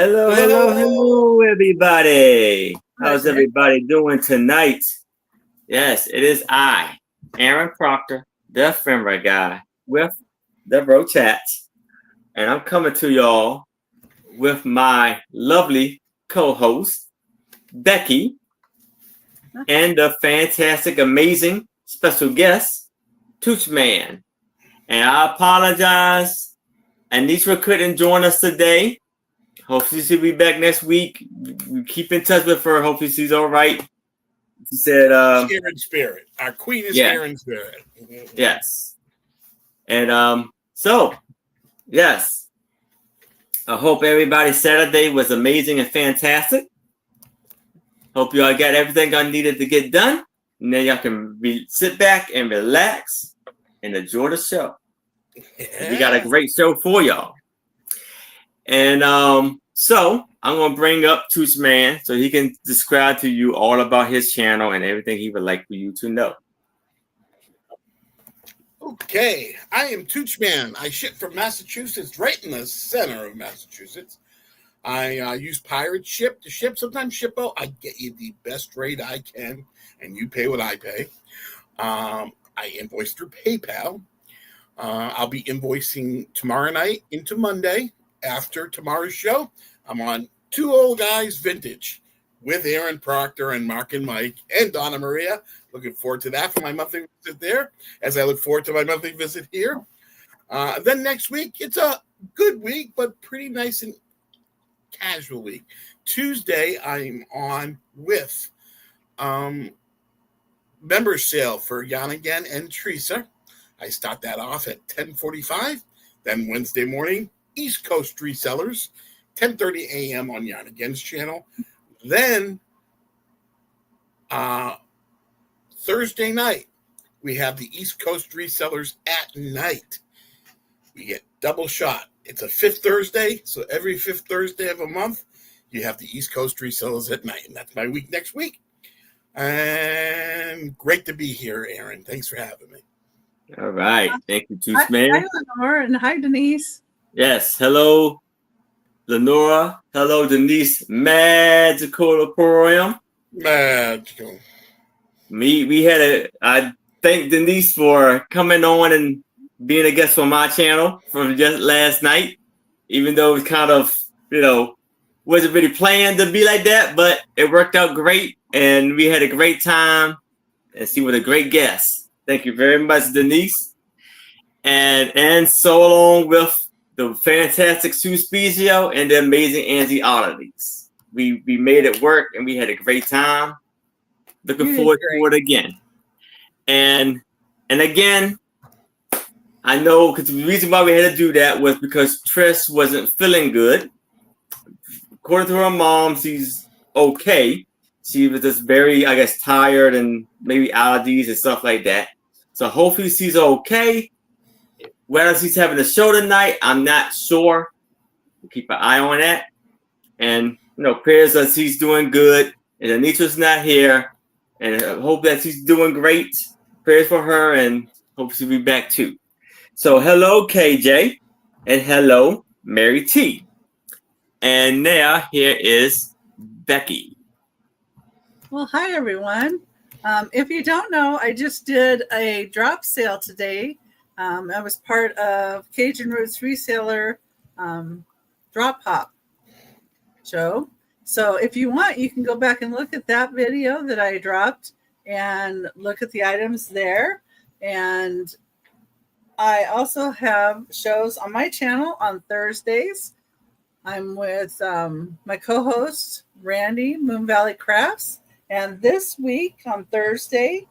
Hello, hello, hello, everybody. How's everybody doing tonight? Yes, it is I, Aaron Proctor, the ephemera guy, with the Bro Chats. And I'm coming to y'all with my lovely co-host, Becky, and the fantastic, amazing special guest, Toochman. And I apologize, Anitra couldn't join us today. Hopefully she'll be back next week. Keep in touch with her. Hopefully she's all right. She said, here in spirit. Our queen is here in spirit. Yes. And yes. I hope everybody's Saturday was amazing and fantastic. Hope you all got everything I needed to get done. And then y'all can sit back and relax and enjoy the show. Yeah. We got a great show for y'all. And so I'm going to bring up Toochman so he can describe to you all about his channel and everything he would like for you to know. Okay, I am Toochman. I ship from Massachusetts, right in the center of Massachusetts. I use pirate ship to ship. Sometimes ship out. I get you the best rate I can, and you pay what I pay. I invoice through PayPal. I'll be invoicing tomorrow night into Monday. After tomorrow's show, I'm on Two Old Guys Vintage with Aaron Proctor and Mark and Mike and Donna Maria. Looking forward to that for my monthly visit there, as I look forward to my monthly visit here. Then next week, it's a good week, but pretty nice and casual week. Tuesday, I'm on with member sale for Yanigan and Teresa. I start that off at 10:45. Then Wednesday morning, East Coast resellers, 10:30 a.m. on Yanigan's channel. Then Thursday night, we have the East Coast resellers at night. We get double shot. It's a fifth Thursday, so every fifth Thursday of a month, you have the East Coast resellers at night, and that's my week next week. And great to be here, Aaron. Thanks for having me. All right. Thank you, Toochman. Hi, Lenore, and hi, Denise. Yes. Hello, Lenora. Hello, Denise. Magical Aquarium. Magical. I thank Denise for coming on and being a guest on my channel from just last night, even though it was kind of, wasn't really planned to be like that, but it worked out great and we had a great time and she was a great guest. Thank you very much, Denise. And so along with the fantastic Sue Spezio and the amazing Angie Oddities. We made it work and we had a great time. Looking forward to it again. And again, I know because the reason why we had to do that was because Trish wasn't feeling good. According to her mom, she's okay. She was just very, I guess, tired and maybe allergies and stuff like that. So hopefully she's okay. Whether she's having a show tonight, I'm not sure. We'll keep an eye on that. And, prayers that she's doing good. And Anitra's not here. And I hope that she's doing great. Prayers for her and hope she'll be back too. So hello, KJ. And hello, Mary T. And now here is Becky. Well, hi, everyone. If you don't know, I just did a drop sale today. I was part of Cajun Roots Reseller Drop Pop show. So if you want, you can go back and look at that video that I dropped and look at the items there. And I also have shows on my channel on Thursdays. I'm with my co-host, Randy, Moon Valley Crafts. And this week on Thursday,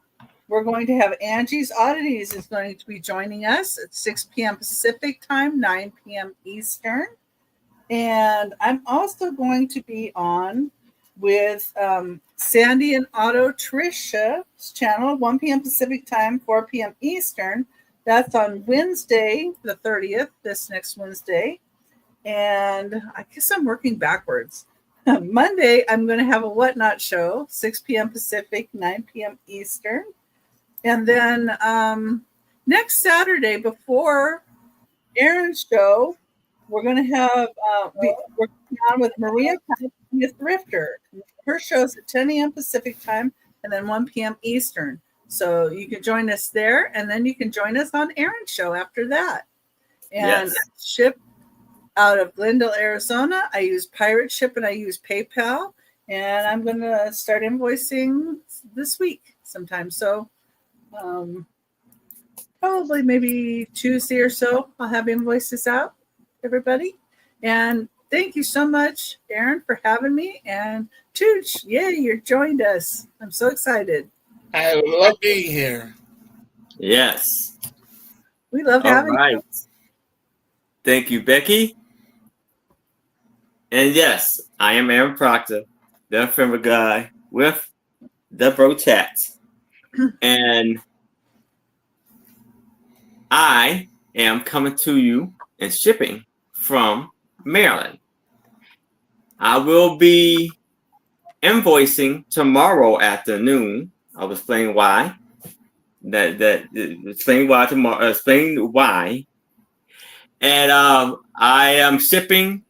we're going to have Angie's Oddities is going to be joining us at 6 p.m. Pacific time, 9 p.m. Eastern. And I'm also going to be on with Sandy and Otto Trisha's channel, 1 p.m. Pacific time, 4 p.m. Eastern. That's on Wednesday, the 30th, this next Wednesday. And I guess I'm working backwards. Monday, I'm going to have a Whatnot show, 6 p.m. Pacific, 9 p.m. Eastern. And then next Saturday, before Aaron's show, we're going to have we're going on with Maria California Thrifter. Her show's at 10 a.m. Pacific time and then 1 p.m. Eastern. So you can join us there, and then you can join us on Aaron's show after that. And ship out of Glendale, Arizona. I use Pirate Ship and I use PayPal, and I'm going to start invoicing this week sometime. So probably maybe Tuesday or so, I'll have invoices out, everybody. And thank you so much, Aaron, for having me. And Tooch, yay, you joined us. I'm so excited. I love being here. Yes. We love having you. Thank you, Becky. And yes, I am Aaron Proctor, the Ephemeral Guy with the Bro Chat. And I am coming to you and shipping from Maryland. I will be invoicing tomorrow afternoon. I'll explain why. Explain why tomorrow. Explain why. And I am shipping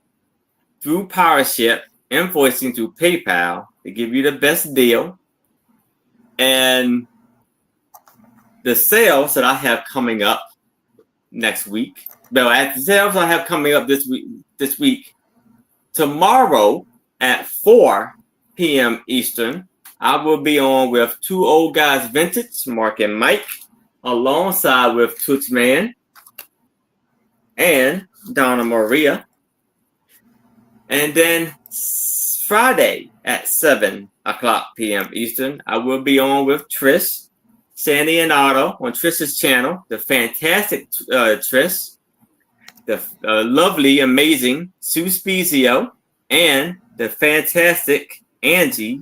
through PowerShip, invoicing through PayPal to give you the best deal. And the sales that I have coming up next week, at the sales I have coming up this week, tomorrow at 4 p.m. Eastern, I will be on with Two Old Guys Vintage, Mark and Mike, alongside with Toochman and Donna Maria. And then Friday at 7 o'clock p.m. Eastern, I will be on with Trish, Sandy, and Otto on Trish's channel, the fantastic Trish, the lovely, amazing Sue Spezio, and the fantastic Angie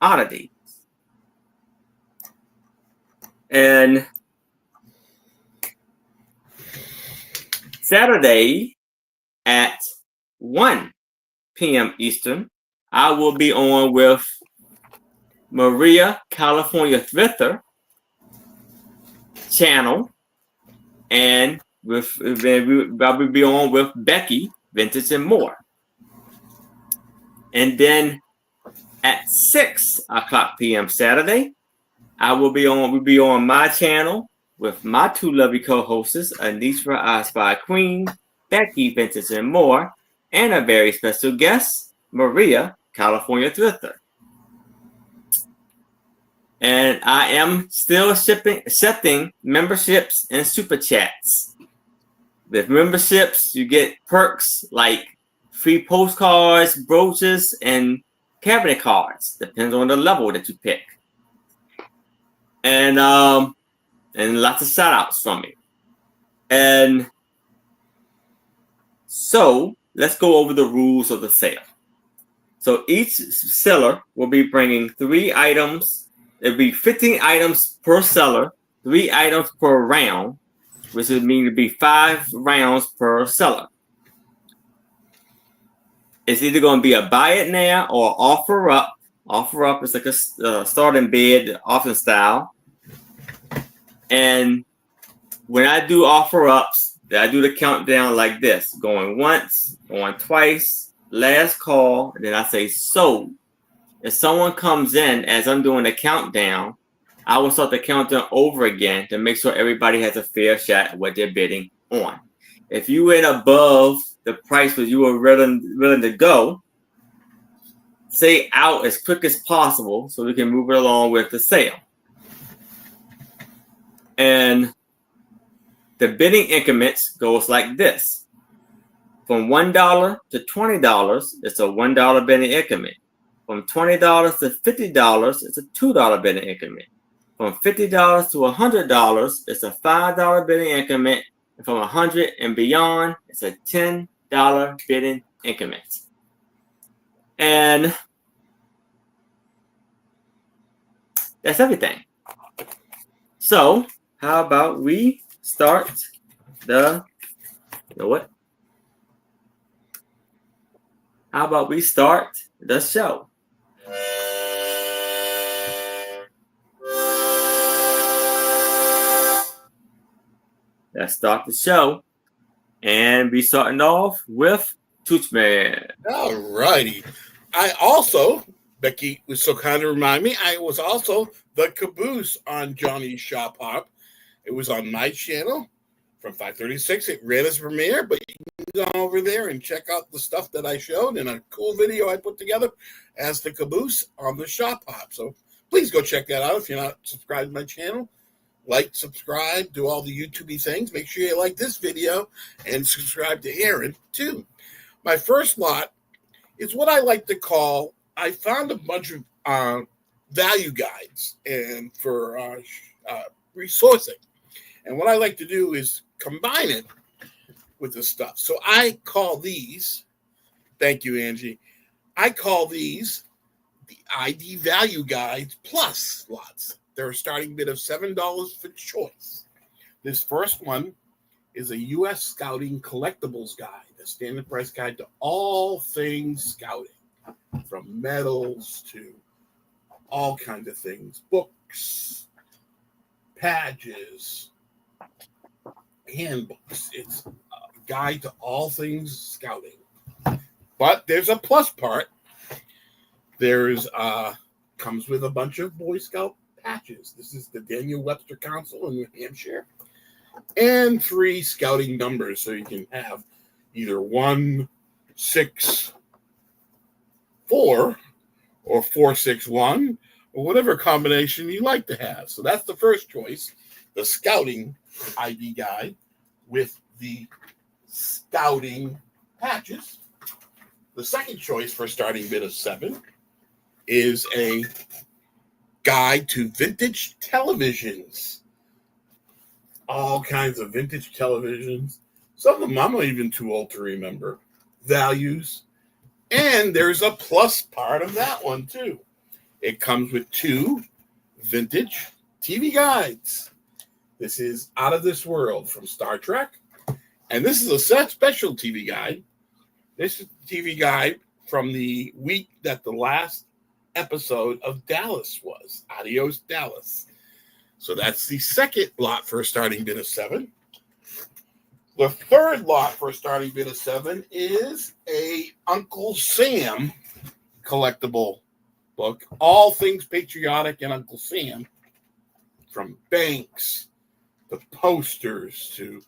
Oddity. And Saturday at 1 p.m. Eastern, I will be on with Maria California Thrifter channel, and I will be on with Becky Vintage and More. And then at 6 o'clock p.m. Saturday, we'll be on my channel with my two lovely co-hosts, Anitra, I Spy Queen, Becky Vintage and More, and a very special guest, Maria California Thrifter. And I am still accepting memberships and super chats. With memberships, you get perks like free postcards, brooches, and cabinet cards. Depends on the level that you pick. And lots of shout outs from me. And so let's go over the rules of the sale. So each seller will be bringing 3 items. It'll be 15 items per seller, 3 items per round, which would mean it'd be 5 rounds per seller. It's either going to be a buy it now or offer up. Offer up is like a starting bid, often style. And when I do offer ups, I do the countdown like this: going once, going twice, last call, and then I say sold. If someone comes in as I'm doing the countdown, I will start the countdown over again to make sure everybody has a fair shot at what they're bidding on. If you went above the price that you were willing to go, say out as quick as possible so we can move it along with the sale. And the bidding increments goes like this. From $1 to $20, it's a $1 bidding increment. From $20 to $50, it's a $2 bidding increment. From $50 to $100, it's a $5 bidding increment. And from $100 and beyond, it's a $10 bidding increment. And that's everything. So how about we start How about we start the show? Let's start the show. and be starting off with Toochman. All righty. I also, Becky was so kind to remind me, I was also the caboose on Johnny's Shop Hop. It was on my channel from 5:36. It ran as premiere, but you can go over there and check out the stuff that I showed in a cool video I put together as the caboose on the Shop Hop. So please go check that out if you're not subscribed to my channel. Like, subscribe, do all the YouTube things. Make sure you like this video and subscribe to Aaron too. My first lot is what I like to call, I found a bunch of value guides and for resourcing. And what I like to do is combine it with the stuff. So I call these, thank you, Angie. I call these the ID value guides plus lots. They're a starting bid of $7 for choice. This first one is a U.S. Scouting Collectibles Guide, a standard price guide to all things scouting, from medals to all kinds of things, books, badges, handbooks. It's a guide to all things scouting. But there's a plus part. There's comes with a bunch of Boy Scout patches. This is the Daniel Webster Council in New Hampshire. And 3 scouting numbers. So you can have either 1, 6, 4 or 4, 6, 1, or whatever combination you like to have. So that's the first choice, the Scouting ID Guide with the Scouting patches. The second choice for a starting bid of 7 is a guide to vintage televisions. All kinds of vintage televisions. Some of them I'm not even too old to remember. Values. And there's a plus part of that one too. It comes with 2 vintage TV guides. This is Out of This World from Star Trek. And this is a special TV guide. This is the TV guide from the week that the last episode of Dallas was. Adios, Dallas. So that's the second lot for a starting bid of 7. The third lot for a starting bid of 7 is a Uncle Sam collectible book. All things patriotic and Uncle Sam. From banks to posters to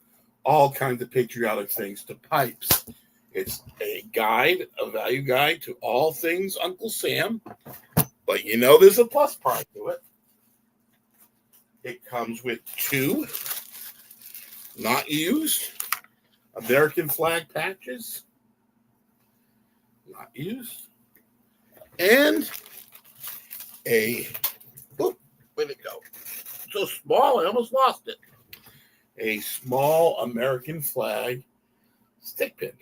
all kinds of patriotic things to pipes. It's a guide, a value guide to all things Uncle Sam. But you know there's a plus part to it. It comes with 2 not used American flag patches. Not used. And a, where'd it go? So small, I almost lost it. A small American flag stick pin.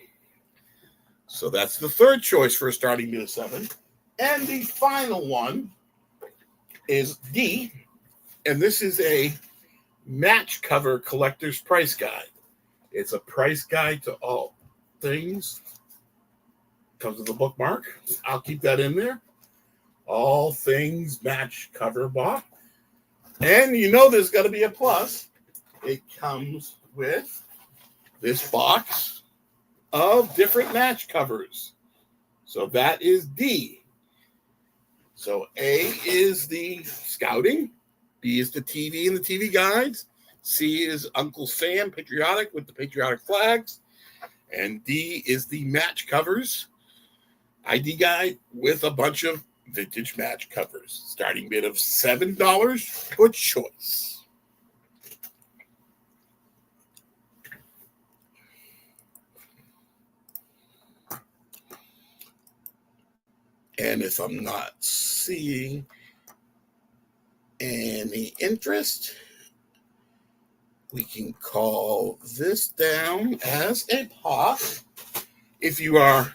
So that's the third choice for a starting bid of 7. And the final one is D. And this is a match cover collector's price guide. It's a price guide to all things. Comes with a bookmark. I'll keep that in there. All things match cover box. And you know there's got to be a plus. It comes with this box of different match covers. So that is D. So A is the scouting. B is the TV and the TV guides. C is Uncle Sam, patriotic with the patriotic flags. And D is the match covers. ID guide with a bunch of vintage match covers. Starting bid of $7 for choice. And if I'm not seeing any interest, we can call this down as a pause. If you are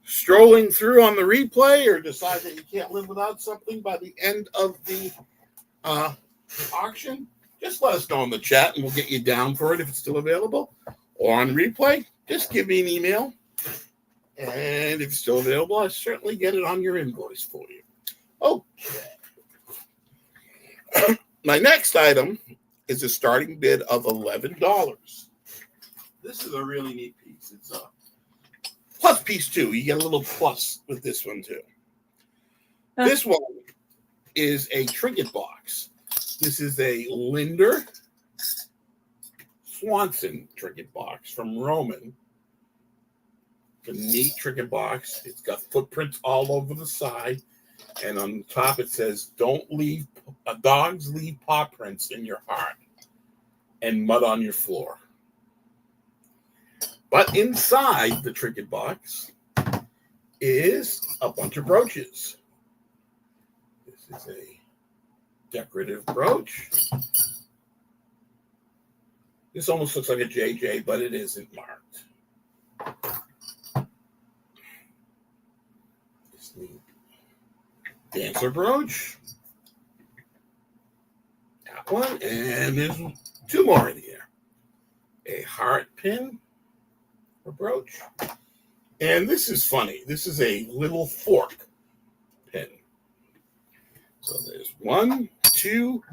strolling through on the replay or decide that you can't live without something by the end of the auction, just let us know in the chat and we'll get you down for it if it's still available. Or on replay, just give me an email. And if it's still available, I'll certainly get it on your invoice for you. Okay. My next item is a starting bid of $11. This is a really neat piece. It's a plus piece too. You get a little plus with this one too. This one is a trinket box. This is a Linder Swanson trinket box from Roman. It's a neat trinket box. It's got footprints all over the side. And on the top it says, "Don't leave, dogs leave paw prints in your heart and mud on your floor." But inside the trinket box is a bunch of brooches. This is a decorative brooch. This almost looks like a JJ, but it isn't marked. This neat dancer brooch. That one, and there's two more in here. A heart pin, a brooch. And this is funny. This is a little fork pin. So there's 1, 2,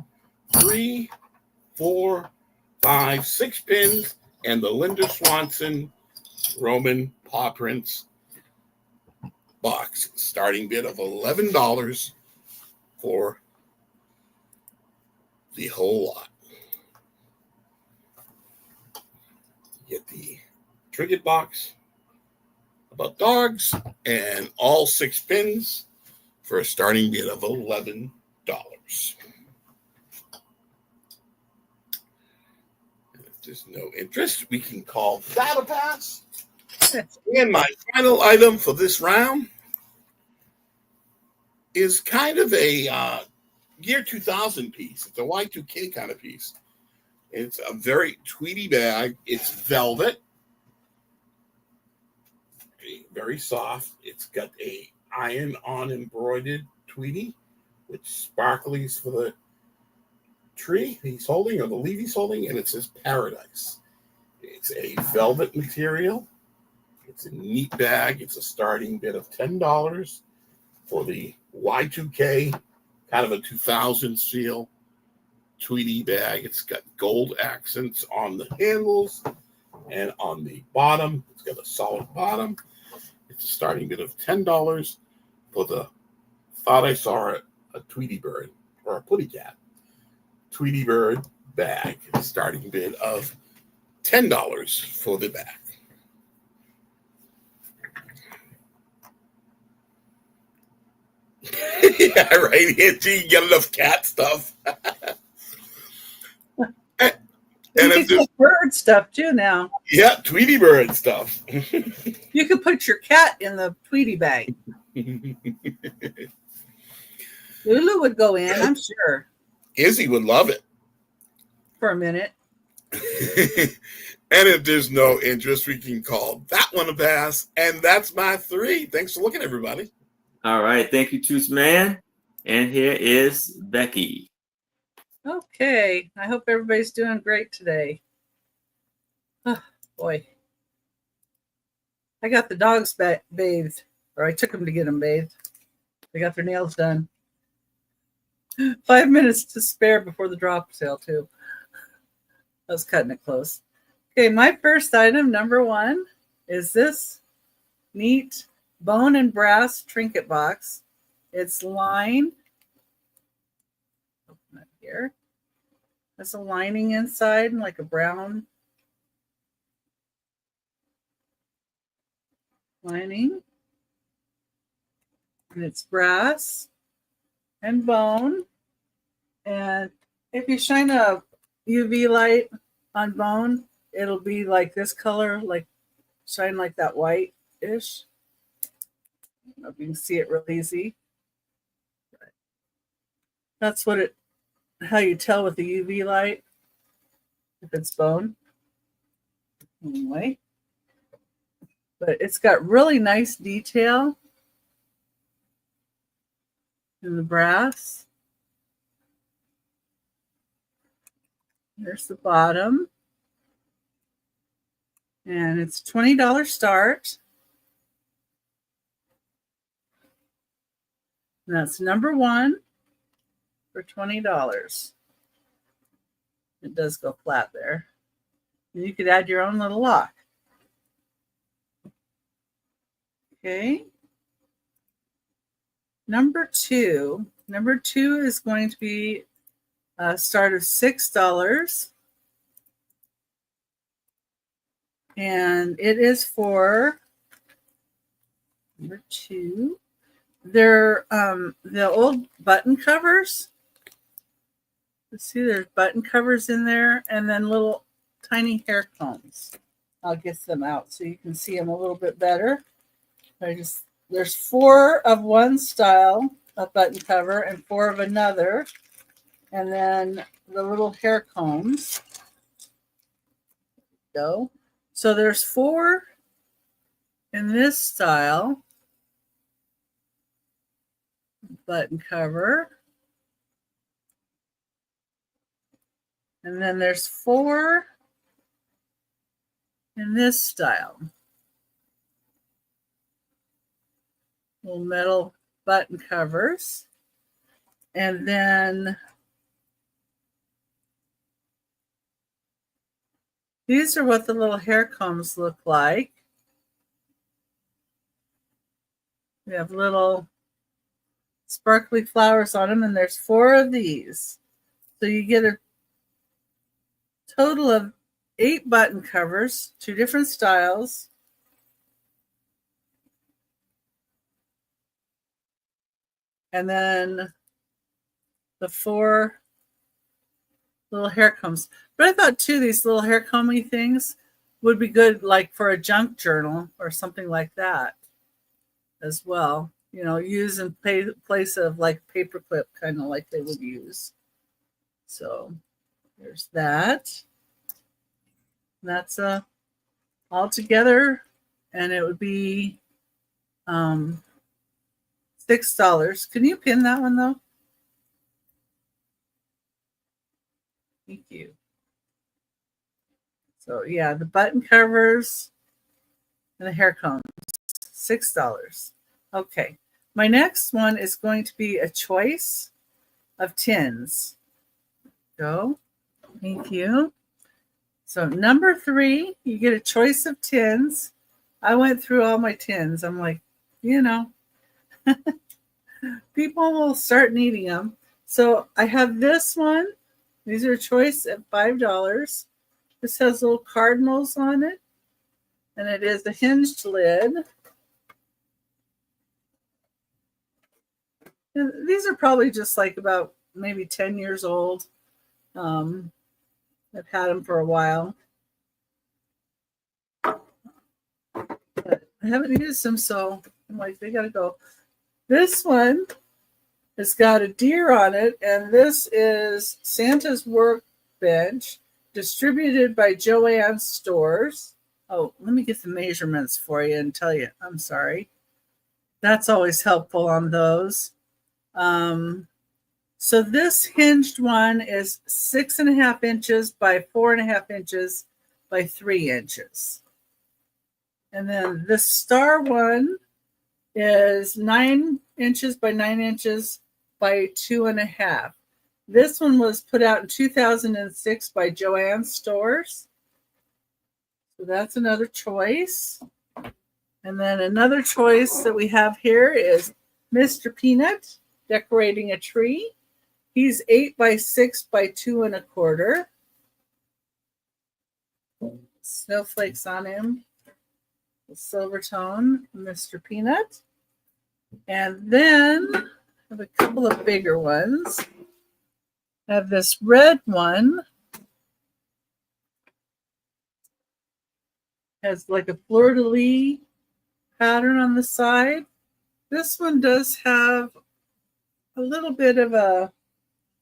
3, 4, 5, 6 pins, and the Linda Swanson Roman paw prints box. Starting bid of $11 for the whole lot. Get the trinket box about dogs and all 6 pins for a starting bid of $11. If there's no interest, we can call that a pass. And my final item for this round is kind of a year 2000 piece. It's a Y2K kind of piece. It's a very tweedy bag. It's velvet. Very soft. It's got a iron-on embroidered tweedy with sparklies for the tree he's holding, or the leaf he's holding, and it says Paradise. It's a velvet material. It's a neat bag. It's a starting bid of $10 for the Y2K, kind of a 2000 feel tweedy bag. It's got gold accents on the handles and on the bottom. It's got a solid bottom. It's a starting bid of $10 for the, thought I saw a Tweety bird or a putty cat Tweety bird bag. Starting bid of $10 for the bag. Yeah, right. You get enough cat stuff. And you can put bird stuff too now. Yeah, Tweety bird stuff. You could put your cat in the Tweety bag. Lulu would go in, I'm sure. Izzy would love it. For a minute. And if there's no interest, we can call that one a pass. And that's my 3. Thanks for looking, everybody. All right. Thank you, toochman. And here is Becky. Okay. I hope everybody's doing great today. Oh, boy. I got the dogs bathed, or I took them to get them bathed. They got their nails done. 5 minutes to spare before the drop sale, too. I was cutting it close. Okay, my first item, number 1, is this neat bone and brass trinket box. It's lined. Open it here. There's a lining inside, like a brown lining. And it's brass and bone. And if you shine a UV light on bone, it'll be like this color, like shine like that white-ish. I don't know if you can see it real easy. That's what it, how you tell with the UV light if it's bone. Anyway, but it's got really nice detail in the brass. There's the bottom. And it's $20 start. And that's number 1 for $20. It does go flat there. And you could add your own little lock. Okay. Number two is going to be a start of $6. And it is for number two. They're the old button covers. Let's see, there's button covers in there, and then little tiny hair combs. I'll get them out so you can see them a little bit better. There's 4 of one style of button cover and 4 of another, and then the little hair combs. Go. So there's 4 in this style button cover. And then there's 4 in this style. Little metal button covers. And then these are what the little hair combs look like. We have little sparkly flowers on them, and there's 4 of these. So you get a total of 8 button covers, 2 different styles. And then the 4 little hair combs. But I thought too, these little hair combing things would be good like for a junk journal or something like that as well. You know, use in place of like paperclip, kind of like they would use. So there's that. That's all together, and it would be $6. Can you pin that one though? Thank you. So yeah, the button covers and the hair combs, $6. Okay, my next one is going to be a choice of tins. Go. Thank you. So number 3, you get a choice of tins. I went through all my tins. I'm like, you know, people will start needing them. So I have this one. These are a choice at $5. This has little cardinals on it, and it is a hinged lid. And these are probably just like about maybe 10 years old. I've had them for a while, but I haven't used them, so I'm like, they gotta go. This one has got a deer on it, and this is Santa's Workbench, distributed by Joann's Stores. Oh, let me get the measurements for you and tell you. I'm sorry. That's always helpful on those. So this hinged one is 6.5 inches by 4.5 inches by 3 inches. And then the star one is 9 inches by 9 inches by 2.5. This one was put out in 2006 by Joann's Stores. So that's another choice. And then another choice that we have here is Mr. Peanut, decorating a tree. He's 8 by 6 by 2 1/4. Snowflakes on him. The silver tone, Mr. Peanut. And then I have a couple of bigger ones. I have this red one. Has like a fleur-de-lis pattern on the side. This one does have a little bit of a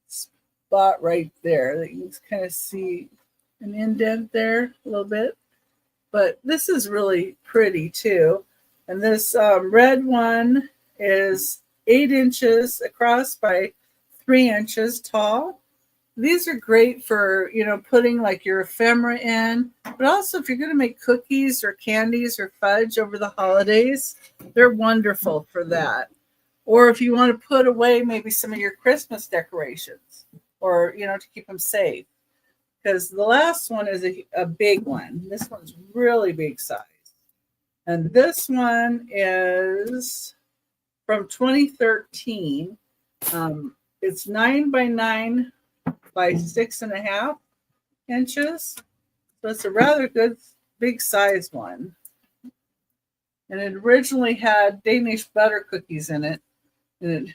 spot right there that you can kind of see an indent there a little bit. But this is really pretty too. And this red one is 8 inches across by 3 inches tall. These are great for, you know, putting like your ephemera in, but also if you're going to make cookies or candies or fudge over the holidays, they're wonderful for that. Or if you want to put away maybe some of your Christmas decorations, or, you know, to keep them safe. because the last one is a big one. This one's really big size. And this one is from 2013. It's 9 by 9 by 6.5 inches. So it's a rather good big size one. And it originally had Danish butter cookies in it. And it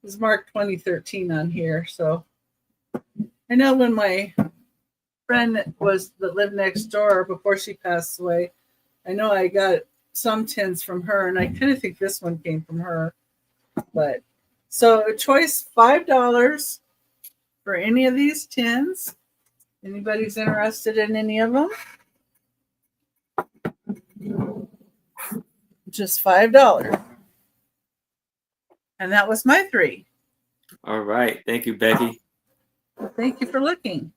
is marked 2013 on here. So I know when my friend that lived next door before she passed away, I know I got some tins from her, and I kind of think this one came from her. But so a choice $5 for any of these tins. Anybody's interested in any of them? Just $5. And that was my 3. All right. Thank you, Becky. Thank you for looking.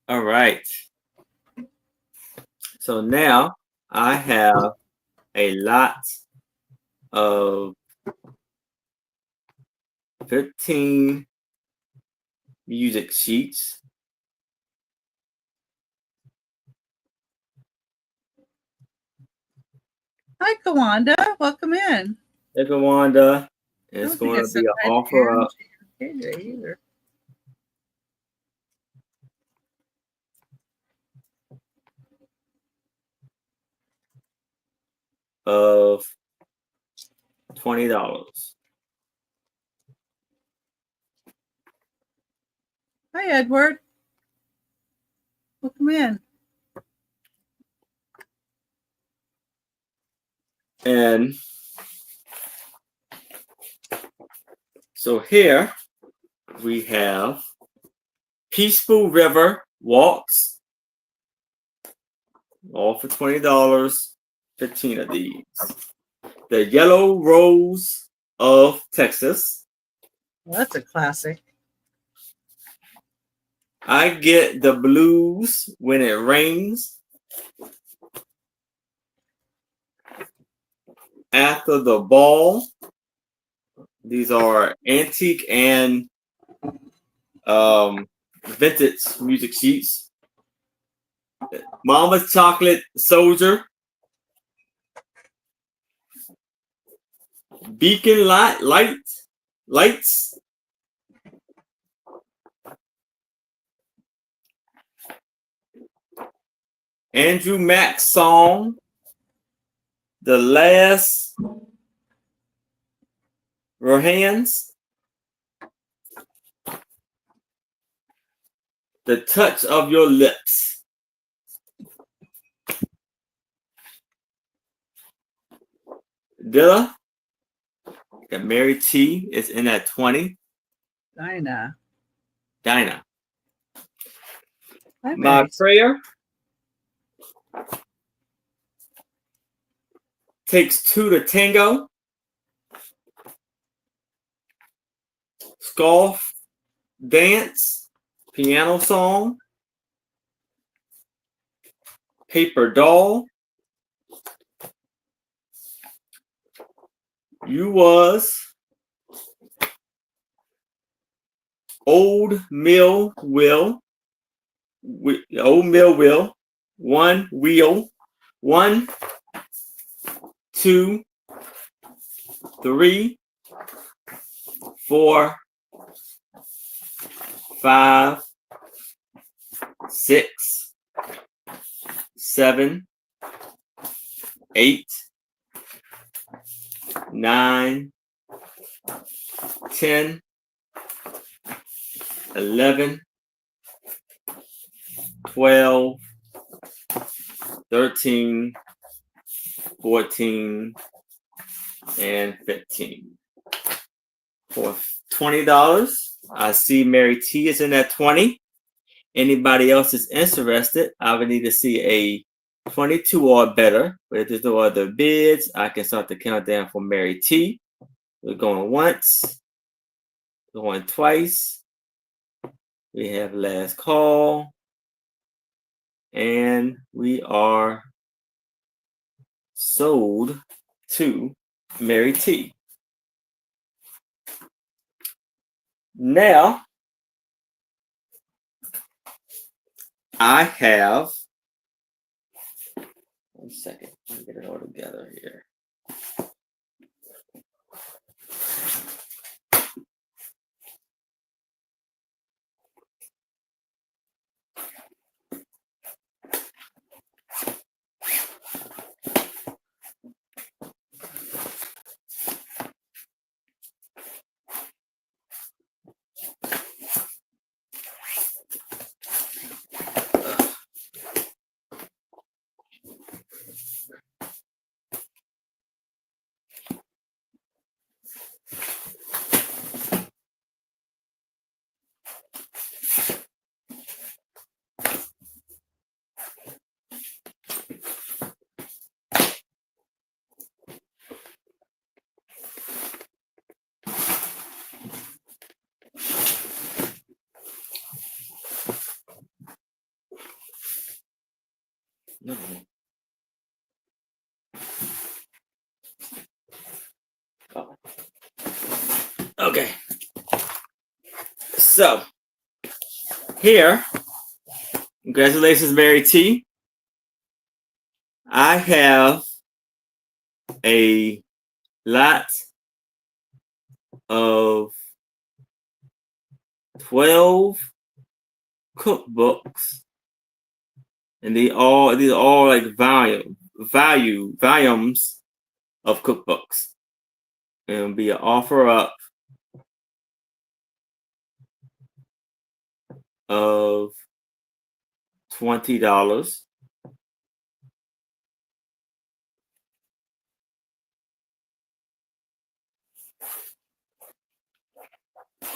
All right. So now I have a lot of 15 music sheets. Hi, Kawanda. Welcome in. Hey, Wanda. It's going to be an offer up. Either. Of $20. Hi, Edward. Welcome in. And so here we have Peaceful River Walks, all for $20, 15 of these. The Yellow Rose of Texas. Well, that's a classic. I Get the Blues When It Rains. After the Ball. These are antique and vintage music sheets. Mama's Chocolate Soldier. Beacon Lights. Andrew Mack's song, The Last Rohans. The Touch of Your Lips. Dilla. Got Mary T is in at 20. Dinah. My Prayer. Takes Two to Tango. Scarf Dance. Piano Song. Paper Doll. You Was. Old Mill Will. One Wheel. 1, 2, 3, 4, 5, 6, 7, 8, 9, 10, 11, 12, 13, 14, and 15. For $20, I see Mary T is in at 20. Anybody else is interested, I would need to see a 22 or better. But if there's no other bids, I can start the countdown for Mary T. We're going once, going twice. We have last call. And we are sold to Mary T. Now, I have. One second. Let me get it all together here. No. Oh. Okay. So here, congratulations, Mary T. I have a lot of 12 cookbooks, and these are all like volumes of cookbooks. And it'll be an offer up of $20.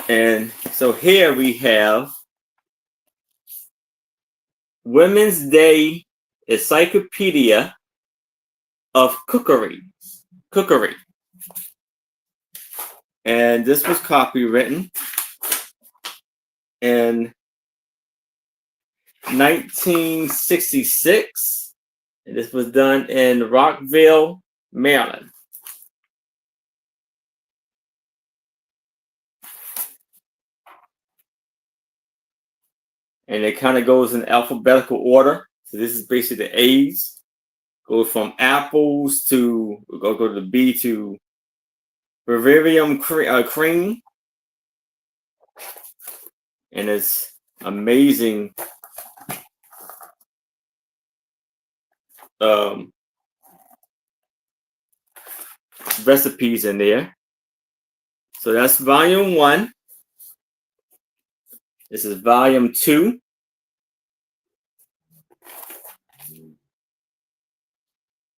And so here we have Women's Day Encyclopedia of Cookery. And this was copywritten in 1966. And this was done in Rockville, Maryland. And it kind of goes in alphabetical order. So this is basically the A's. Goes from apples to, go to the B to Bavarian cream. And it's amazing recipes in there. So that's volume 1. This is volume 2.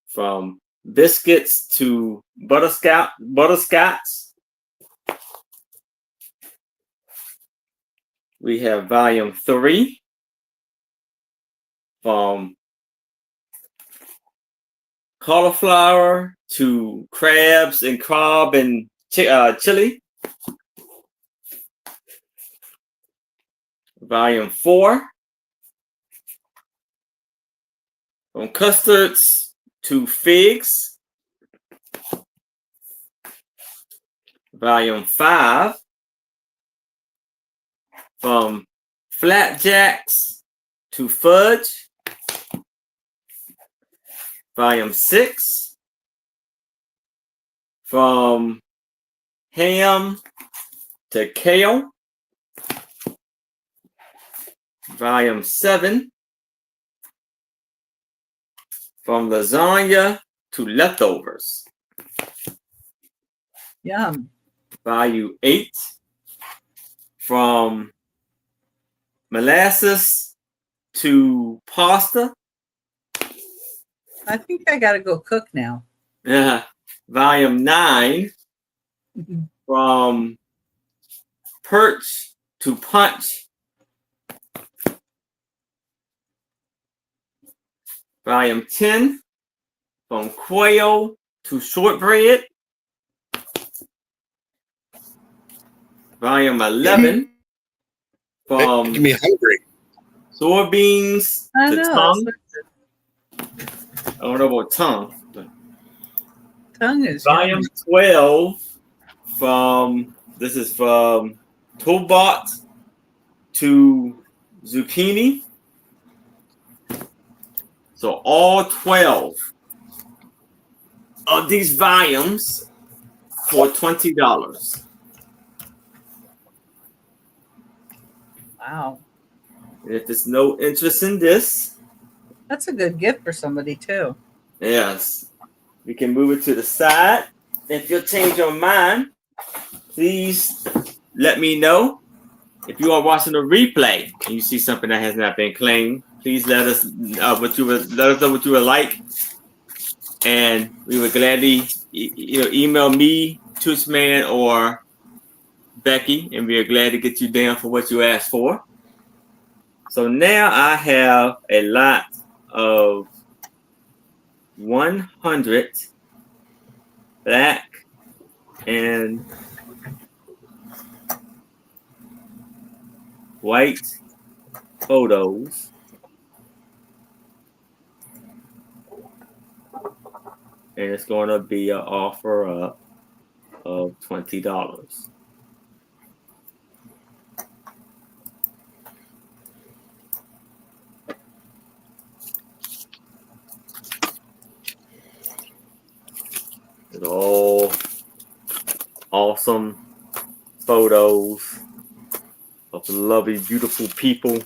From biscuits to butterscotch. We have volume 3. From cauliflower to crabs and cob and chili. Volume 4. From custards to figs. Volume 5. From flapjacks to fudge. Volume 6. From ham to kale. Volume 7. From lasagna to leftovers. Yum. Volume 8. From molasses to pasta. I think I got to go cook now. Volume 9. From perch to punch. Volume 10. From quail to shortbread. Volume 11. From making me hungry. soybeans I to know. tongue. I don't know about tongue. But Tongue is volume yummy. 12. This is from tobot to zucchini. So all 12 of these volumes for $20. Wow. And if there's no interest in this, That's a good gift for somebody too. yes, we can move it to the side. If you'll change your mind, please let me know. If you are watching the replay and you see something that has not been claimed, please let us know what you would like, and we would gladly email me, toochman, or Becky, and we are glad to get you down for what you asked for. So now I have a lot of 100 black and white photos. And it's going to be an offer up of $20. It's all awesome photos of lovely, beautiful people.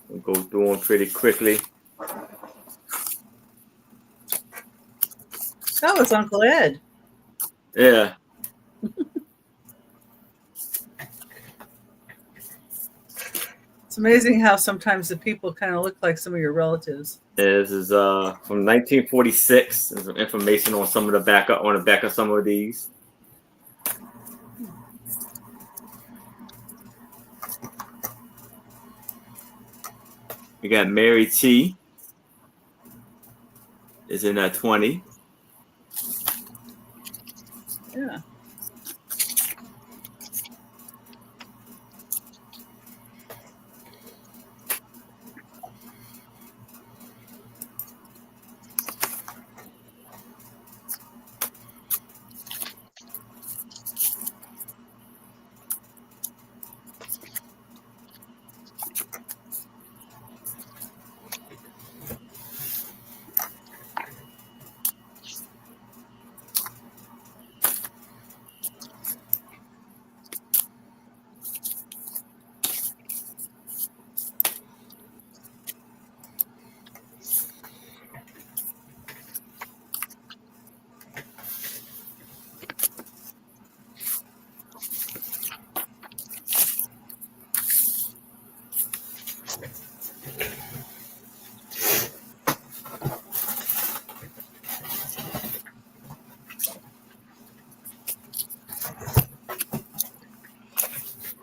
We'll go through them pretty quickly. That was Uncle Ed. Yeah. It's amazing how sometimes the people kind of look like some of your relatives. This is from 1946. There's some information on some of the back of some of these. We got Mary T. Is in that 20. Yeah.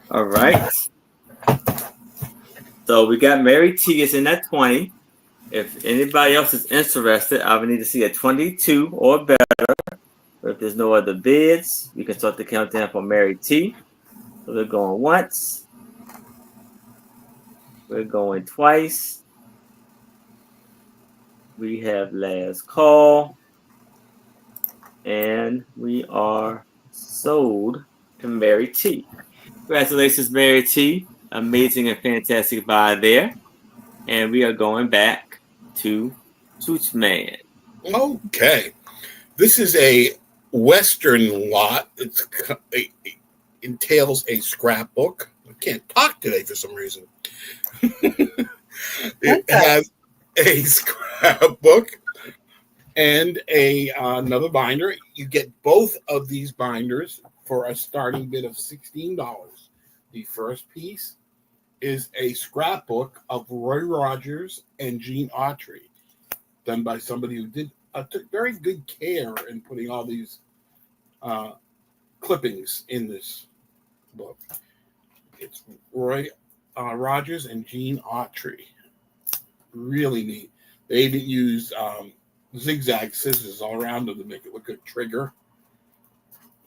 All right. So we got Mary T is in that 20. If anybody else is interested, I would need to see a 22 or better. If there's no other bids, you can start the countdown for Mary T. So we're going once. We're going twice. We have last call. And we are sold to Mary T. Congratulations, Mary T. Amazing and fantastic buy there. And we are going back to toochman. Okay. This is a Western lot. It entails a scrapbook. I can't talk today for some reason. It has a scrapbook and another binder. You get both of these binders for a starting bid of $16. The first piece is a scrapbook of Roy Rogers and Gene Autry, done by somebody who took very good care in putting all these clippings in this book. It's Roy Rogers and Gene Autry. Really neat. They even used zigzag scissors all around them to make it look a trigger.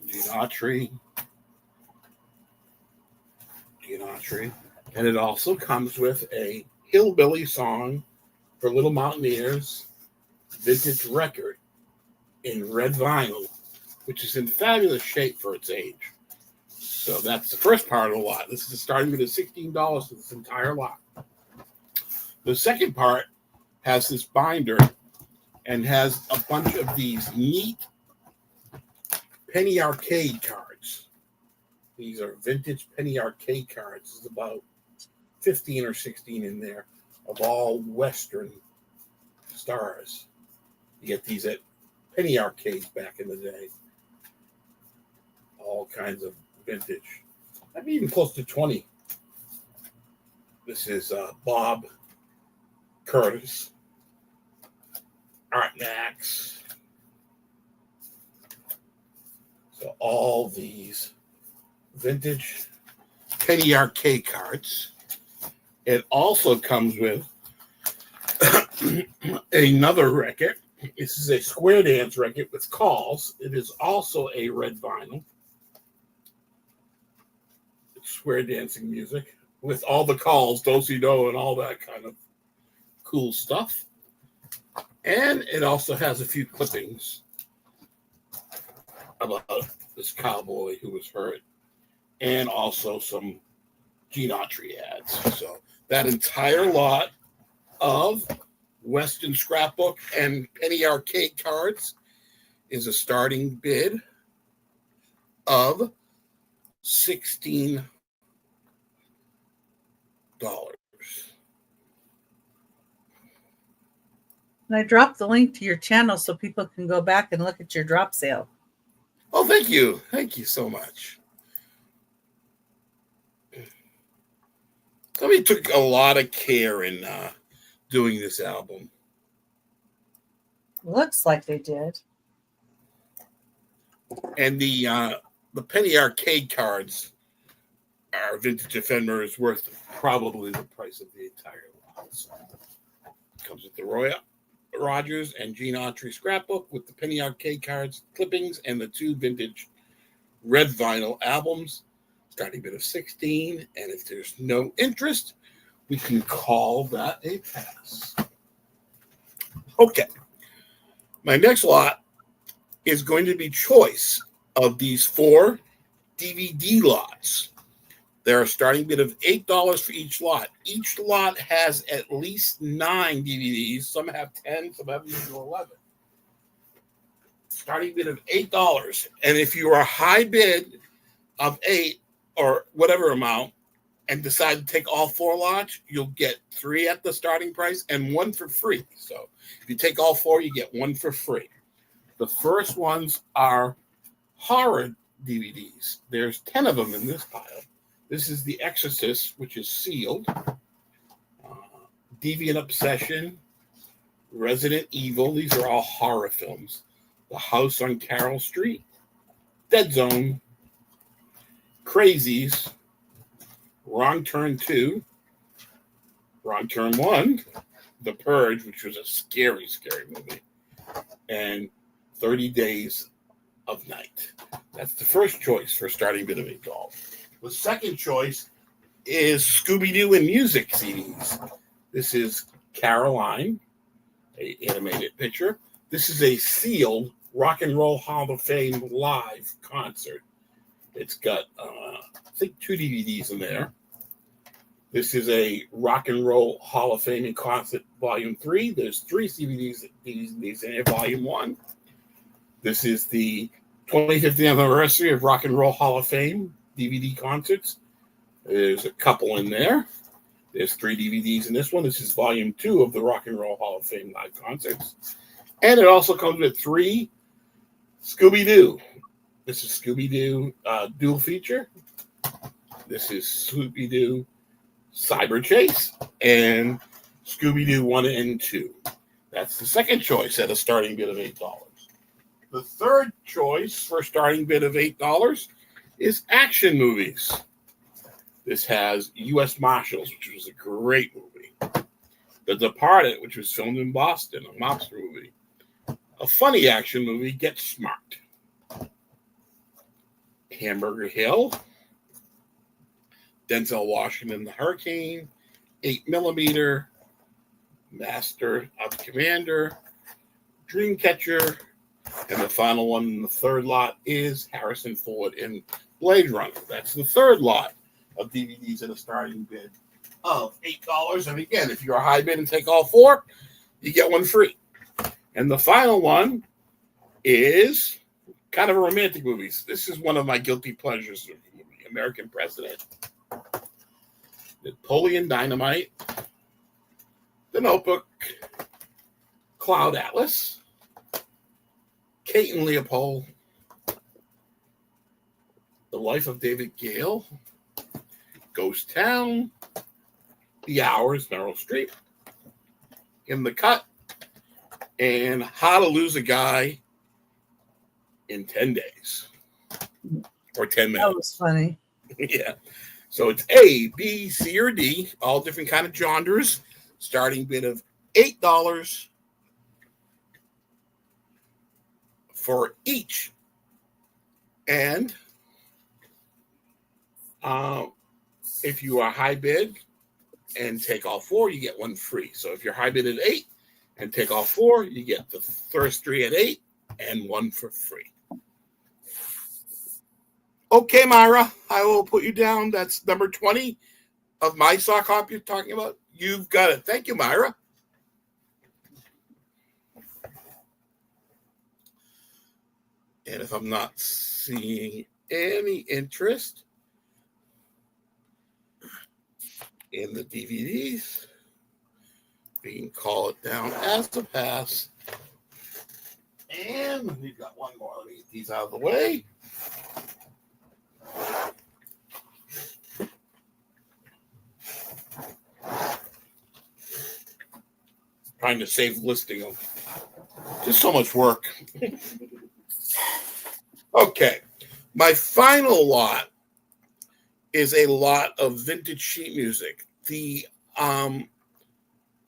Gene Autry. And it also comes with a hillbilly song for Little Mountaineers vintage record in red vinyl, which is in fabulous shape for its age. So that's the first part of the lot. This is the starting bid of $16 for this entire lot. The second part has this binder and has a bunch of these neat penny arcade cards. These are vintage penny arcade cards. There's about 15 or 16 in there of all Western stars. You get these at penny arcades back in the day. All kinds of vintage. Maybe even close to 20. This is Bob Curtis, Art Max. So all these vintage penny arcade cards. It also comes with another record. This is a square dance record with calls. It is also a red vinyl. It's square dancing music with all the calls, do-si-do, and all that kind of cool stuff. And it also has a few clippings about this cowboy who was hurt, and also some Gene Autry ads. So that entire lot of Western scrapbook and penny arcade cards is a starting bid of $16. And I dropped the link to your channel so people can go back and look at your drop sale. Oh, thank you. Thank you so much. Somebody took a lot of care in doing this album. Looks like they did. And the penny arcade cards are vintage ephemera is worth probably the price of the entire lot. So it comes with the Roy Rogers and Gene Autry scrapbook with the penny arcade cards, clippings, and the two vintage red vinyl albums. Starting bid of 16, and if there's no interest, we can call that a pass. Okay. My next lot is going to be choice of these 4 DVD lots. There are starting bid of $8 for each lot. Each lot has at least 9 DVDs. Some have 10, some have even 11. Starting bid of $8. And if you are high bid of 8 or whatever amount and decide to take all 4 lots, you'll get 3 at the starting price and 1 for free. So if you take all 4, you get 1 for free. The first ones are horror DVDs. There's 10 of them in this pile. This is The Exorcist, which is sealed. Deviant Obsession, Resident Evil. These are all horror films. The House on Carroll Street, Dead Zone, Crazies, Wrong Turn 2, Wrong Turn 1, The Purge, which was a scary, scary movie, and 30 Days of Night. That's the first choice for starting bid of $8. The second choice is Scooby-Doo and Music CDs. This is Caroline, an animated picture. This is a sealed Rock and Roll Hall of Fame live concert. It's got, I think, 2 DVDs in there. This is a Rock and Roll Hall of Fame in Concert Volume 3. There's 3 DVDs in here, Volume 1. This is the 25th anniversary of Rock and Roll Hall of Fame DVD concerts. There's a couple in there. There's 3 DVDs in this one. This is Volume 2 of the Rock and Roll Hall of Fame live concerts. And it also comes with 3 Scooby-Doo. This is Scooby-Doo dual feature. This is Scooby-Doo Cyber Chase and Scooby-Doo 1 and 2. That's the second choice at a starting bid of $8. The third choice for a starting bid of $8 is action movies. This has U.S. Marshals, which was a great movie. The Departed, which was filmed in Boston, a mobster movie. A funny action movie, Get Smart. Hamburger Hill, Denzel Washington, The Hurricane, 8mm, Master of Commander, Dreamcatcher, and the final one in the third lot is Harrison Ford in Blade Runner. That's the third lot of DVDs at a starting bid of $8. And again, if you're a high bid and take all 4, you get 1 free. And the final one is kind of a romantic movie. This is one of my guilty pleasures. American President, Napoleon Dynamite, The Notebook, Cloud Atlas, Kate and Leopold, The Life of David Gale, Ghost Town, The Hours, Meryl Streep, In the Cut, and How to Lose a Guy in 10 Days. Or 10 minutes. That was funny. Yeah. So it's A, B, C, or D, all different kind of genres. Starting bid of $8 for each. And if you are high bid and take all 4, you get 1 free. So if you're high bid at 8 and take all 4, you get the first 3 at 8 and 1 for free. Okay, Myra, I will put you down. That's number 20 of my sock hop you're talking about. You've got it. Thank you, Myra. And if I'm not seeing any interest in the DVDs, we can call it down as a pass. And we've got one more. Let me get these out of the way. Trying to save listing them. Just so much work. Okay. My final lot is a lot of vintage sheet music. The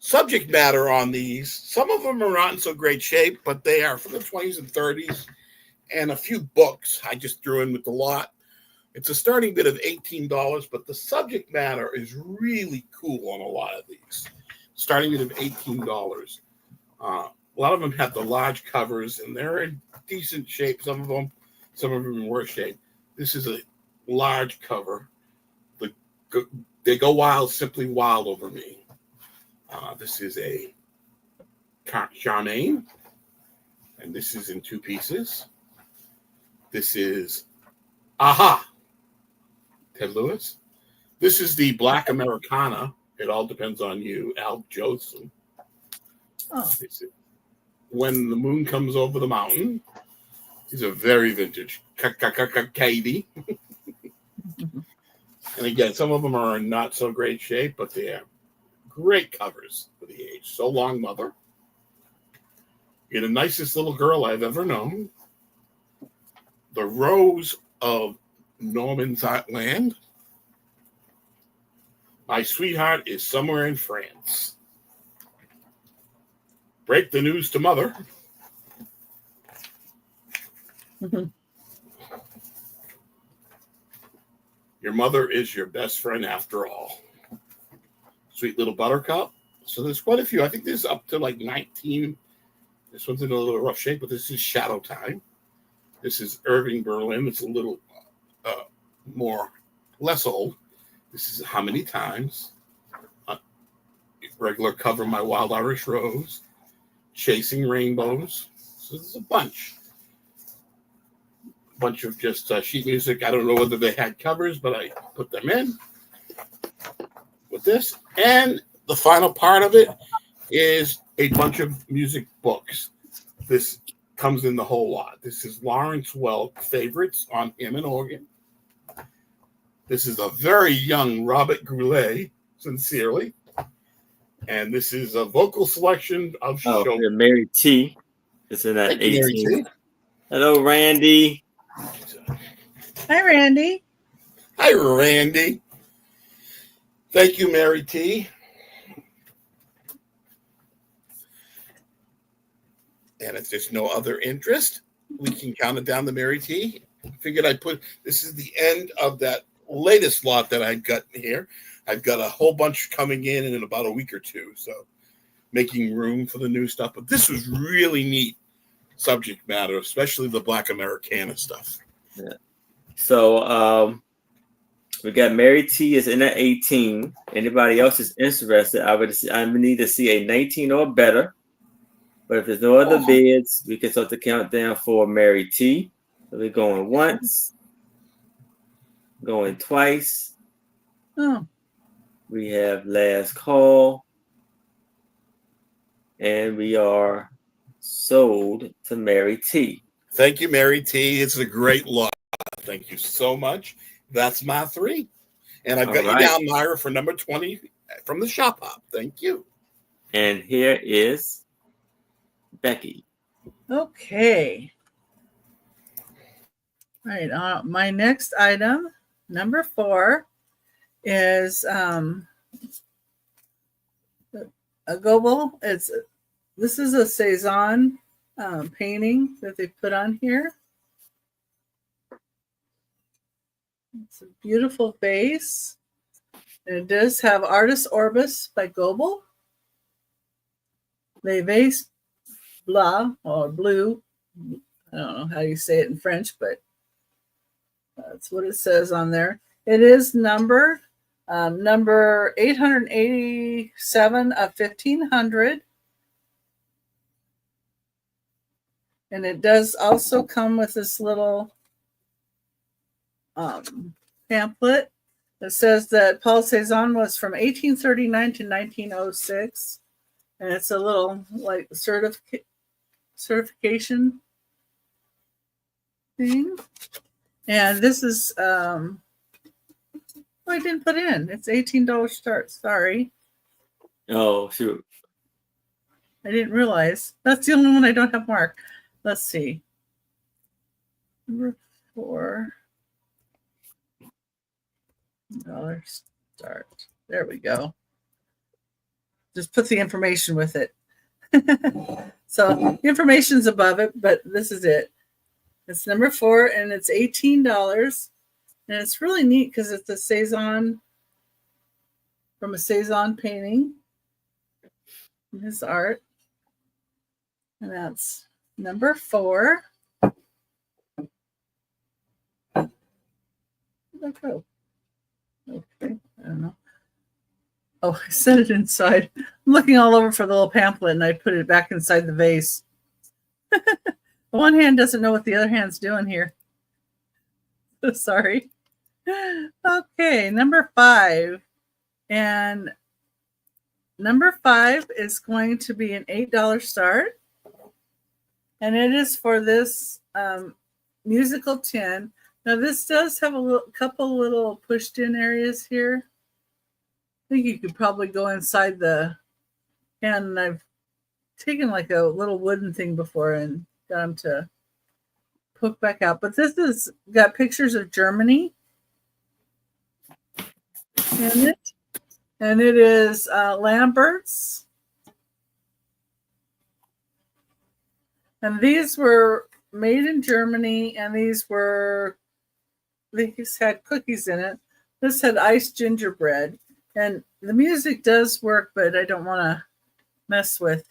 subject matter on these, some of them are not in so great shape, but they are from the 20s and 30s, and a few books I just threw in with the lot. It's a starting bid of $18, but the subject matter is really cool on a lot of these. Starting bid of $18. A lot of them have the large covers, and they're in decent shape. Some of them in worse shape. This is a large cover. They Go Wild, Simply Wild Over Me. This is a Charmaine, and this is in 2 pieces. This is Aha, Ted Lewis. This is the Black Americana. It All Depends on You, Al Jolson. Oh. When the Moon Comes Over the Mountain. These are very vintage. Katie. And again, some of them are in not so great shape, but they are great covers for the age. So Long, Mother. You're the nicest little girl I've ever known. The Rose of Norman's Land. My Sweetheart is Somewhere in France. Break the News to Mother. Mm-hmm. Your Mother is Your Best Friend After All. Sweet Little Buttercup. So there's quite a few. I think there's up to like 19. This one's in a little rough shape, but this is Shadow Time. This is Irving Berlin. It's a little less old. This is How Many Times. Regular cover, My Wild Irish Rose. Chasing Rainbows. So there's a bunch of just sheet music. I don't know whether they had covers, but I put them in with this. And the final part of it is a bunch of music books. This comes in the whole lot. This is Lawrence Welk Favorites on Hymn and Organ. This is a very young Robert Goulet, Sincerely. And this is a vocal selection of show. Mary T. It's in that 18. Hello, Randy. Hi, Randy. Hi, Randy. Thank you, Mary T. And if there's no other interest, we can count it down to Mary T. Figured I'd this is the end of that latest lot that I've got here. I've got a whole bunch coming in about a week or two, so making room for the new stuff. But this was really neat subject matter, especially the Black Americana stuff. Yeah. So We got Mary T is in at 18. Anybody else is interested, I would need to see a 19 or better. But if there's no other bids, we can start the countdown for Mary T. So we're going once, going twice. Oh. We have last call. And we are sold to Mary T. Thank you, Mary T. It's a great lot. Thank you so much. That's my 3. And I've got you down, Myra, for number 20 from the Shop Hop. Thank you. And here is Becky. Okay. All right. My next item, number 4, is a Goebel. This is a Cezanne painting that they put on here. It's a beautiful vase. And it does have Artis Orbis by Goebel. Le Vase Blanc, or blue. I don't know how you say it in French, but that's what it says on there. It is number 887 of 1500. And it does also come with this little pamphlet that says that Paul Cezanne was from 1839 to 1906. And it's a little like certification thing. And this is, I didn't put in. It's $18 start. Sorry. Oh, shoot. I didn't realize. That's the only one I don't have marked. Let's see. Number 4. $1 start. There we go. Just put the information with it. So the information's above it, but this is it. It's number 4, and it's $18. And it's really neat because it's a Cezanne, from a Cezanne painting. His art. And that's number 4. Where'd that go? Okay, I don't know. Oh, I set it inside. I'm looking all over for the little pamphlet, and I put it back inside the vase. One hand doesn't know what the other hand's doing here. Sorry. Okay, number 5. And number 5 is going to be an $8 start. And it is for this musical tin. Now, this does have a couple little pushed-in areas here. I think you could probably go inside the can. And I've taken like a little wooden thing before and got them to poke back out. But this has got pictures of Germany in it. And it is Lambert's. And these were made in Germany, and these had cookies in it. This had iced gingerbread. And the music does work, but I don't want to mess with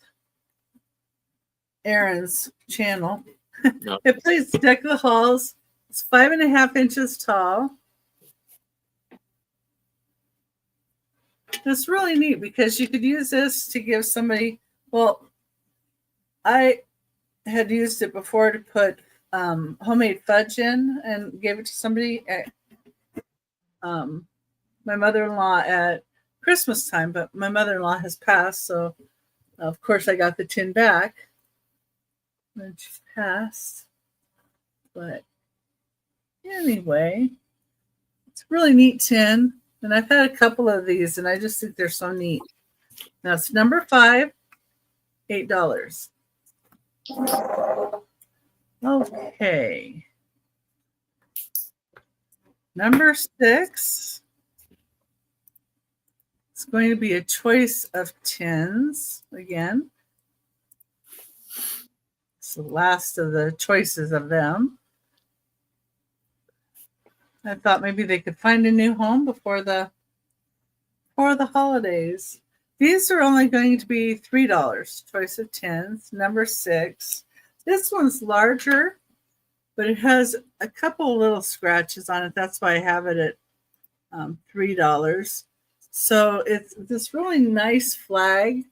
Aaron's channel. No. It plays Deck the Halls. It's 5.5 inches tall. It's really neat because you could use this to give somebody, well, I had used it before to put homemade fudge in and gave it to somebody at my mother-in-law at Christmas time, but my mother-in-law has passed, so of course I got the tin back when she passed. But anyway, it's a really neat tin, and I've had a couple of these, and I just think they're so neat. Now it's number 5, $8. Okay. Number 6. It's going to be a choice of tins again. It's the last of the choices of them. I thought maybe they could find a new home before the holidays. These are only going to be $3. Choice of tins. Number 6. This one's larger, but it has a couple little scratches on it. That's why I have it at $3. So it's this really nice flag.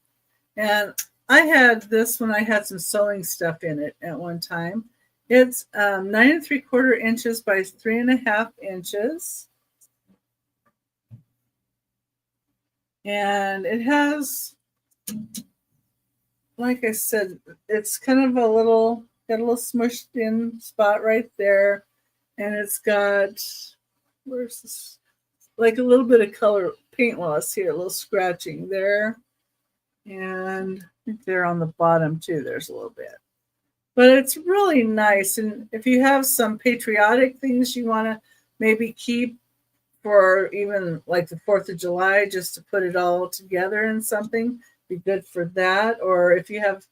And I had this when I had some sewing stuff in it at one time. It's 9 3/4 inches by 3.5 inches. And it has, like I said, it's kind of got a little smushed in spot right there. And it's got, where's this? Like a little bit of color paint loss here, a little scratching there. And I think they're on the bottom too. There's a little bit. But it's really nice. And if you have some patriotic things you want to maybe keep for even like the 4th of July, just to put it all together in something, be good for that. Or if you have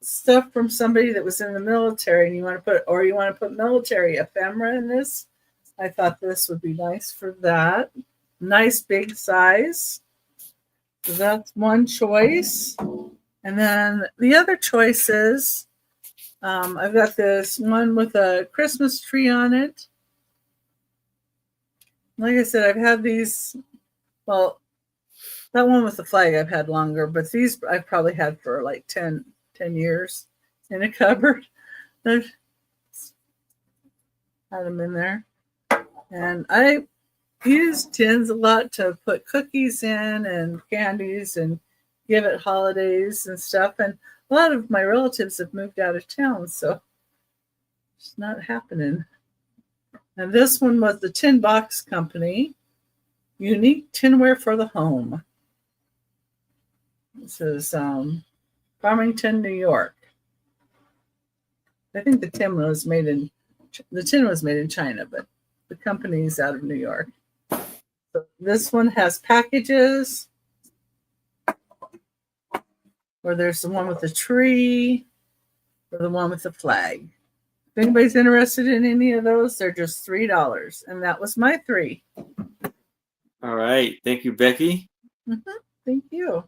stuff from somebody that was in the military and you want to put military ephemera in this, I thought this would be nice for that. Nice big size. So that's one choice. And then the other choices, I've got this one with a Christmas tree on it. Like I said, I've had these, well, that one with the flag I've had longer, but these I've probably had for like 10 years in a cupboard. I've had them in there. And I use tins a lot to put cookies in and candies and give at holidays and stuff. And a lot of my relatives have moved out of town, so it's not happening. And this one was the Tin Box Company, Unique Tinware for the Home. This is Farmington, New York. I think the tin was made in China, but the company's out of New York. So this one has packages where there's the one with the tree or the one with the flag. If anybody's interested in any of those, they're just $3. And that was my 3. All right. Thank you, Becky. Thank you.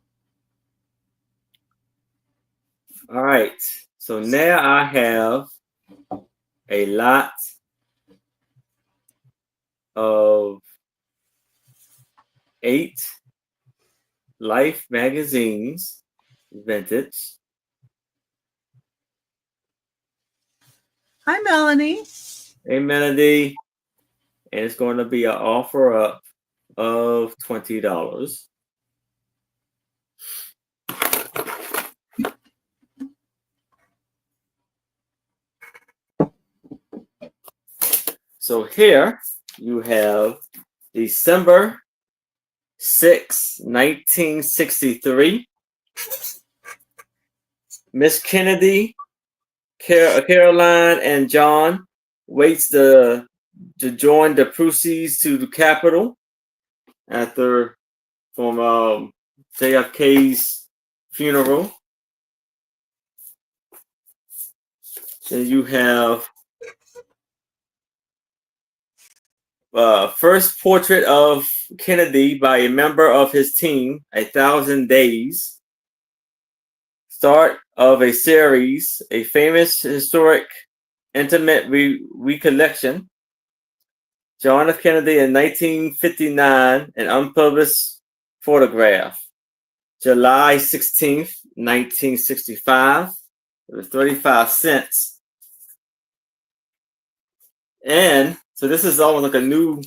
All right. So now I have a lot of 8 Life magazines, vintage. Hi, Melanie. Hey, Melody. And it's going to be an offer up of $20. So here you have December 6, 1963. Miss Kennedy, Caroline, and John waits to join the proceeds to the Capitol from JFK's funeral. Then you have first portrait of Kennedy by a member of his team, 1,000 Days. Start of a series, a famous historic intimate recollection. John F. Kennedy in 1959, an unpublished photograph. July 16th, 1965. It was 35 cents. And so this is almost like the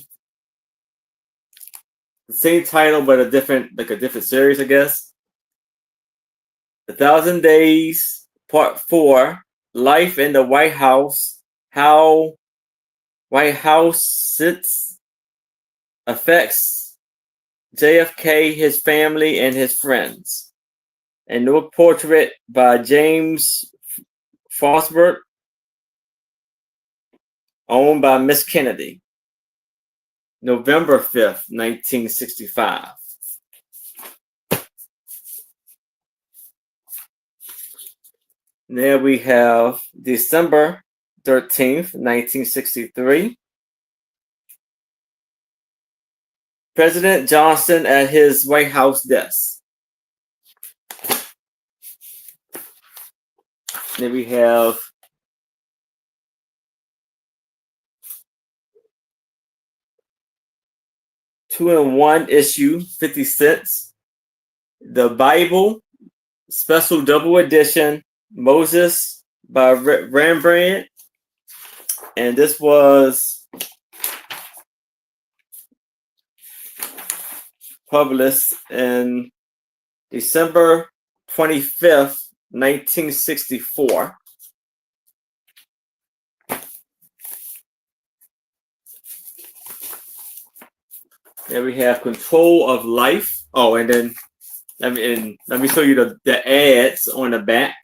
same title, but a different series, I guess. 1,000 Days, Part 4, Life in the White House, How White House Sits Affects JFK, his family, and his friends. A new portrait by James Fosbert, owned by Miss Kennedy. November 5th, 1965. There we have December 13th, 1963. President Johnson at his White House desk. Then we have 2-in-1 issue, 50 cents. The Bible, special double edition, Moses by Rembrandt. And this was published in December 25th, 1964. Then we have Control of Life. Oh, and then let me show you the ads on the back.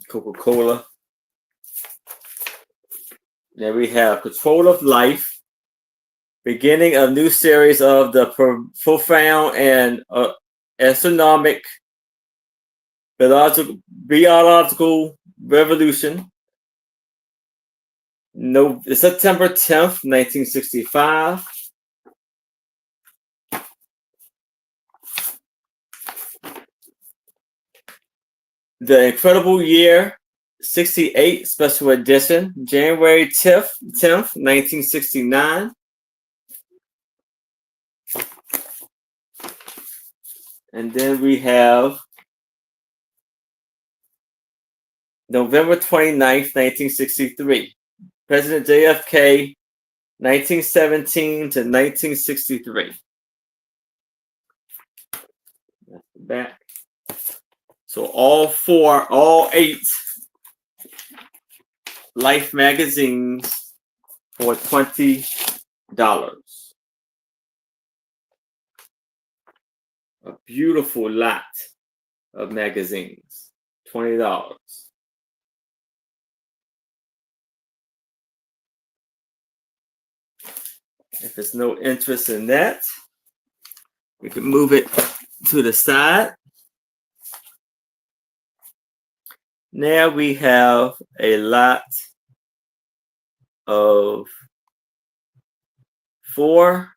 Coca-Cola. Then we have Control of Life, beginning a new series of the profound and astronomic biological revolution. September 10th, 1965. The Incredible Year 68 Special Edition, January 10th, 1969. And then we have November 29th, 1963. President JFK, 1917 to 1963. That's the back. So all 8 Life magazines for $20. A beautiful lot of magazines, $20. If there's no interest in that, we can move it to the side. Now we have a lot of 4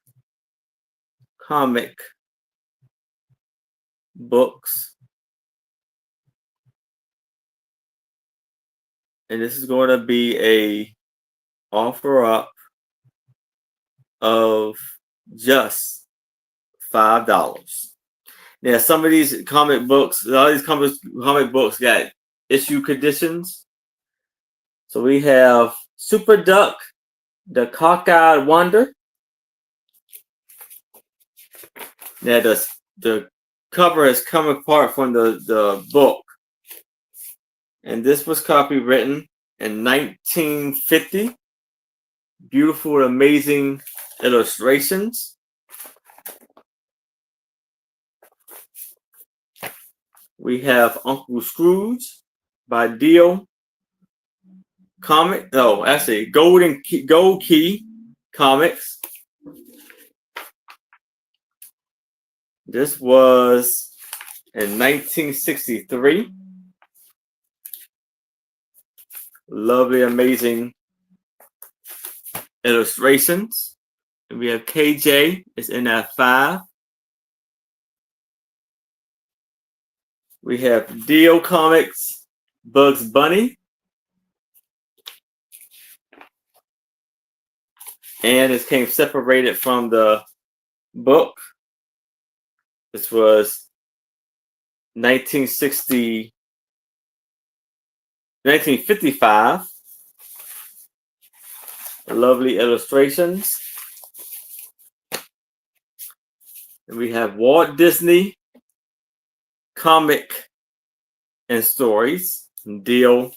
comic books. And this is going to be a offer up of just $5. Now, some of these comic books, a lot of these comic books got issue conditions. So we have Super Duck, the Cockeyed Wonder. Now the cover has come apart from the book. And this was copywritten in 1950. Beautiful, amazing illustrations. We have Uncle Scrooge by Deal Comic. No, actually, Gold Key Comics. This was in 1963. Lovely, amazing illustrations. And we have KJ is in at 5. We have Deal Comics, Bugs Bunny. And it came separated from the book. This was 1955. Lovely illustrations. And we have Walt Disney Comic and Stories, Deal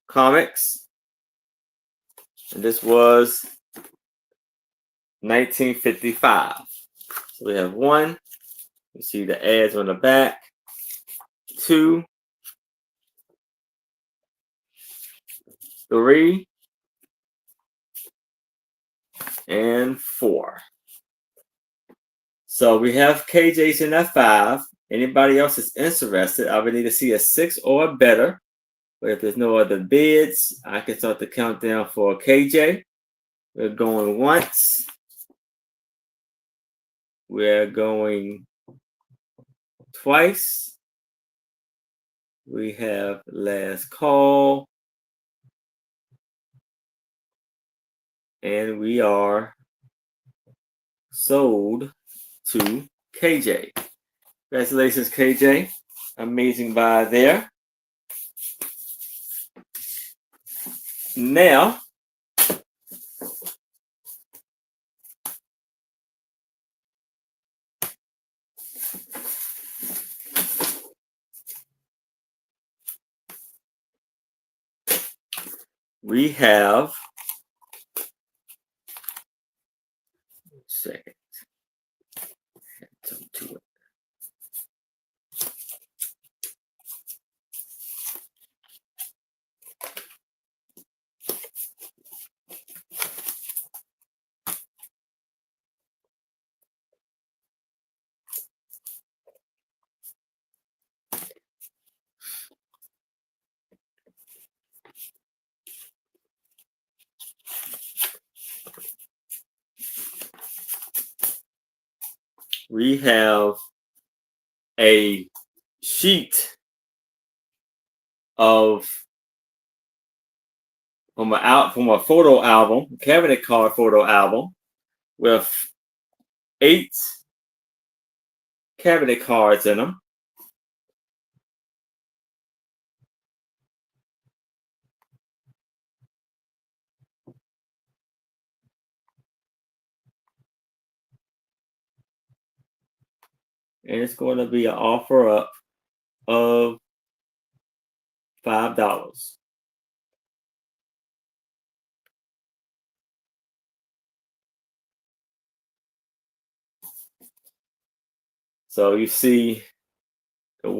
Comics. And this was 1955. So we have 1. You see the ads on the back. 2, 3, and 4. So we have KJ's in at 5. Anybody else is interested, I would need to see a 6 or better. But if there's no other bids, I can start the countdown for KJ. We're going once. We're going twice. We have last call. And we are sold to KJ. Congratulations, KJ. Amazing buy there. Now, we have, second, jump to it. We have a sheet of from a photo album, cabinet card photo album, with 8 cabinet cards in them. And it's going to be an offer up of $5. So you see the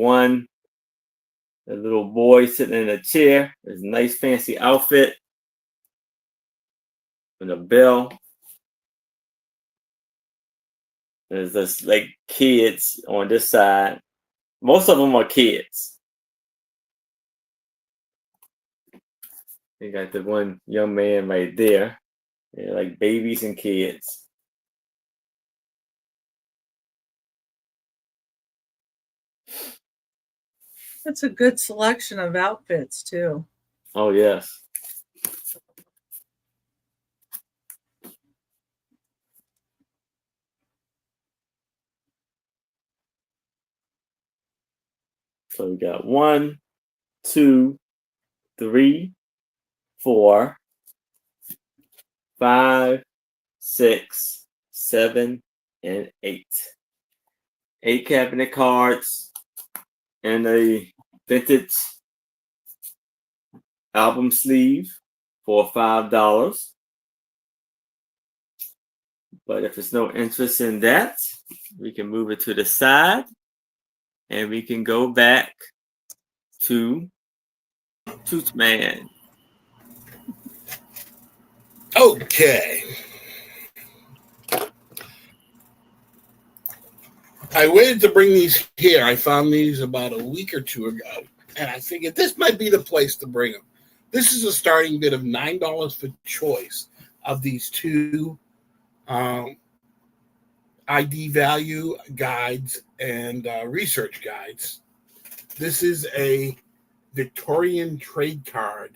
little boy sitting in a chair, his nice fancy outfit, with a bell. There's just like kids on this side. Most of them are kids. You got the one young man right there. They're like babies and kids. That's a good selection of outfits too. Oh, yes. So we got 1, 2, 3, 4, 5, 6, 7, and 8. 8 cabinet cards and a vintage album sleeve for $5. But if there's no interest in that, we can move it to the side and we can go back to Toochman. Okay. I waited to bring these here. I found these about a week or two ago, and I figured this might be the place to bring them. This is a starting bid of $9 for choice of these 2 ID value guides and research guides. This is a Victorian trade card,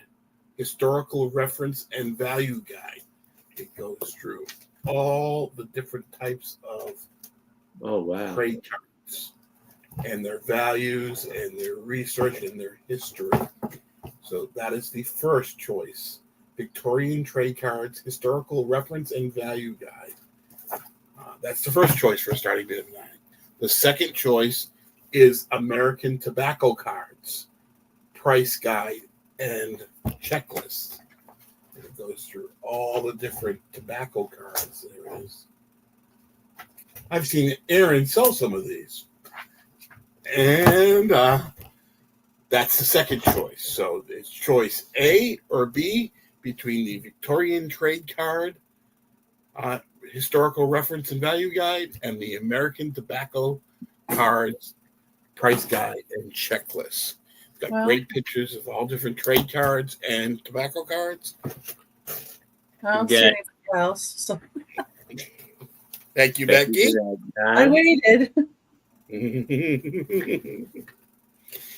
historical reference and value guide. It goes through all the different types of trade cards and their values and their research and their history. So that is the first choice. Victorian trade cards, historical reference and value guide. That's the first choice for a starting bid of 9. The second choice is American tobacco cards, price guide, and checklist. And it goes through all the different tobacco cards. There it is. I've seen Aaron sell some of these. And that's the second choice. So it's choice A or B between the Victorian trade card, historical reference and value guide, and the American tobacco cards, price guide, and checklist. Got Well, great pictures of all different trade cards and tobacco cards. I don't see Yeah. anything else. So Thank you, Becky Becky. did that I 9. waited.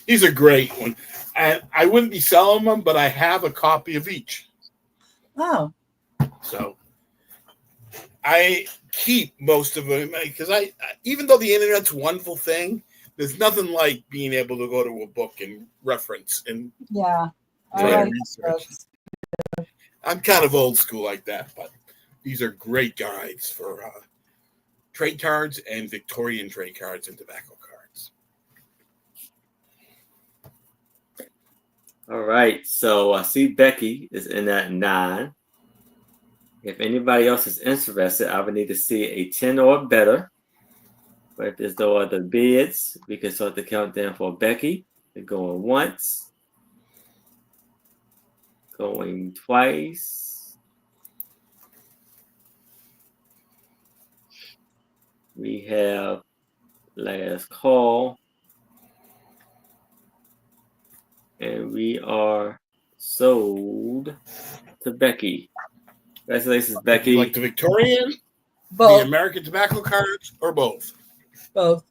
These are great one. And I wouldn't be selling them, but I have a copy of each. Oh, So I keep most of them because even though the internet's a wonderful thing, there's nothing like being able to go to a book and reference and yeah. try I to like research. books. I'm kind of old school like that, but these are great guides for trade cards and Victorian trade cards and tobacco cards. All right. So I see Becky is in at 9. If anybody else is interested, I would need to see a 10 or better. But if there's no other bids, we can start the countdown for Becky. We're going once. Going twice. We have last call. And we are sold to Becky. Congratulations, Would you like Becky. the Victorian, the Both. American tobacco cards, or both? Both.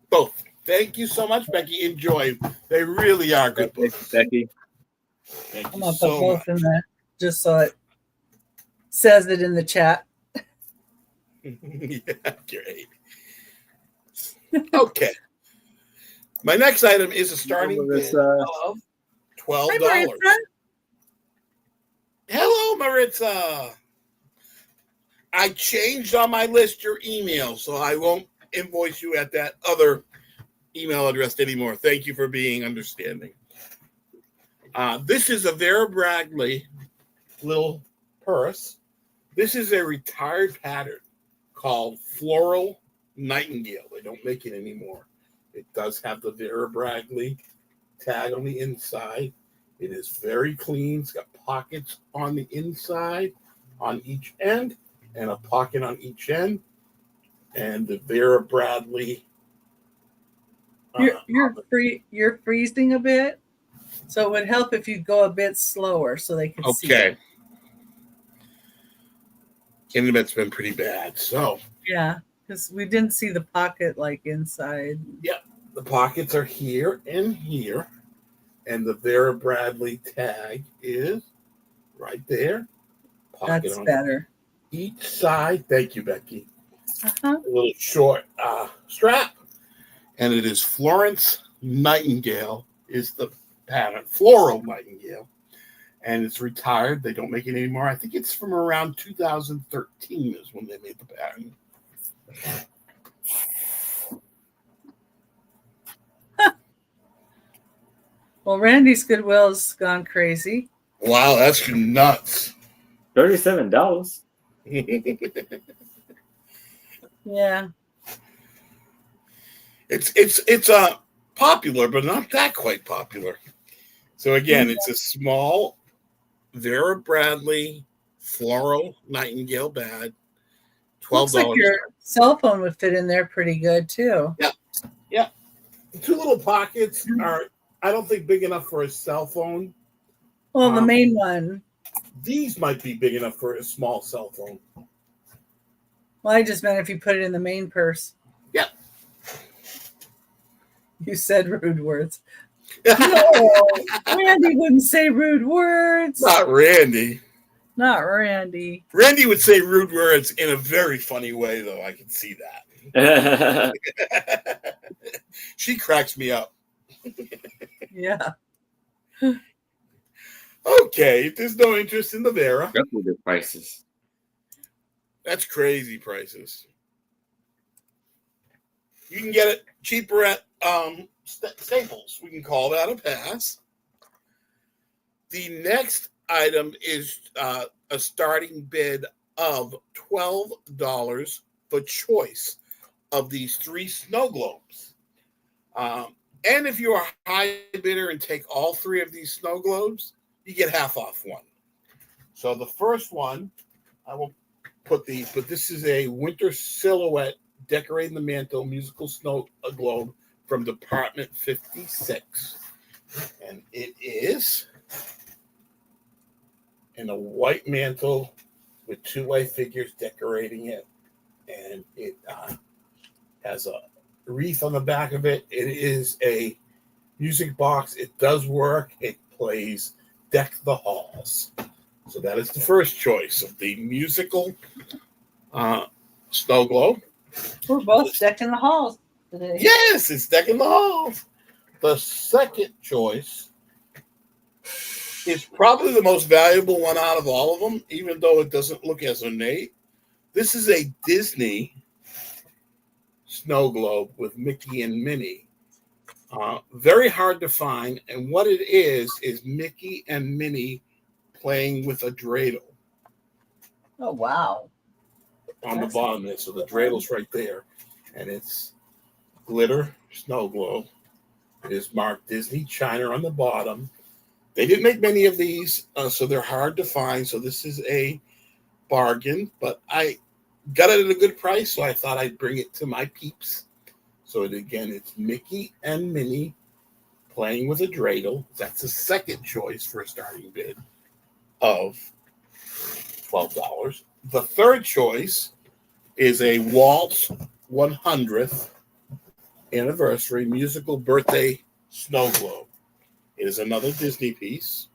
Both. Thank you so much, Becky. Enjoy. They really are good books. Becky. Thank I'm you gonna put so both much. in there just so it says it in the chat. Yeah, great. Okay. My next item is a starting bid of $12. Hi, Marissa. Hello, Maritza. I changed on my list your email, so I won't invoice you at that other email address anymore. Thank you for being understanding. This is a Vera Bradley little purse. This is a retired pattern called Floral Nightingale. They don't make it anymore. It does have the Vera Bradley tag on the inside. It is very clean. It's got pockets on the inside on each end and a pocket on each end. And the Vera Bradley. You're freezing a bit, so it would help if you go a bit slower so they could see. Okay. Internet's been pretty bad. So Yeah, because we didn't see the pocket like inside. yeah, the pockets are here and here. And the Vera Bradley tag is right there. Pocket That's on better. each side. Thank you, Becky. Uh-huh. A little short strap. And it is Florence Nightingale is the pattern. Floral Nightingale. And it's retired. They don't make it anymore. I think it's from around 2013 is when they made the pattern. Well, Randy's Goodwill's gone crazy. Wow, that's nuts. $37. Yeah. It's popular, but not that quite popular. So again, it's a small Vera Bradley floral Nightingale bag. $12. Looks like your cell phone would fit in there pretty good too. Yeah. The two little pockets are, I don't think, big enough for a cell phone. Well, the main one. These might be big enough for a small cell phone. Well, I just meant if you put it in the main purse. Yeah. You said rude words. No, Randy wouldn't say rude words. Not Randy. Not Randy. Randy would say rude words in a very funny way, though. I can see that. She cracks me up. Yeah. Okay, if there's no interest in the Vera, Double the prices. that's crazy prices. You can get it cheaper at Staples. We can call that a pass. The next item is a starting bid of $12 for choice of these 3 snow globes. And if you're a high bidder and take all 3 of these snow globes, you get half off one. So the first one, I will put these, but this is a winter silhouette decorating the mantle musical snow globe from Department 56. And it is in a white mantle with 2 white figures decorating it. And it has a wreath on the back of it. It is a music box. It does work. It plays Deck the Halls. So that is the first choice of the musical snow globe. We're both decking the halls today. Yes, it's Decking the Halls. The second choice is probably the most valuable one out of all of them, even though it doesn't look as ornate. This is a Disney snow globe with Mickey and Minnie. Very hard to find, and what it is Mickey and Minnie playing with a dreidel. Oh, wow. On the bottom there, so the dreidel's right there, and it's glitter snow globe. It is marked Disney China on the bottom. They didn't make many of these, so they're hard to find. So this is a bargain, but I got it at a good price, so I thought I'd bring it to my peeps. So it's Mickey and Minnie playing with a dreidel. That's the second choice for a starting bid of $12. The third choice is a Walt's 100th anniversary musical birthday snow globe. It is another Disney piece.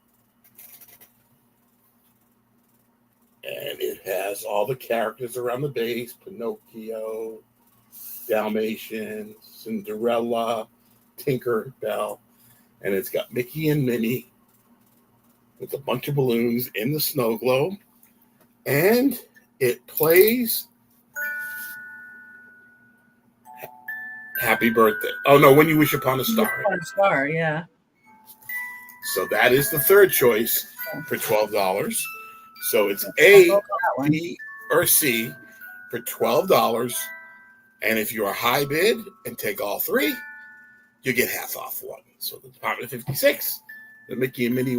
And it has all the characters around the base: Pinocchio, Dalmatian, Cinderella, Tinkerbell. And it's got Mickey and Minnie with a bunch of balloons in the snow globe. And it plays Happy Birthday. Oh, no, When You Wish Upon a Star. Upon a Star, yeah. So that is the third choice for $12. So it's A, B, or C for $12. And if you're a high bid and take all three, you get half off one. So the Department of 56, the Mickey and Minnie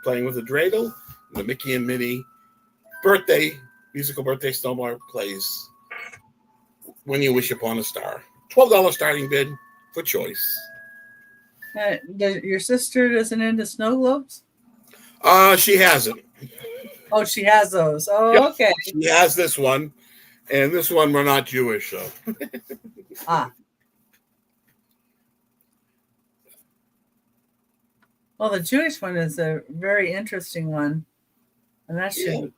playing with a dreidel, the Mickey and Minnie musical birthday snowball plays When You Wish Upon a Star. $12 starting bid for choice. Your sister isn't into snow globes? She hasn't. Oh, she has those. Oh, Yep. okay. She has this one, and this one we're not Jewish, so. Well, the Jewish one is a very interesting one, and that should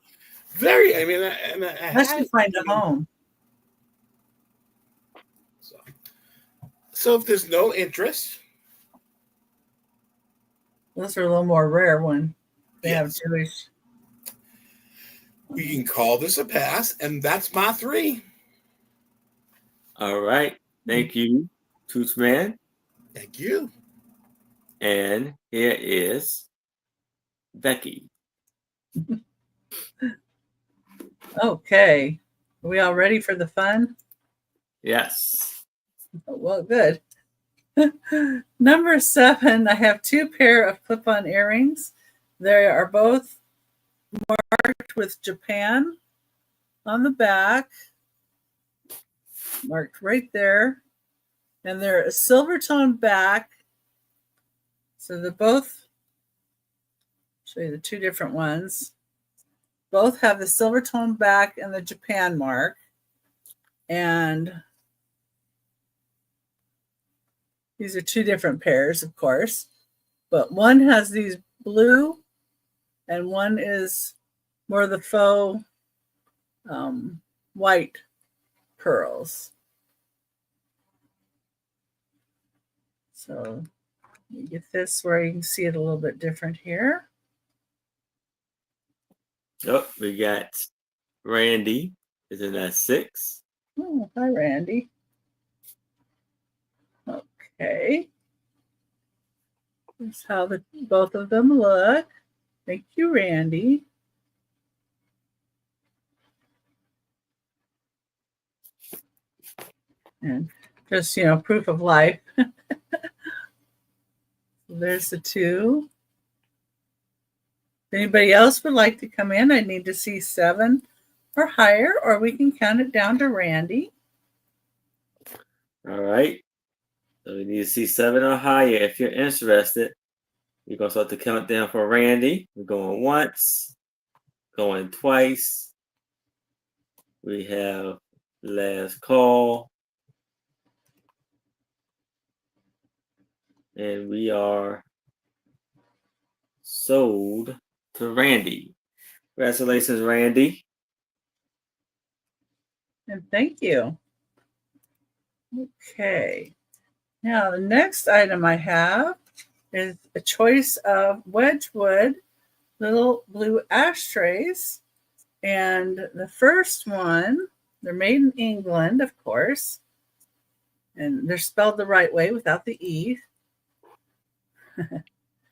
that should find a home. So if there's no interest, those are a little more rare when they have Jewish. We can call this a pass, and that's my 3. All right. Thank you, toochman. Thank you. And here is Becky. Okay. Are we all ready for the fun? Yes. Well, good. Number 7, I have 2 pair of clip-on earrings. They are both marked with Japan on the back, marked right there. And they're a silver tone back. So they're both, show you the 2 different ones. Both have the silver tone back and the Japan mark. And these are 2 different pairs, of course. But one has these blue, and one is more the faux white pearls. So you get this where you can see it a little bit different here. Oh, we got Randy is in that 6. Oh, hi, Randy. Okay. That's how both of them look. Thank you, Randy. And just, proof of life. There's the 2. If anybody else would like to come in, I need to see 7 or higher, or we can count it down to Randy. All right. So we need to see 7 or higher. If you're interested, you're going to start the countdown for Randy. We're going once, going twice. We have last call. And we are sold to Randy. Congratulations, Randy. And thank you. Okay. Now, the next item I have is a choice of Wedgwood little blue ashtrays. And the first one, they're made in England, of course. And they're spelled the right way without the E.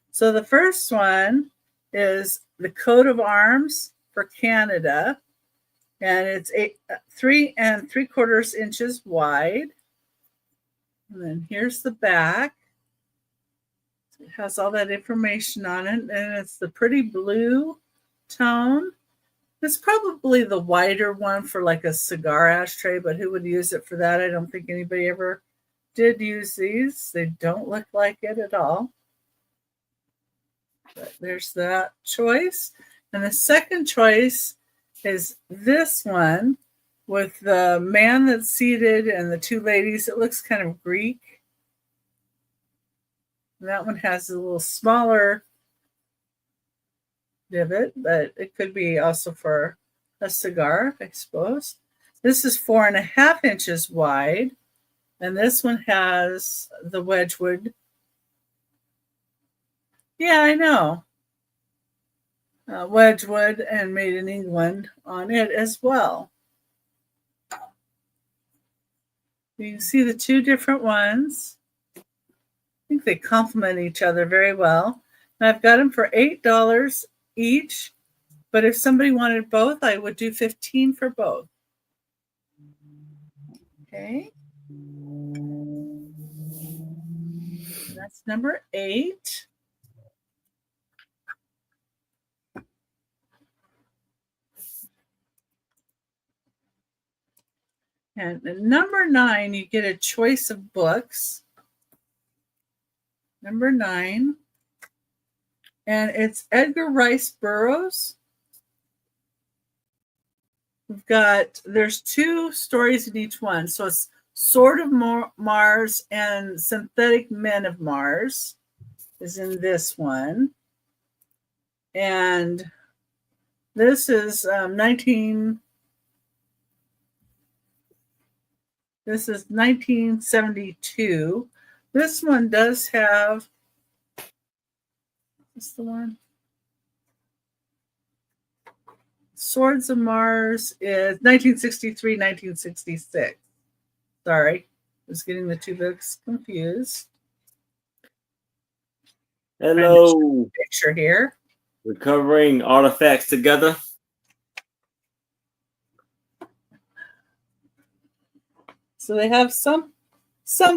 So the first one is the coat of arms for Canada. And it's 3 3/4 inches wide. And then here's the back. It has all that information on it. And it's the pretty blue tone. It's probably the wider one for like a cigar ashtray, but who would use it for that? I don't think anybody ever did use these. They don't look like it at all. But there's that choice. And the second choice is this one with the man that's seated and the 2 ladies. It looks kind of Greek. And that one has a little smaller divot, but it could be also for a cigar, I suppose. This is 4.5 inches wide, and this one has the Wedgwood. Yeah, I know. Wedgwood and made in England on it as well. You can see the 2 different ones. I think they complement each other very well. And I've got them for $8 each. But if somebody wanted both, I would do $15 for both. Okay. That's number 8. And number 9, you get a choice of books. Number 9. And it's Edgar Rice Burroughs. There's 2 stories in each one. So it's Sword of Mars and Synthetic Men of Mars is in this one. And this is 1972. This one does have, what's the one? Swords of Mars is 1963, 1966. Sorry, I was getting the 2 books confused. Hello. Picture here. We're covering artifacts together. So they have some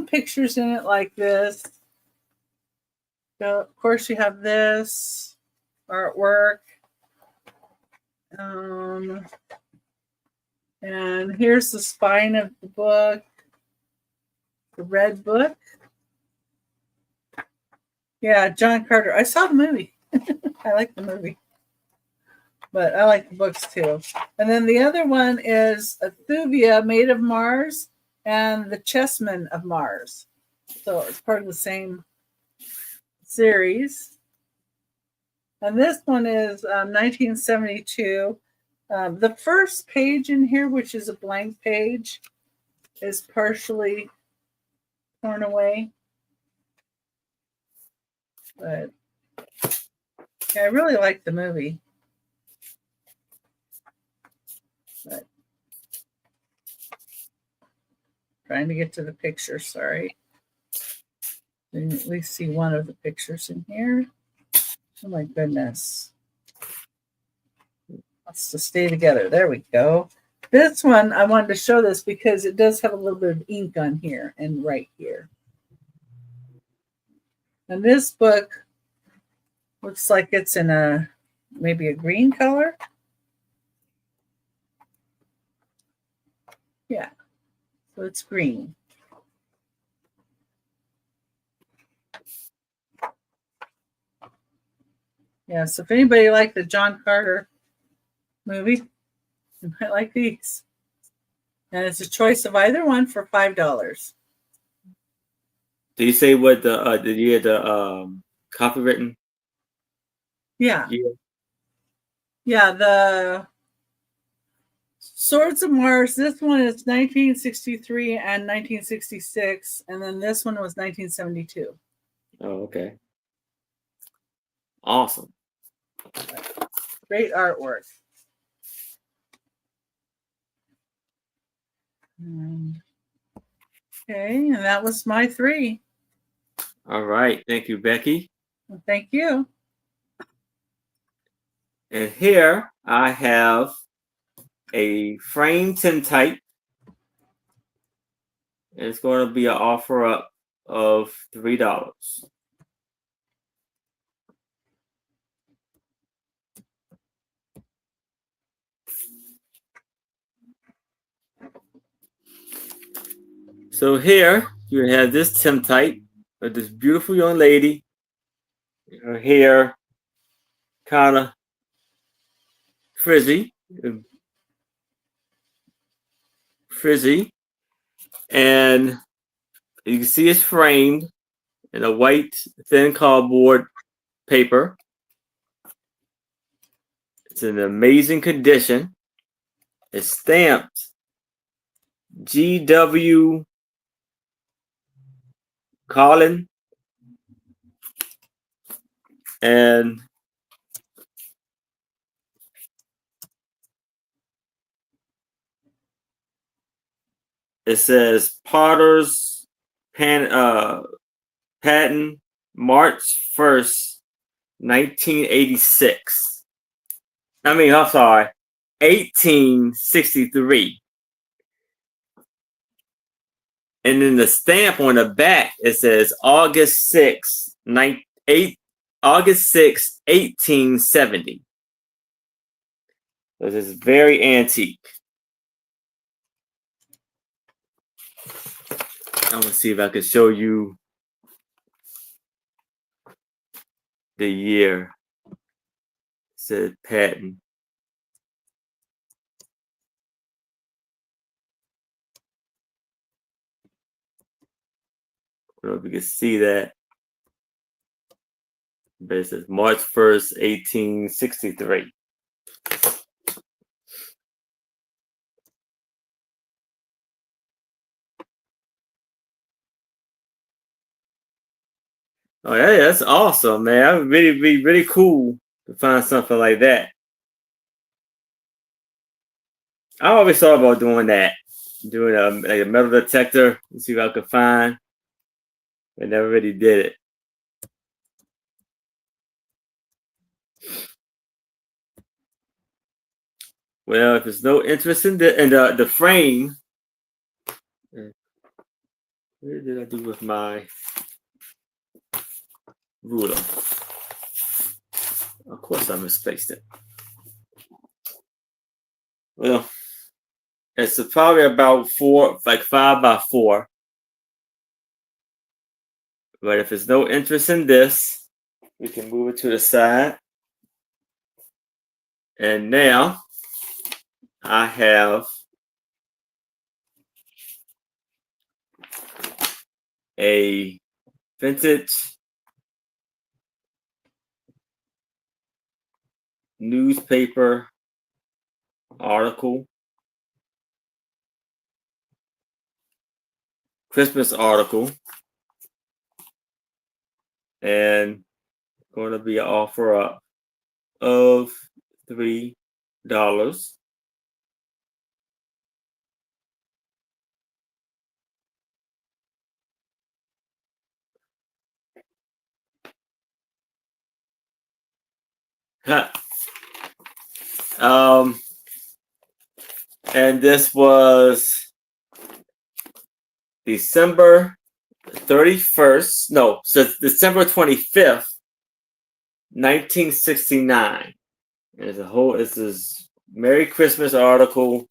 pictures in it like this. So of course, you have this artwork. And here's the spine of the book, the red book. Yeah, John Carter. I saw the movie. I like the movie. But I like the books too. And then the other one is a Thuvia made of Mars and the Chessmen of Mars. So it's part of the same series. And this one is 1972. The first page in here, which is a blank page, is partially torn away. But yeah, I really like the movie. But trying to get to the picture, sorry. You can at least see one of the pictures in here. Oh my goodness. Let's just stay together. There we go. This one, I wanted to show this because it does have a little bit of ink on here and right here. And this book looks like it's in maybe a green color. Yeah, so it's green. Yes, if anybody liked the John Carter movie, you might like these. And it's a choice of either one for $5. Did you say what the year the copywritten? Yeah. Year? Yeah, the Swords of Mars, this one is 1963 and 1966, and then this one was 1972. Oh, okay. Awesome. Great artwork. Okay, and that was my 3. All right. Thank you, Becky. Thank you. And here I have a frame tintype. It's going to be an offer up of $3. So here you have this tintype of this beautiful young lady. Her hair kind of frizzy, and you can see it's framed in a white thin cardboard paper. It's in amazing condition. It's stamped G.W. Collin, and it says Potter's patent March 1st, 1986. I'm sorry, 1863. And then the stamp on the back, it says August 6, 1870. So this is very antique. I'm gonna see if I can show you the year. It says patent. I don't know if you can see that. But it says March 1st, 1863. Oh yeah, that's awesome, man. That would really be really cool to find something like that. I always thought about doing that, doing a metal detector and see what I could find. I never really did it. Well, if there's no interest in the frame, where did I do with my ruler? Of course, I misplaced it. Well, it's probably about 5 by 4. But if there's no interest in this, we can move it to the side. And now I have a vintage newspaper article, Christmas article, and going to be an offer up of $3. And this was December 31st. No, so December 25th, 1969. It's this Merry Christmas article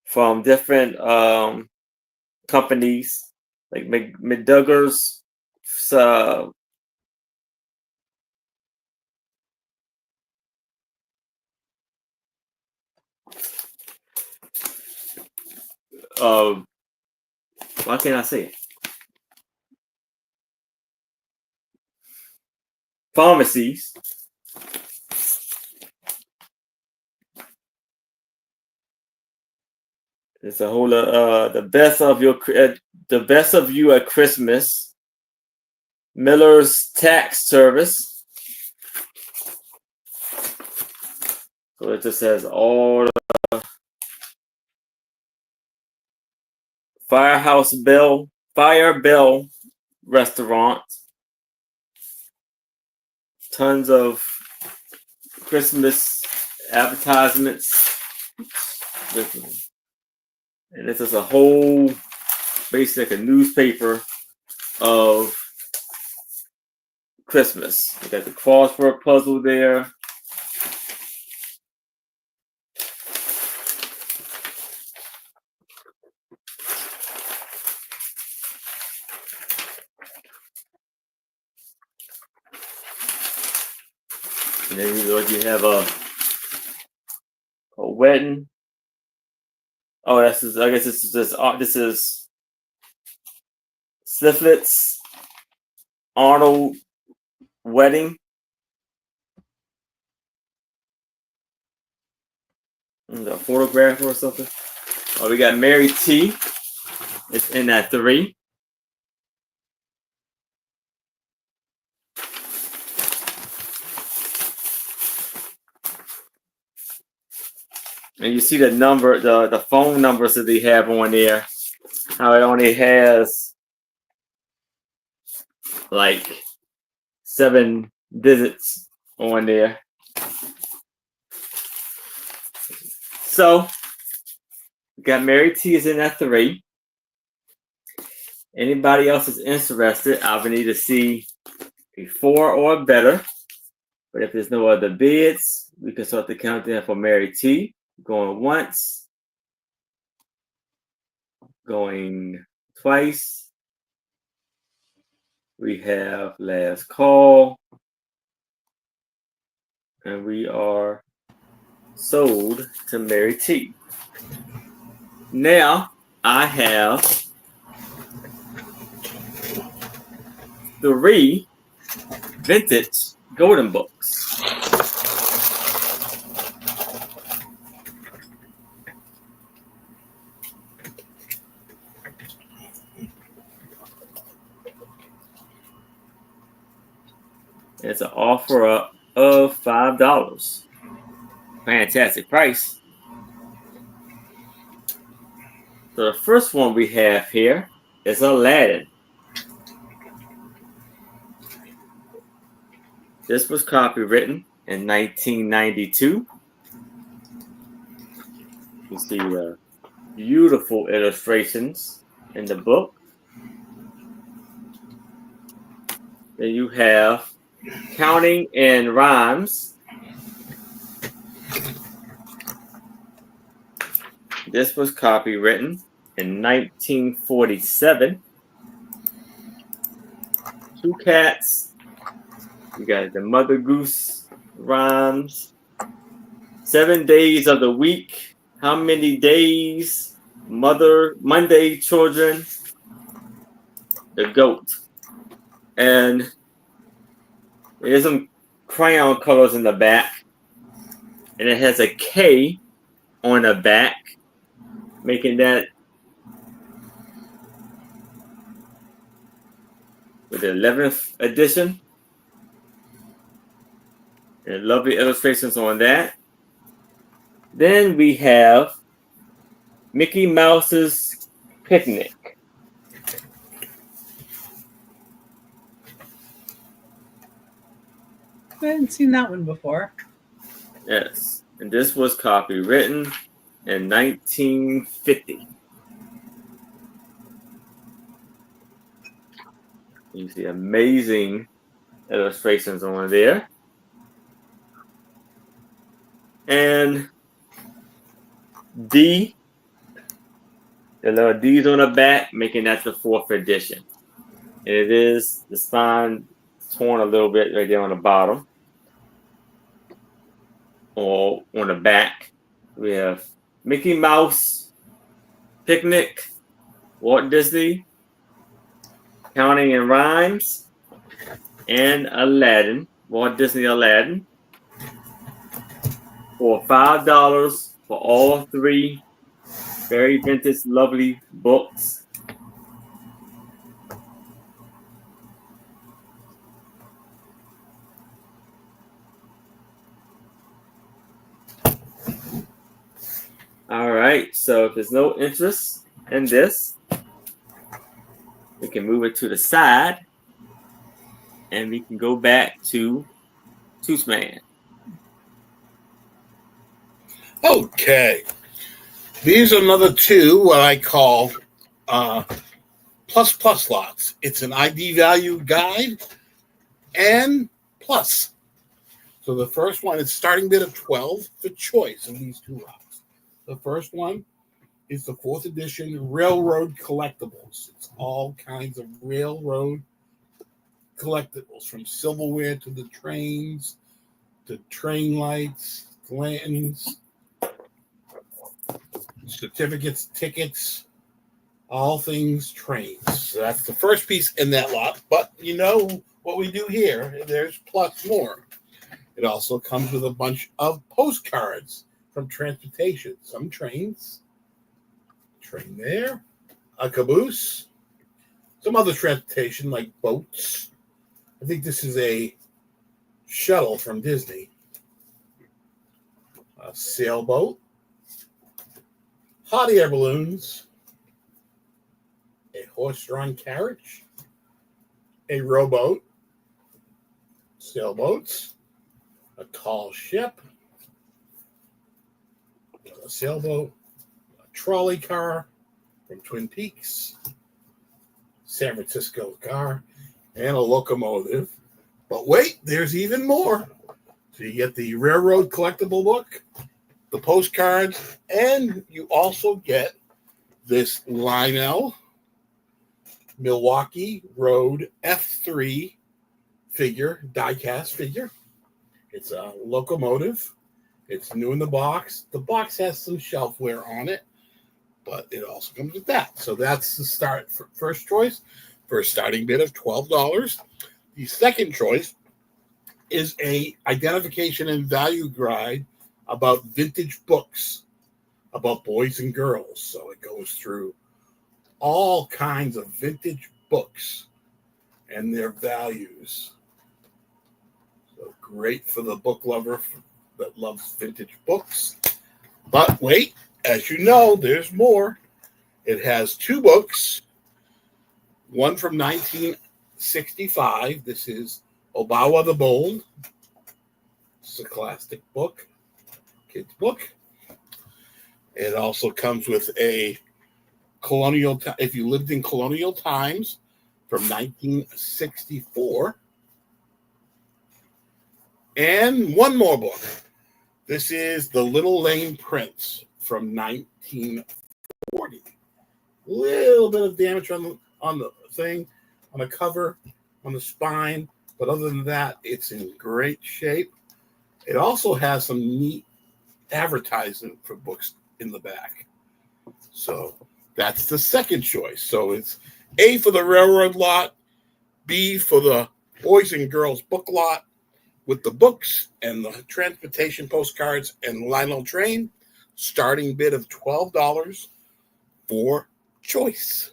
from different companies like McDougal's why can't I say it? Pharmacies. It's a whole the best of you at Christmas. Miller's Tax Service. So it just has all the Fire Bell restaurant. Tons of Christmas advertisements. And this is a whole, basically a newspaper of Christmas. You got the crossword puzzle there. And then you have a wedding. Oh, I guess this is Siflet's Arnold wedding. A photograph or something. Oh, we got Mary T. It's in that 3. And you see the number, the phone numbers that they have on there. How it only has like 7 digits on there. So, we got Mary T is in that 3. Anybody else is interested, I would need to see a 4 or better. But if there's no other bids, we can start the countdown for Mary T. Going once, going twice. We have last call, and we are sold to Mary T. Now I have 3 vintage golden books. It's an offer up of $5. Fantastic price. So the first one we have here is Aladdin. This was copywritten in 1992. You see the beautiful illustrations in the book. Then you have Counting in Rhymes. This was copywritten in 1947. 2 Cats. You got the Mother Goose Rhymes. 7 days of the week. How many days? Monday children. The Goat. And there's some crayon colors in the back. And it has a K on the back, making that with the 11th edition. And lovely illustrations on that. Then we have Mickey Mouse's Picnic. I hadn't seen that one before. Yes, and this was copywritten in 1950. You see amazing illustrations on there. And D, the little D's on the back, making that the 4th edition. And it is the spine torn a little bit right there on the bottom. Or on the back, we have Mickey Mouse Picnic, Walt Disney, Counting in Rhymes, and Aladdin, Walt Disney Aladdin, for $5 for all three very vintage, lovely books. All right, so if there's no interest in this, we can move it to the side and we can go back to toochman. Okay. These are another two, what I call plus lots. It's an ID value guide and plus. So the first one is starting bid of 12 for choice of these two lots. The first one is the 4th edition Railroad Collectibles. It's all kinds of railroad collectibles, from silverware to the trains, to train lights, lanterns, certificates, tickets, all things trains. So that's the first piece in that lot. But you know what we do here, there's plus more. It also comes with a bunch of postcards from transportation. Some trains, train there, a caboose, some other transportation like boats. I think this is a shuttle from Disney. A sailboat, hot air balloons, a horse-drawn carriage, a rowboat, sailboats, a tall ship, a sailboat, a trolley car from Twin Peaks, San Francisco car, and a locomotive. But wait, there's even more. So you get the railroad collectible book, the postcards, and you also get this Lionel Milwaukee Road F3 figure, die-cast figure. It's a locomotive. It's new in the box. The box has some shelfware on it, but it also comes with that. So that's the start for first choice for a starting bid of $12. The second choice is a identification and value guide about vintage books about boys and girls. So it goes through all kinds of vintage books and their values. So great for the book lover that loves vintage books. But wait, as you know, there's more. It has two books, one from 1965. This is Obawa the Bold. It's a classic book, kids book. It also comes with a colonial, if you lived in colonial times, from 1964. And one more book. This is The Little Lame Prince from 1940. A little bit of damage on the thing, on the cover, on the spine, but other than that, it's in great shape. It also has some neat advertising for books in the back. So that's the second choice. So it's A for the railroad lot, B for the boys and girls book lot with the books and the transportation postcards and Lionel train. Starting bid of $12 for choice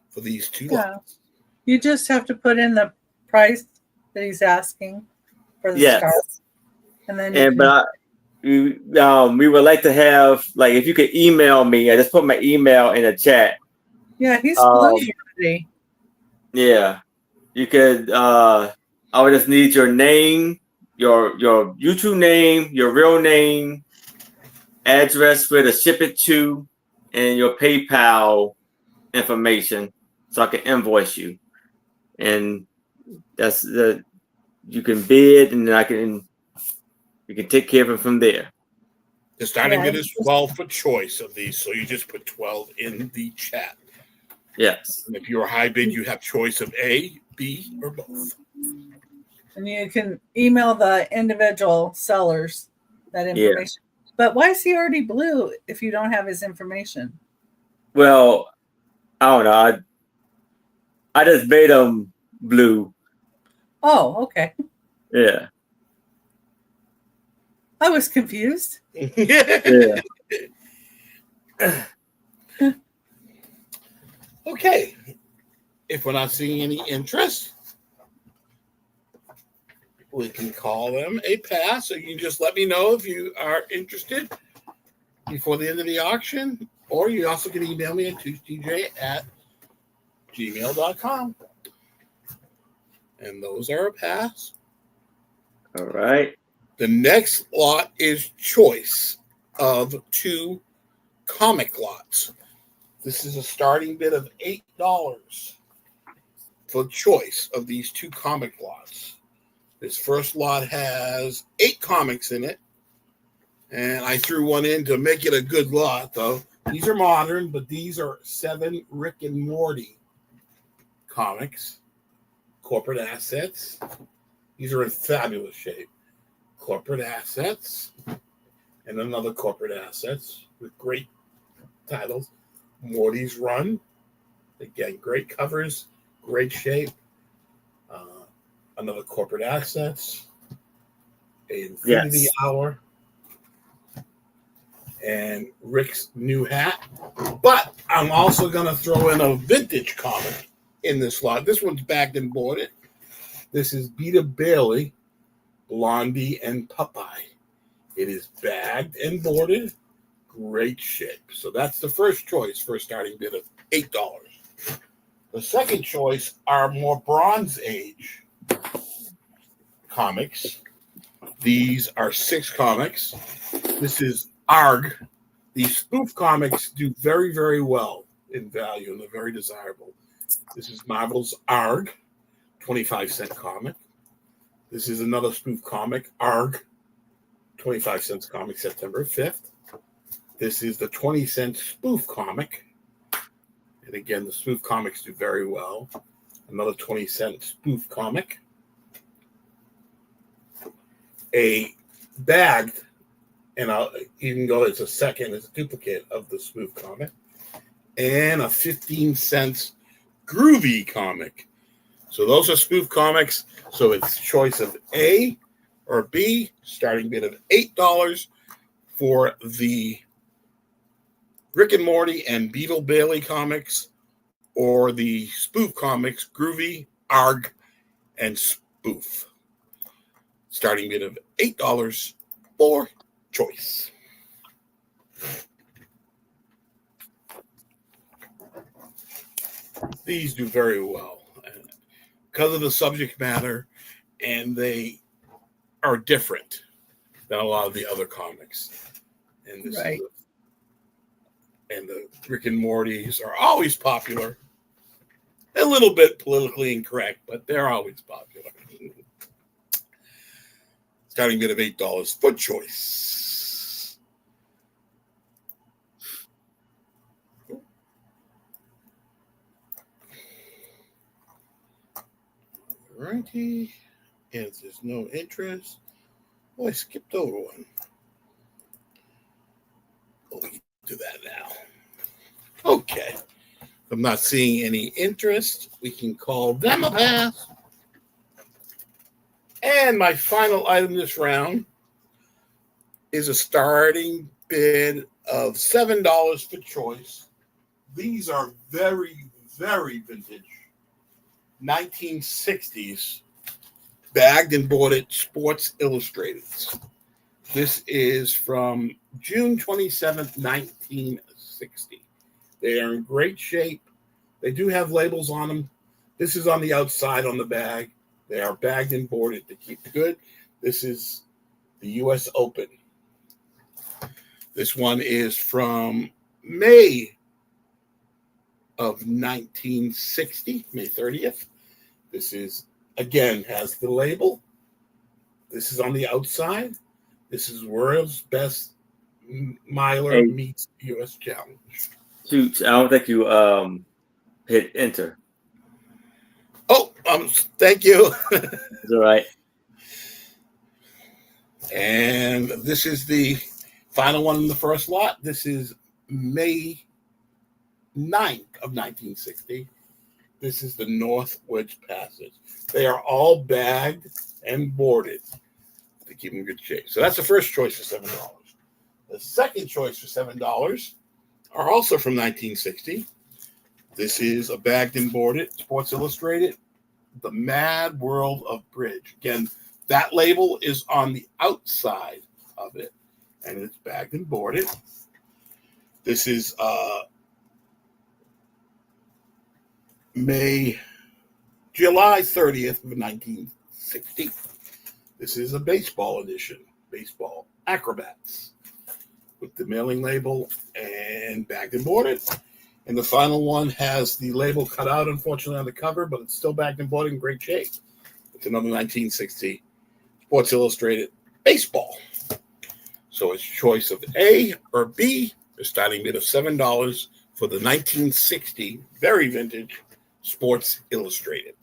for these two lots. You just have to put in the price that he's asking for the start. And then we would like to have, like, if you could email me, I just put my email in the chat. Yeah, he's blue already. Yeah. You could I would just need your name, your YouTube name, your real name, address where to ship it to, and your PayPal information so I can invoice you. And that's you can bid, and then you can take care of it from there. The starting bid is 12 for choice of these, so you just put 12 in the chat. Yes. And if you're a high bid, you have choice of A, B, or both. And you can email the individual sellers that information. Yeah. But why is he already blue if you don't have his information? Well, I don't know. I just made them blue. Oh, okay. Yeah. I was confused. Yeah. Okay. If we're not seeing any interest, we can call them a pass. So you can just let me know if you are interested before the end of the auction, or you also can email me at toochman@gmail.com. And those are a pass. All right. The next lot is choice of 2 comic lots. This is a starting bid of $8 for choice of these 2 comic lots. This first lot has 8 comics in it, and I threw one in to make it a good lot, though. These are modern, but these are 7 Rick and Morty comics, corporate assets. These are in fabulous shape. Corporate assets, and another corporate assets with great titles. Morty's Run, again, great covers, great shape. Another corporate assets, a Infinity Hour, and Rick's new hat. But I'm also going to throw in a vintage comic in this lot. This one's bagged and boarded. This is Beta Bailey, Blondie, and Popeye. It is bagged and boarded. Great shape. So that's the first choice for a starting bid of $8. The second choice are more Bronze Age comics. These are 6 comics. This is ARG. These spoof comics do very, very well in value, and they're very desirable. This is Marvel's ARG, 25-cent comic. This is another spoof comic, ARG, 25 cents comic, September 5th. This is the 20-cent spoof comic. And again, the spoof comics do very well. Another 20-cent spoof comic. A bagged, and I'll even go, it's a second, it's a duplicate of the spoof comic. And a 15 cents groovy comic. So those are spoof comics. So it's choice of A or B, starting bid of $8 for the Rick and Morty and Beetle Bailey comics, or the spoof comics, Groovy, ARG, and Spoof. Starting bid of $8 for choice. These do very well because of the subject matter, and they are different than a lot of the other comics. And this Right. And the Rick and Mortys are always popular. A little bit politically incorrect, but they're always popular. Starting bid of $8 for choice. Alrighty. And if there's no interest, oh, I skipped over one. Oh, we can do that now. Okay. If I'm not seeing any interest, we can call them a pass. And my final item this round is a starting bid of $7 for choice. These are very, very vintage 1960s bagged and boarded Sports Illustrated. This is from June 27th, 1960. They are in great shape. They do have labels on them. This is on the outside on the bag. They are bagged and boarded to keep good. This is the U.S. Open. This one is from May of 1960, May 30th. This is, again, has the label. This is on the outside. This is World's Best Miler meets U.S. Challenge. Shoot, I don't think you hit enter. Oh, thank you. It's all right. And this is the final one in the first lot. This is May 9th of 1960. This is the Northwoods Passage. They are all bagged and boarded to keep them in good shape. So that's the first choice for $7. The second choice for $7 are also from 1960. This is a bagged and boarded Sports Illustrated, The Mad World of Bridge. Again, that label is on the outside of it, and it's bagged and boarded. This is July 30th of 1960. This is a baseball edition, Baseball Acrobats, with the mailing label and bagged and boarded. And the final one has the label cut out, unfortunately, on the cover, but it's still bagged and boarded in great shape. It's another 1960 Sports Illustrated Baseball. So it's choice of A or B. The starting bid of $7 for the 1960 very vintage Sports Illustrated.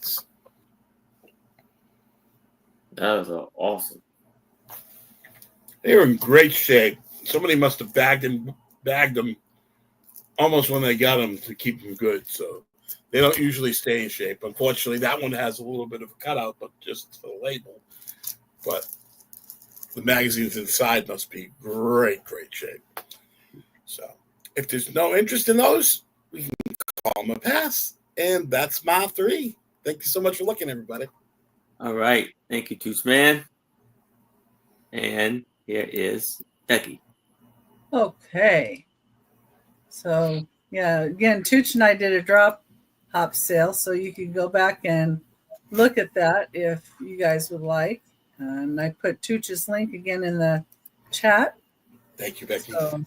That was awesome. They were in great shape. Somebody must have bagged them almost when they got them to keep them good. So they don't usually stay in shape. Unfortunately, that one has a little bit of a cutout, but just for the label. But the magazines inside must be great shape. So if there's no interest in those, we can call them a pass. And that's my 3. Thank you so much for looking, everybody. All right. Thank you, toochman. And here is Becky. Okay. So, yeah, again, Tooch and I did a drop hop sale, so you can go back and look at that if you guys would like. And I put Tooch's link again in the chat. Thank you, Becky. So,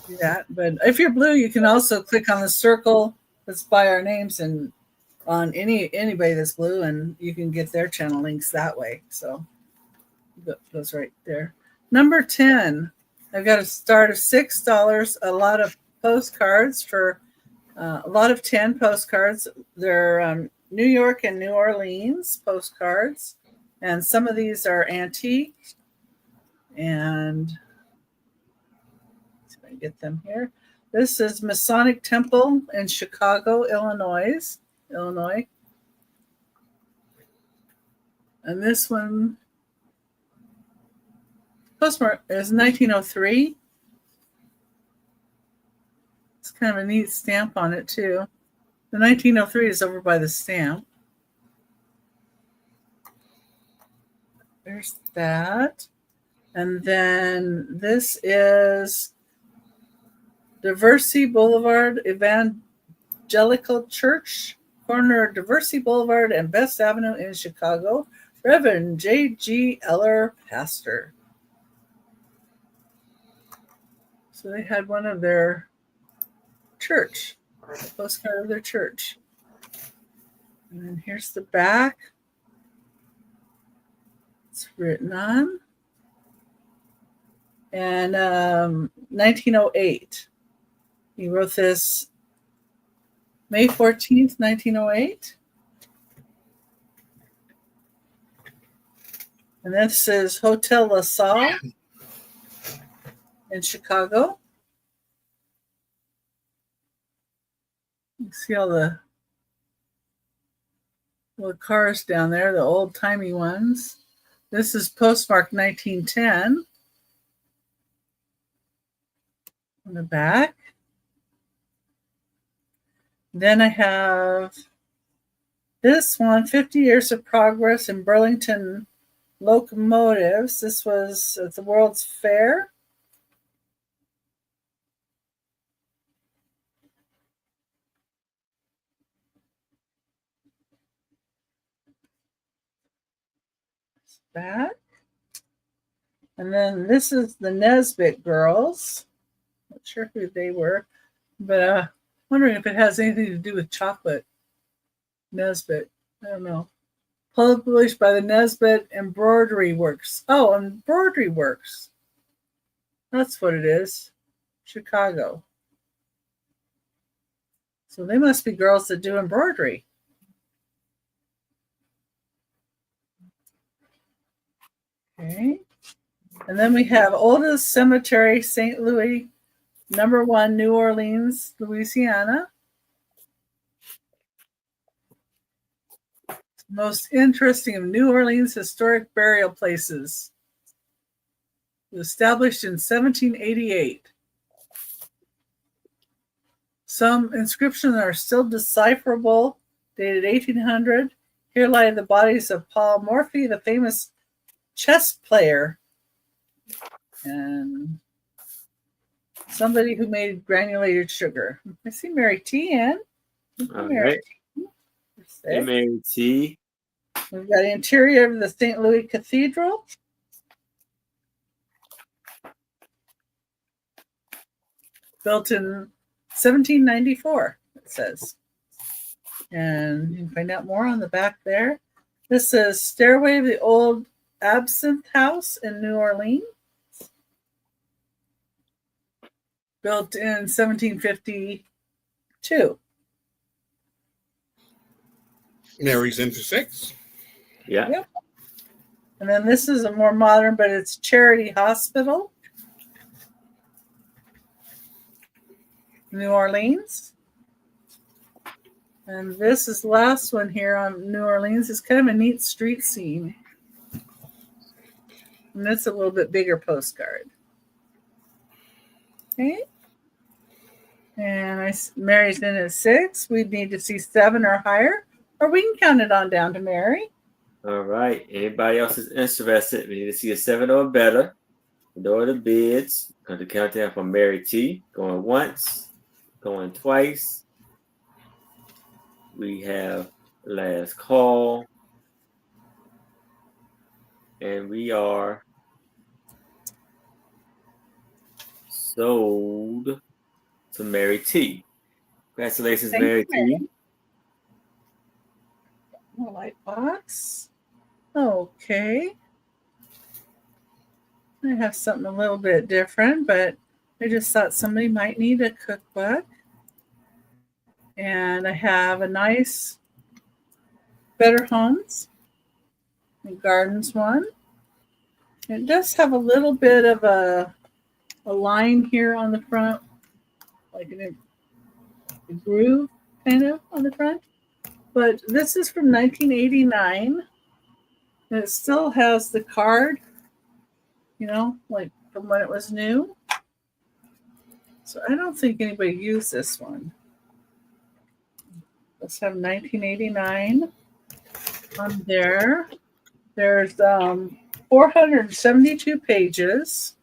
do that. But if you're blue, you can also click on the circle that's by our names and on anybody that's blue, and you can get their channel links that way. So those right there. Number 10, I've got a start of $6. A lot of postcards for a lot of 10 postcards. They're New York and New Orleans postcards, and some of these are antique. And I get them here. This is Masonic Temple in Chicago, Illinois. And this one, postmark is 1903. It's kind of a neat stamp on it too. The 1903 is over by the stamp. There's that. And then this is Diversey Boulevard Evangelical Church, corner of Diversey Boulevard and Best Avenue in Chicago. Reverend J.G. Eller, pastor. So they had one of their church, a postcard of their church. And then here's the back. It's written on. And 1908. He wrote this May 14th, 1908. And this is Hotel La Salle in Chicago. You see all the cars down there, the old-timey ones. This is postmark 1910 on the back. Then I have this one, 50 Years of Progress in Burlington Locomotives. This was at the World's Fair. Back. And then this is the Nesbitt girls. Not sure who they were, but wondering if it has anything to do with chocolate. Nesbitt. I don't know. Published by the Nesbitt Embroidery Works. Oh, Embroidery Works. That's what it is. Chicago. So they must be girls that do embroidery. Okay. And then we have Oldest Cemetery, St. Louis, Number 1, New Orleans, Louisiana. Most interesting of New Orleans historic burial places. It was established in 1788. Some inscriptions are still decipherable, dated 1800. Here lie the bodies of Paul Morphy, the famous chess player, and somebody who made granulated sugar. I see Mary T. in. All Mary right. T. Hey, Mary T. We've got the interior of the St. Louis Cathedral. Built in 1794, it says. And you can find out more on the back there. This says Stairway of the Old Absinthe House in New Orleans. Built in 1752. Mary's into 6. Yeah. Yep. And then this is a more modern, but it's Charity Hospital, New Orleans. And this is the last one here on New Orleans. It's kind of a neat street scene. And it's a little bit bigger postcard. Okay. And Mary's in at 6. We'd need to see 7 or higher, or we can count it on down to Mary. All right. Anybody else is interested? We need to see a 7 or better. Door the bids. Going to count down from Mary T. Going once, going twice. We have last call. And we are sold to Mary T. Congratulations, Thank Mary you, T. More light box. Okay. I have something a little bit different, but I just thought somebody might need a cookbook. And I have a nice Better Homes and Gardens one. It does have a little bit of a line here on the front, like a groove kind of on the front. But this is from 1989. And it still has the card, like from when it was new. So I don't think anybody used this one. Let's have 1989 on there. There's 472 pages.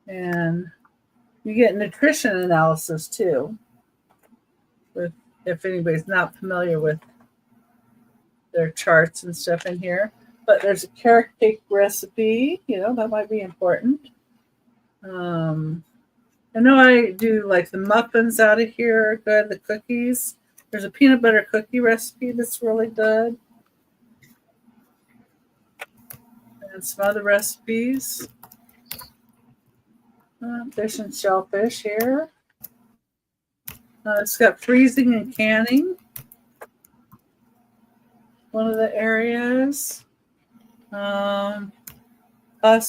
And you get nutrition analysis too. If anybody's not familiar with their charts and stuff in here. But there's a carrot cake recipe, that might be important. I know I do like the muffins out of here, good, the cookies. There's a peanut butter cookie recipe that's really good. And some other recipes. Fish and shellfish here. It's got freezing and canning. One of the areas. Pasta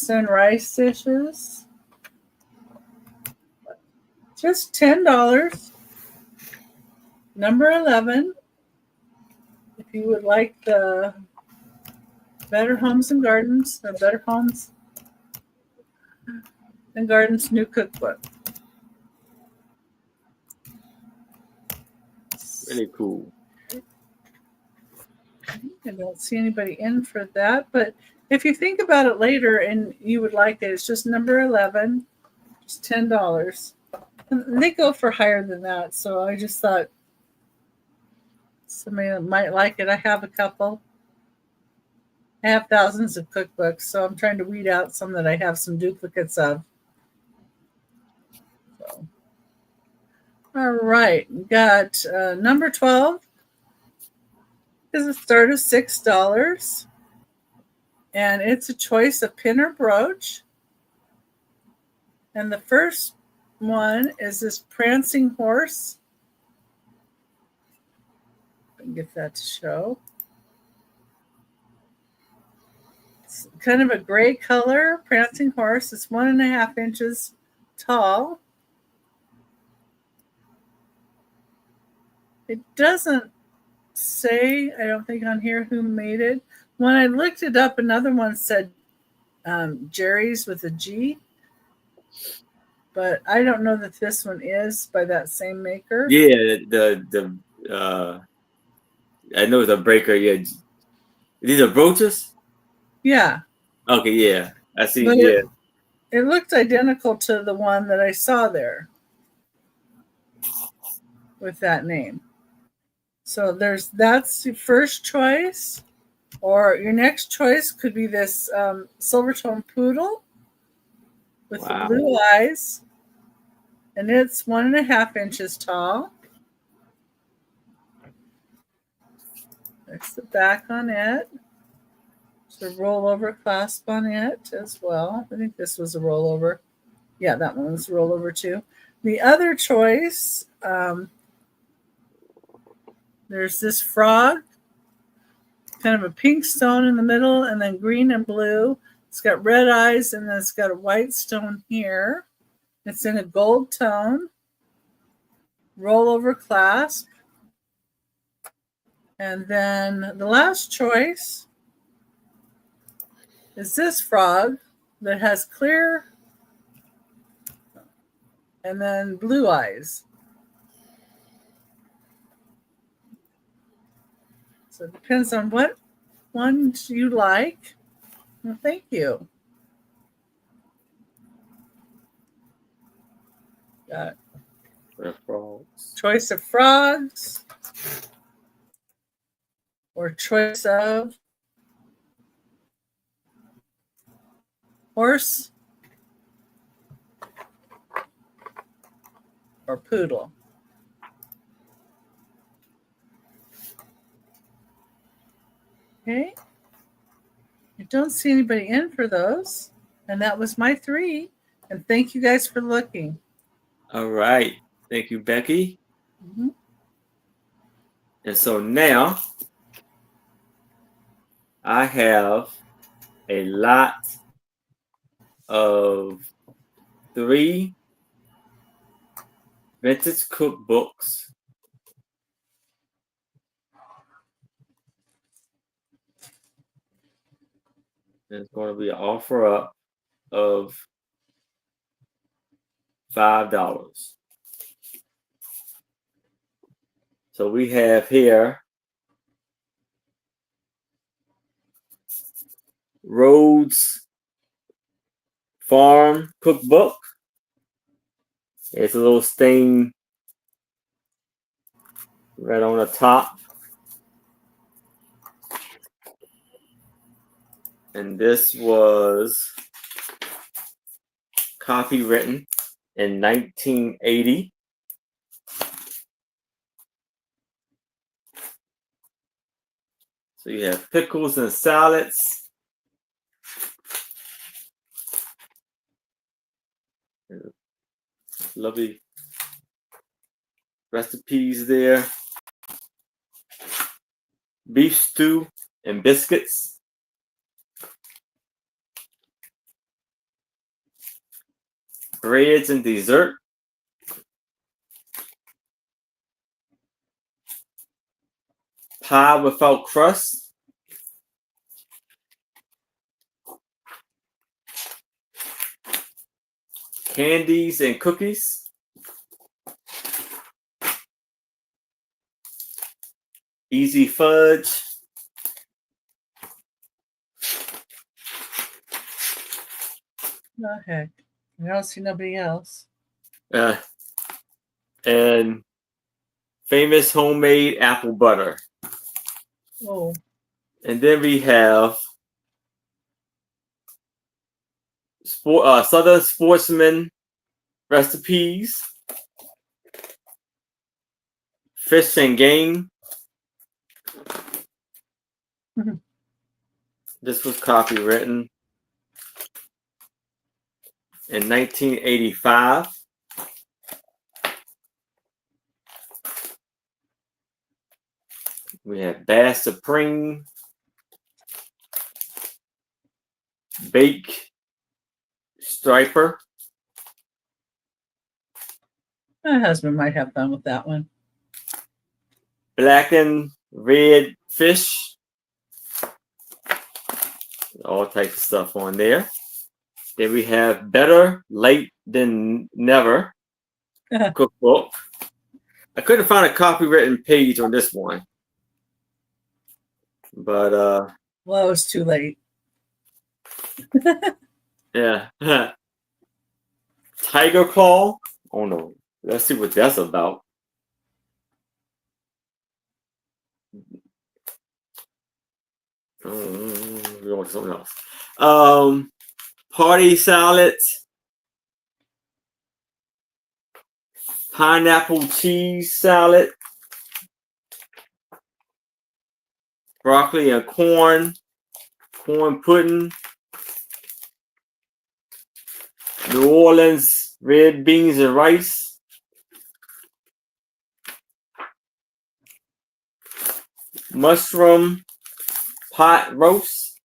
and rice dishes. Just $10. Number 11. If you would like the Better Homes and Gardens, or Better Homes and Gardens new cookbook. Really cool. I don't see anybody in for that, but if you think about it later and you would like it, it's just number 11, just $10. And they go for higher than that, so I just thought somebody that might like it. I have a couple. I have thousands of cookbooks, so I'm trying to weed out some that I have some duplicates of. So. All right, got number 12. Is a start of $6, and it's a choice of pin or brooch. And the first one is this prancing horse. I can get that to show. It's kind of a gray color prancing horse. It's 1.5 inches tall. It doesn't say, I don't think on here, who made it. When I looked it up, another one said Jerry's with a G. But I don't know that this one is by that same maker. Yeah, I know it's a breaker. Yeah, these are brooches. Yeah. Okay, yeah, I see. But yeah, it looked identical to the one that I saw there with that name. So that's the first choice, or your next choice could be this Silvertone Poodle with the blue eyes, and it's 1.5 inches tall. There's the back on it. There's a rollover clasp on it as well. I think this was a rollover. Yeah, that one was a rollover too. The other choice, there's this frog, kind of a pink stone in the middle, and then green and blue. It's got red eyes, and then it's got a white stone here. It's in a gold tone, rollover clasp. And then the last choice is this frog that has clear and then blue eyes. So it depends on what ones you like. Well, thank you. Got choice of frogs or choice of horse or poodle. Okay. I don't see anybody in for those. And that was my 3. And thank you guys for looking. All right. Thank you, Becky. Mm-hmm. And so now I have a lot of 3 vintage cookbooks. It's going to be an offer up of $5. So we have here Rhodes Farm Cookbook. It's a little stain right on the top. And this was copywritten in 1980. So you have pickles and salads. Lovely recipes there. Beef stew and biscuits. Breads and dessert. Pie without crust. Candies and cookies. Easy fudge. Oh, heck. I don't see nobody else. And famous homemade apple butter. Oh. And then we have Southern Sportsman recipes. Fish and game. This was copywritten in 1985. We have Bass Supreme, Bake Striper. My husband might have fun with that one. black and red fish. All types of stuff on there. Then we have Better Late Than Never cookbook. I couldn't find a copywritten page on this one. But well, it was too late. Yeah. Tiger Claw. Oh no. Let's see what that's about. We want something else. Party salad. Pineapple cheese salad. Broccoli and corn. Corn pudding. New Orleans red beans and rice. Mushroom pot roast.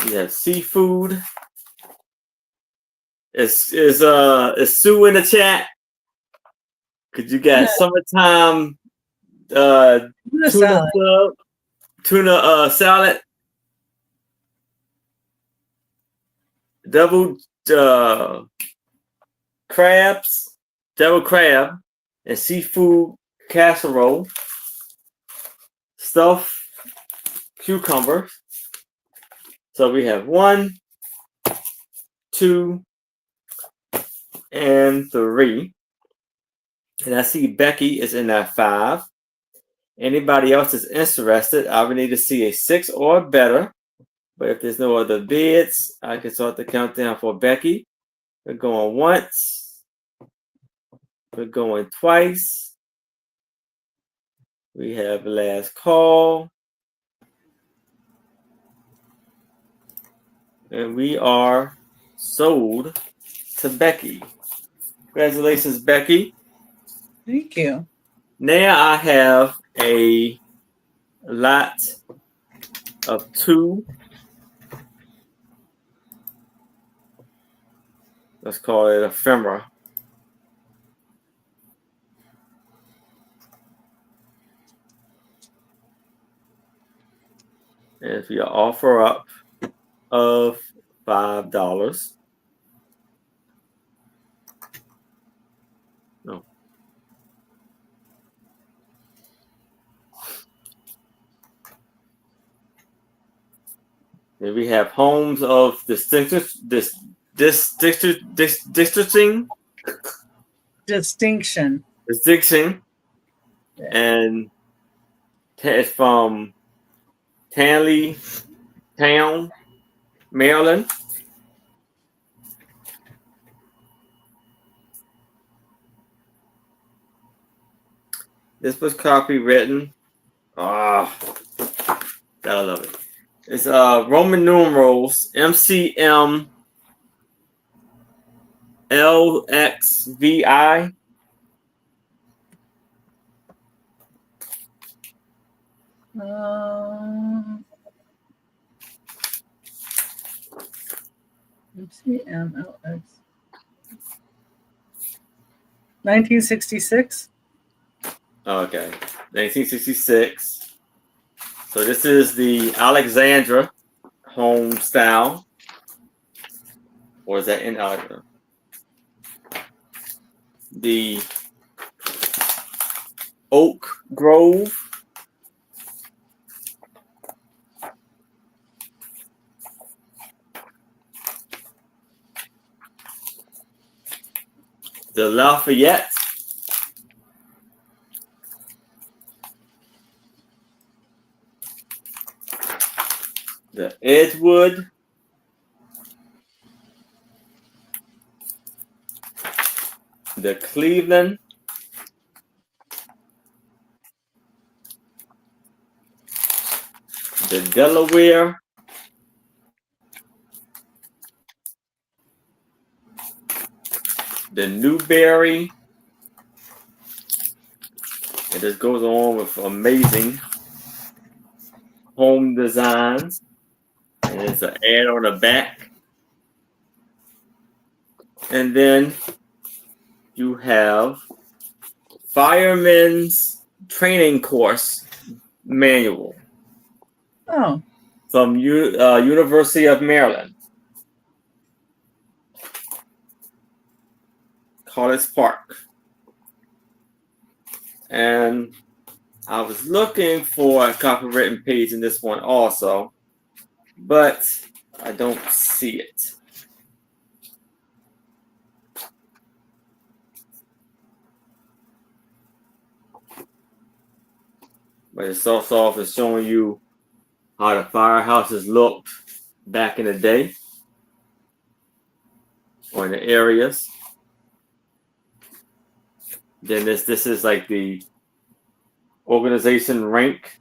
We have seafood. Is Sue in the chat? Cause you got summertime tuna salad. Double crab, and seafood casserole, stuffed cucumbers. So we have 1, 2, and 3. And I see Becky is in that 5. Anybody else is interested, I would need to see a 6 or better. But if there's no other bids, I can start the countdown for Becky. We're going once. We're going twice. We have last call. And we are sold to Becky. Congratulations, Becky. Thank you. Now I have a lot of 2. Let's call it ephemera. And if you offer up of $5. No. Then we have homes of distinction. And it's from Tanley Town, Maryland. This was copywritten. I love it. It's Roman numerals MCM LXVI. MCMLX 1966. Okay, 1966. So this is the Alexandra home style, or is that in Alexandra? The Oak Grove. The Lafayette. The Edgewood. The Cleveland. The Delaware. The Newberry. And this goes on with amazing home designs. And it's an ad on the back. And then you have Fireman's Training Course Manual Oh, from University of Maryland, College Park. And I was looking for a copywritten page in this one also, but I don't see it. But it starts off as showing you how the firehouses looked back in the day, or in the areas. Then this is like the organization rank.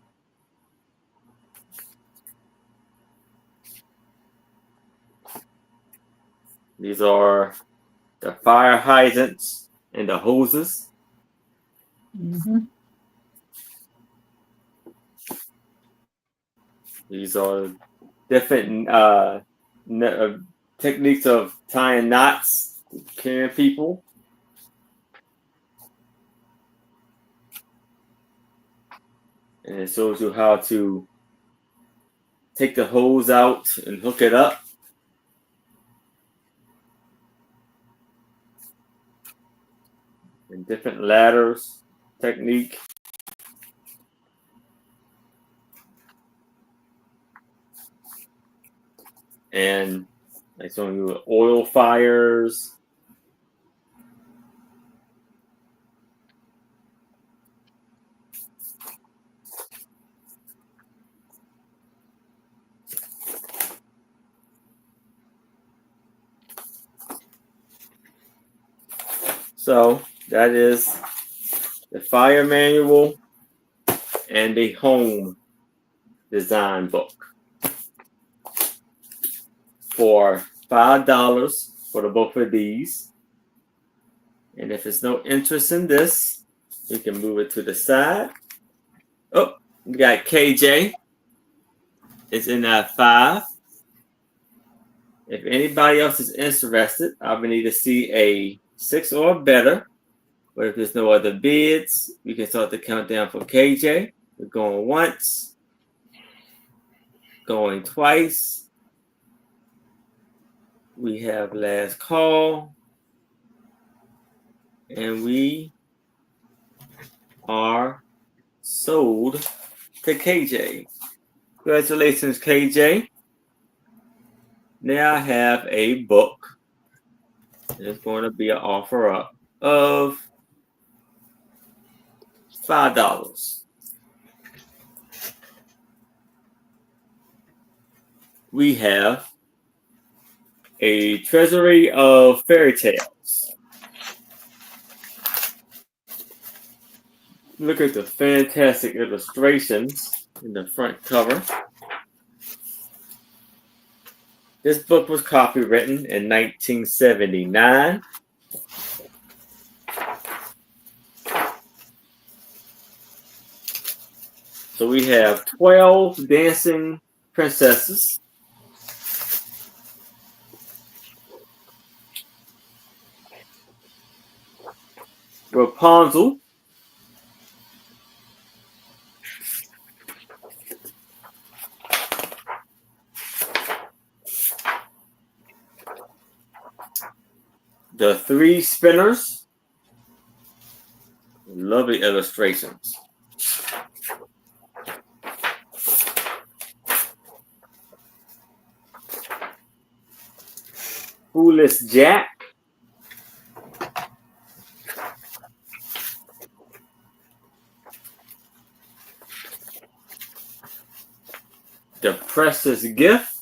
These are the fire hydrants and the hoses. mm-hmm. These are different techniques of tying knots, carrying people. And it shows you how to take the hose out and hook it up. And different ladders technique. And like showing you oil fires. So that is the fire manual and the home design book for $5 for the both of these. And if there's no interest in this, we can move it to the side. Oh, we got KJ. It's in that 5. If anybody else is interested, I would need to see a 6 or better. But if there's no other bids, we can start the countdown for KJ. We're going once, going twice. We have last call. And we are sold to KJ. Congratulations, KJ. Now I have a book. It's going to be an offer up of $5. We have a Treasury of Fairy Tales. Look at the fantastic illustrations in the front cover. This book was copywritten in 1979. So we have 12 dancing princesses. Rapunzel. The 3 spinners. Lovely illustrations. Foolish Jack. The Precious Gift.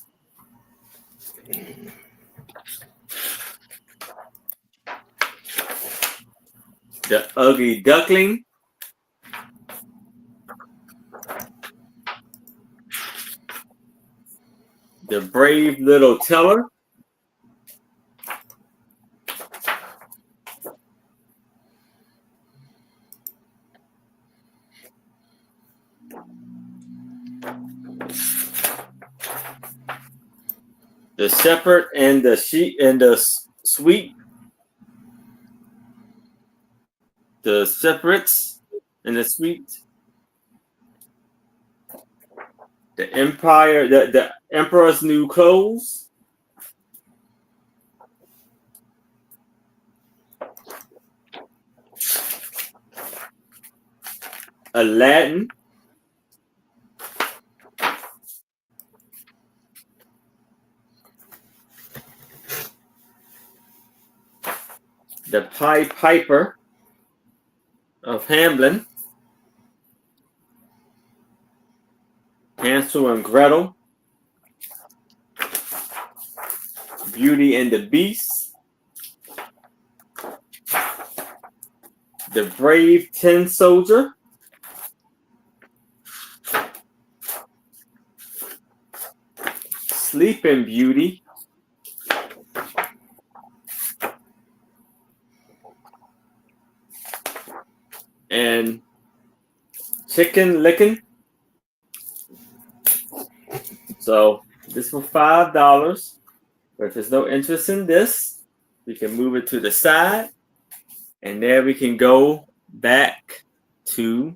The Ugly Duckling. The Brave Little Teller. The Shepherd and the Sheep and the Sweet. the separates and the sweet, the the Emperor's New Clothes, Aladdin, the Pied Piper of Hamelin, Hansel and Gretel, Beauty and the Beast, the Brave Tin Soldier, Sleeping Beauty, and Chicken Licken. So this for $5. But if there's no interest in this, we can move it to the side, and there we can go back to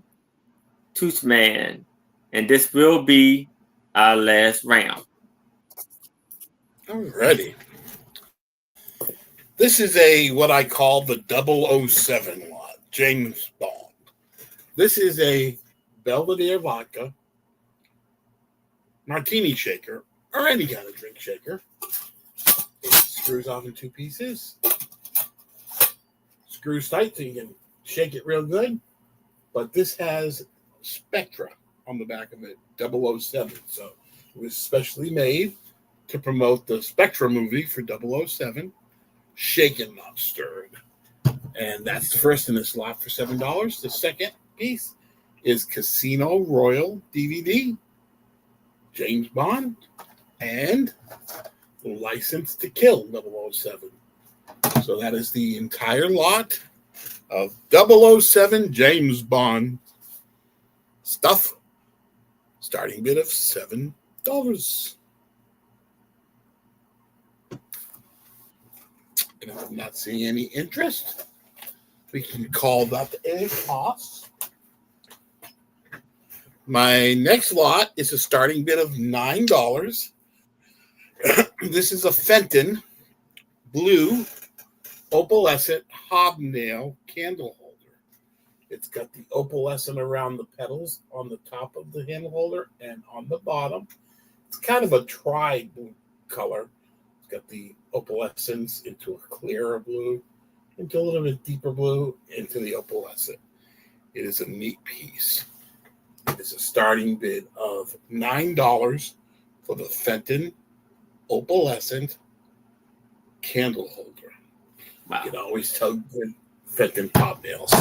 toochman, and this will be our last round. Alrighty. This is what I call the 007 lot, James Bond. This is a Belvedere vodka, martini shaker, or any kind of drink shaker. It screws off in 2 pieces. Screws tight so you can shake it real good. But this has Spectra on the back of it, 007. So it was specially made to promote the Spectra movie for 007, shaken, not stirred. And that's the first in this lot for $7. The second piece is Casino Royale DVD, James Bond, and License to Kill 007. So that is the entire lot of 007 James Bond stuff. Starting bid of $7. And if I'm not seeing any interest, we can call that a toss. My next lot is a starting bid of $9. This is a Fenton blue opalescent hobnail candle holder. It's got the opalescent around the petals on the top of the handle holder and on the bottom. It's kind of a tri-blue color. It's got the opalescence into a clearer blue, into a little bit deeper blue, into the opalescent. It is a neat piece. It is a starting bid of $9 for the Fenton opalescent candle holder. Wow. You can always tell good Fenton pop nails.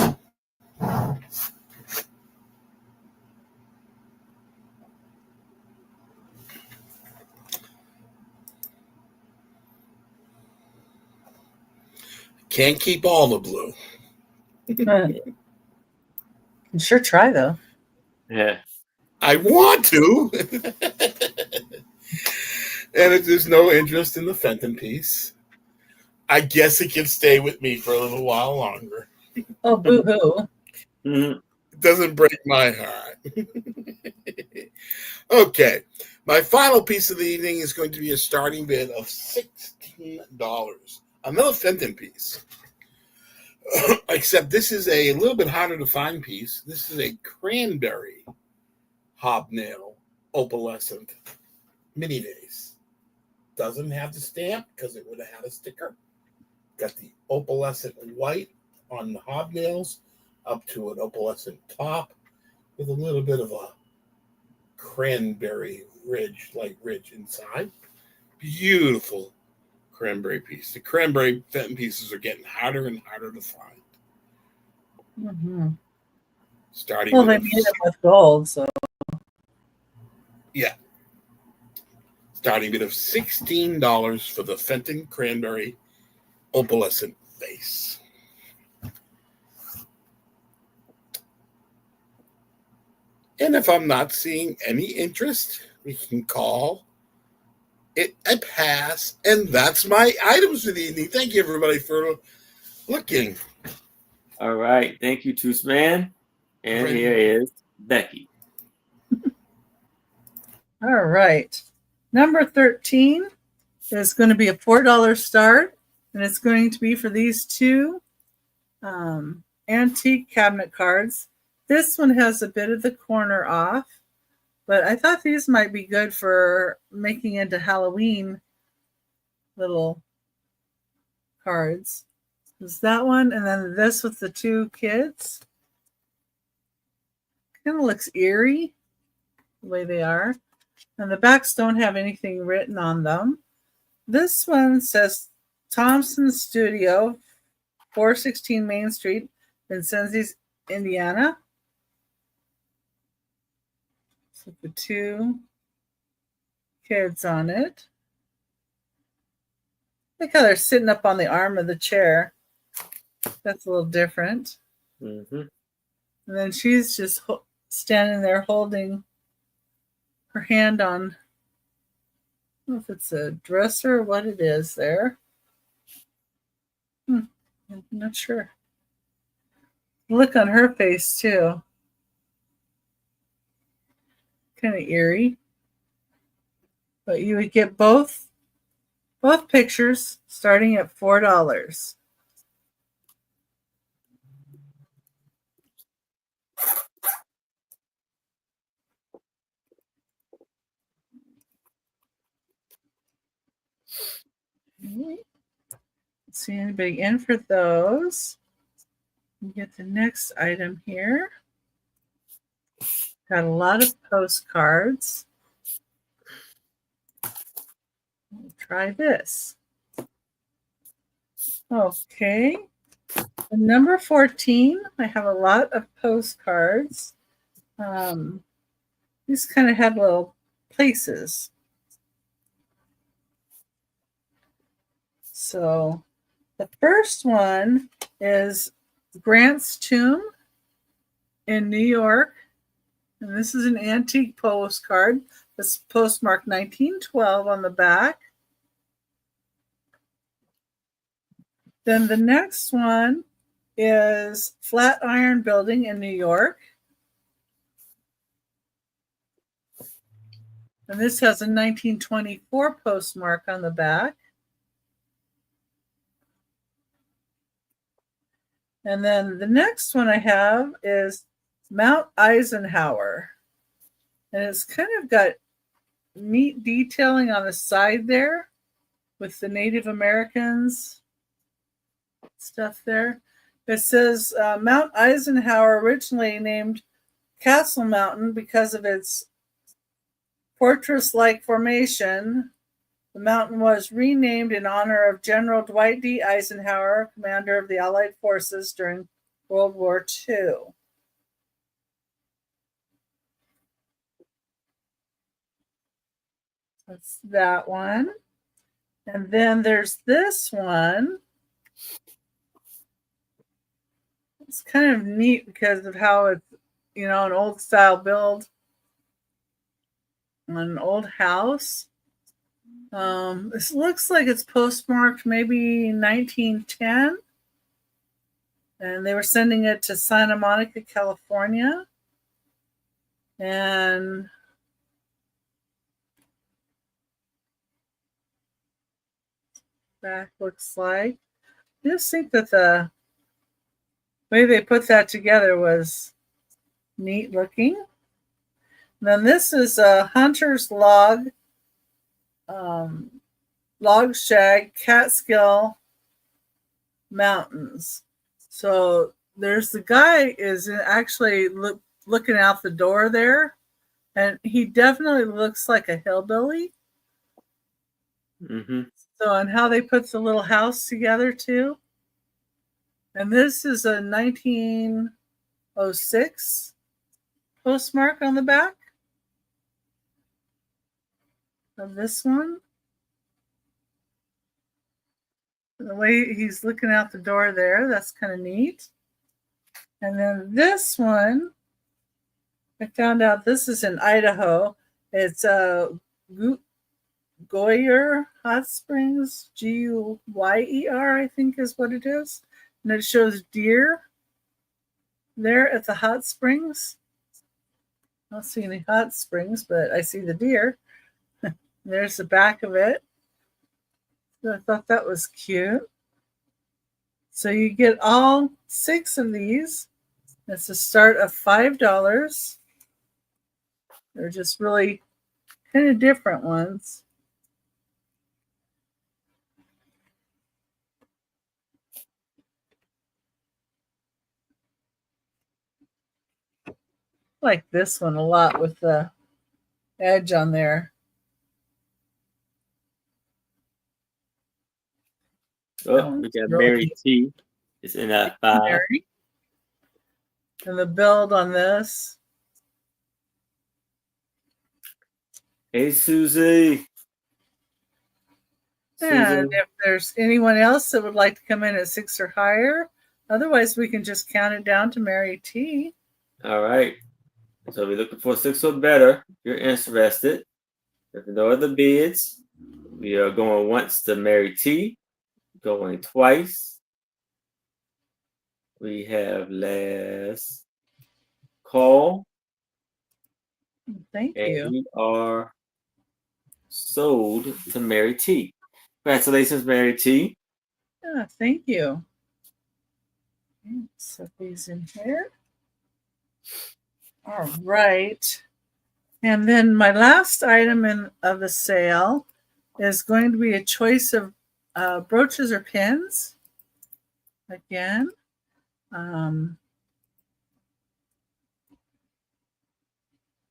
Can't keep all the blue. You can sure try, though. Yeah. I want to. And if there's no interest in the Fenton piece, I guess it can stay with me for a little while longer. Oh, boo-hoo. Mm-hmm. It doesn't break my heart. Okay. My final piece of the evening is going to be a starting bid of $16. Another Fenton piece. Except this is a little bit harder to find piece. This is a cranberry hobnail opalescent mini vase. Doesn't have the stamp because it would have had a sticker. Got the opalescent white on the hobnails up to an opalescent top with a little bit of a cranberry light ridge inside. Beautiful cranberry piece. The cranberry Fenton pieces are getting harder and harder to find. Mm-hmm. Starting well, they made it with gold, so. Yeah. Starting bid of $16 for the Fenton cranberry opalescent vase. And if I'm not seeing any interest, we can call it a pass. And that's my items for the evening. Thank you, everybody, for looking. All right. Thank you, toochman. And Ready. here is Becky. All right. Number 13 is going to be a $4 start, and it's going to be for these two antique cabinet cards. This one has a bit of the corner off, but I thought these might be good for making into Halloween little cards. There's that one, and then this with the two kids. Kind of looks eerie the way they are. And the backs don't have anything written on them. This one says Thompson Studio, 416 Main Street, Vincennes, Indiana. So the two kids on it. Look how they're sitting up on the arm of the chair. That's a little different. Mm-hmm. And then she's just standing there holding her hand on, I don't know if it's a dresser or what it is there. I'm not sure. Look on her face too. Kind of eerie. But you would get both pictures starting at $4. Let's see anybody in for those. You get the next item here. Got a lot of postcards. We'll try this. Okay. Number 14, I have a lot of postcards. These kind of have little places. So the first one is Grant's Tomb in New York. And this is an antique postcard. It's postmarked 1912 on the back. Then the next one is Flatiron Building in New York. And this has a 1924 postmark on the back. And then the next one I have is Mount Eisenhower. And it's kind of got neat detailing on the side there with the Native Americans stuff there. It says Mount Eisenhower, originally named Castle Mountain because of its fortress-like formation. The mountain was renamed in honor of General Dwight D. Eisenhower, commander of the Allied forces during World War II. That's that one. And then there's this one. It's kind of neat because of how it's, an old style build on an old house. This looks like it's postmarked maybe 1910. And they were sending it to Santa Monica, California. And back looks like. I just think that the way they put that together was neat looking. And then this is a Hunter's Log Shag Catskill Mountains. So there's the guy is actually looking out the door there, and he definitely looks like a hillbilly. Mm-hmm. So, and how they put the little house together too. And this is a 1906 postmark on the back of this one. The way he's looking out the door there, that's kind of neat. And then this one, I found out this is in Idaho. It's Goyer Hot Springs, Guyer, I think is what it is. And it shows deer there at the hot springs. I don't see any hot springs, but I see the deer. There's the back of it. So I thought that was cute. So you get all 6 of these. It's a start of $5. They're just really kind of different ones. I like this one a lot with the edge on there. Oh, we got Mary T. It's in that 5. Mary. And the build on this. Hey, Susie. And if there's anyone else that would like to come in at 6 or higher, otherwise we can just count it down to Mary T. All right. So we're looking for 6 or better. If you're interested. If no other bids, we are going once to Mary T. Going twice. We have last call. Thank you. We are sold to Mary T. Congratulations, Mary T. Yeah, thank you. Okay, set these in here. All right. And then my last item of the sale is going to be a choice of brooches or pins. Again.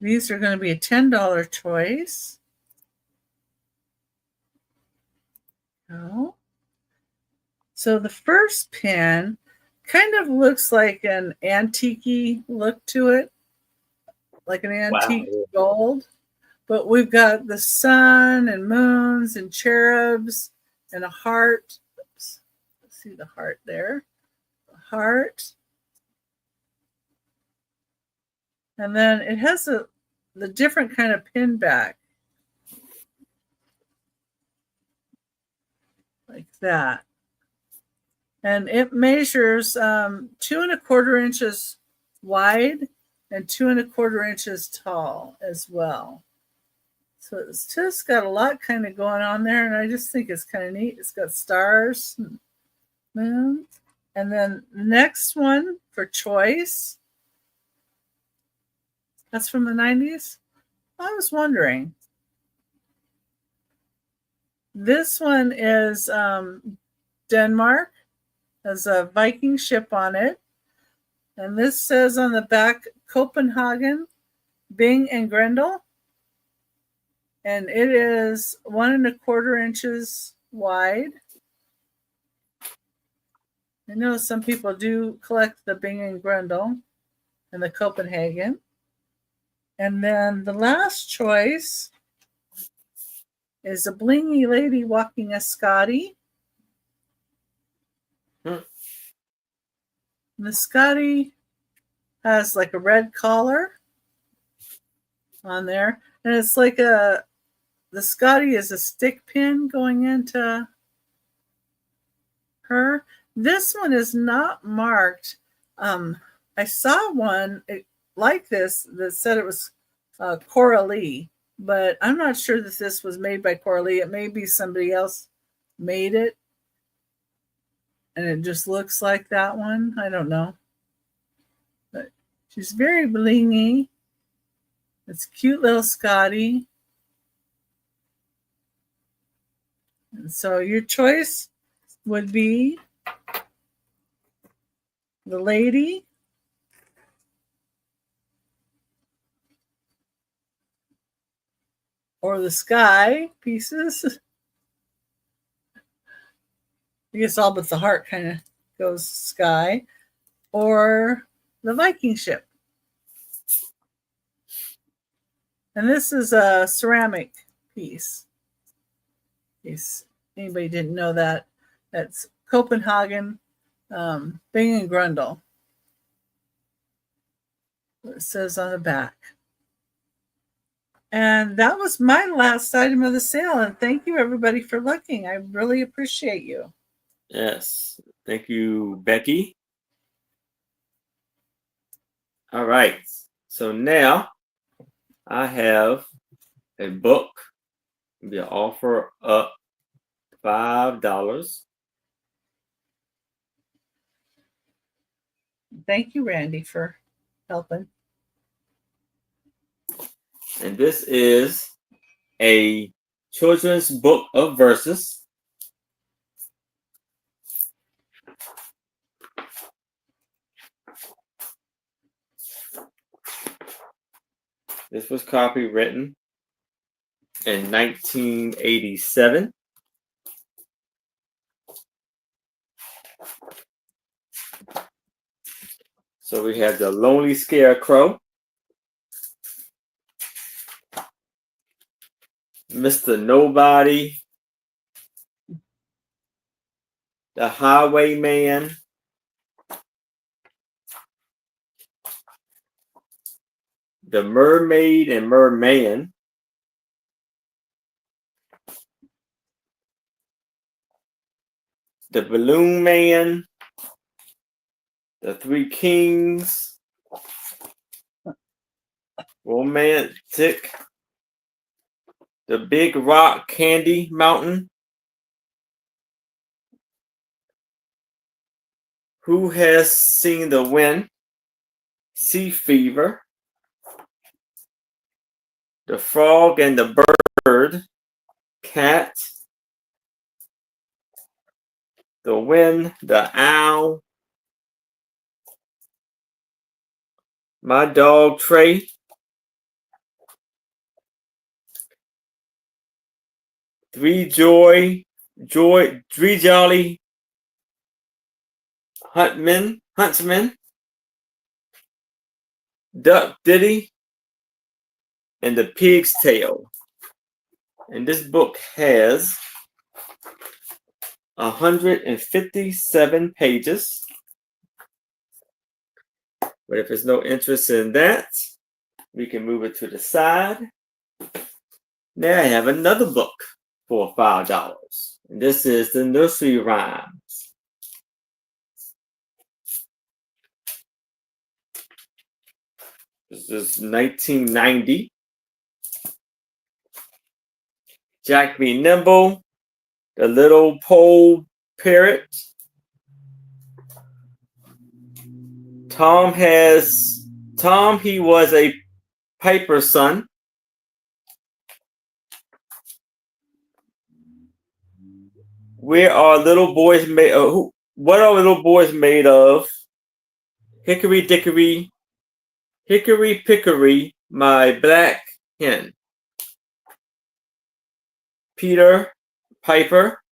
These are going to be a $10 choice. Oh. So the first pin kind of looks like an antique-y look to it, like an antique gold. But we've got the sun and moons and cherubs and a heart. Oops. Let's see the heart there. A heart. And then it has the different kind of pin back. Like that. And it measures 2¼ inches wide and 2¼ inches tall as well. So it's just got a lot kind of going on there, and I just think it's kind of neat. It's got stars and moons. And then the next one for choice, that's from the 90s. I was wondering. This one is Denmark. Has a Viking ship on it. And this says on the back, Copenhagen, Bing and Grendel. And it is 1¼ inches wide. I know some people do collect the Bing and Grendel and the Copenhagen. And then the last choice is a blingy lady walking a Scotty. The Scotty has like a red collar on there. And it's like the Scotty is a stick pin going into her. This one is not marked. I saw one like this that said it was Coralie, but I'm not sure that this was made by Coralie. It may be somebody else made it. And it just looks like that one. I don't know. But she's very blingy. It's cute little Scotty. And so your choice would be the lady, or the sky pieces. I guess all but the heart kind of goes sky, or the Viking ship. And this is a ceramic piece. In case anybody didn't know that. That's Copenhagen, Bing and Grundle. It says on the back. And that was my last item of the sale. And thank you, everybody, for looking. I really appreciate you. Yes. Thank you, Becky. All right. So now I have a book. Be an offer up $5. Thank you, Randy, for helping. And this is a children's book of verses. This was copywritten in 1987. So we have The Lonely Scarecrow, Mr. Nobody, The Highwayman, The Mermaid and Merman, The Balloon Man, The Three Kings, Romantic, The Big Rock Candy Mountain, Who Has Seen the Wind, Sea Fever, The Frog and the Bird, Cat, The Wind, The Owl, My Dog Trey, Three Jolly Huntsmen, Duck Diddy, and The Pig's Tail. And this book has 157 pages. But if there's no interest in that, we can move it to the side. Now I have another book for $5. And this is the Nursery Rhymes. This is 1990. Jack Be Nimble, The Little Pole Parrot. Tom, he was a piper's son. Where are little boys made of? What are little boys made of? Hickory dickory, hickory pickory, my black hen. Peter Piper,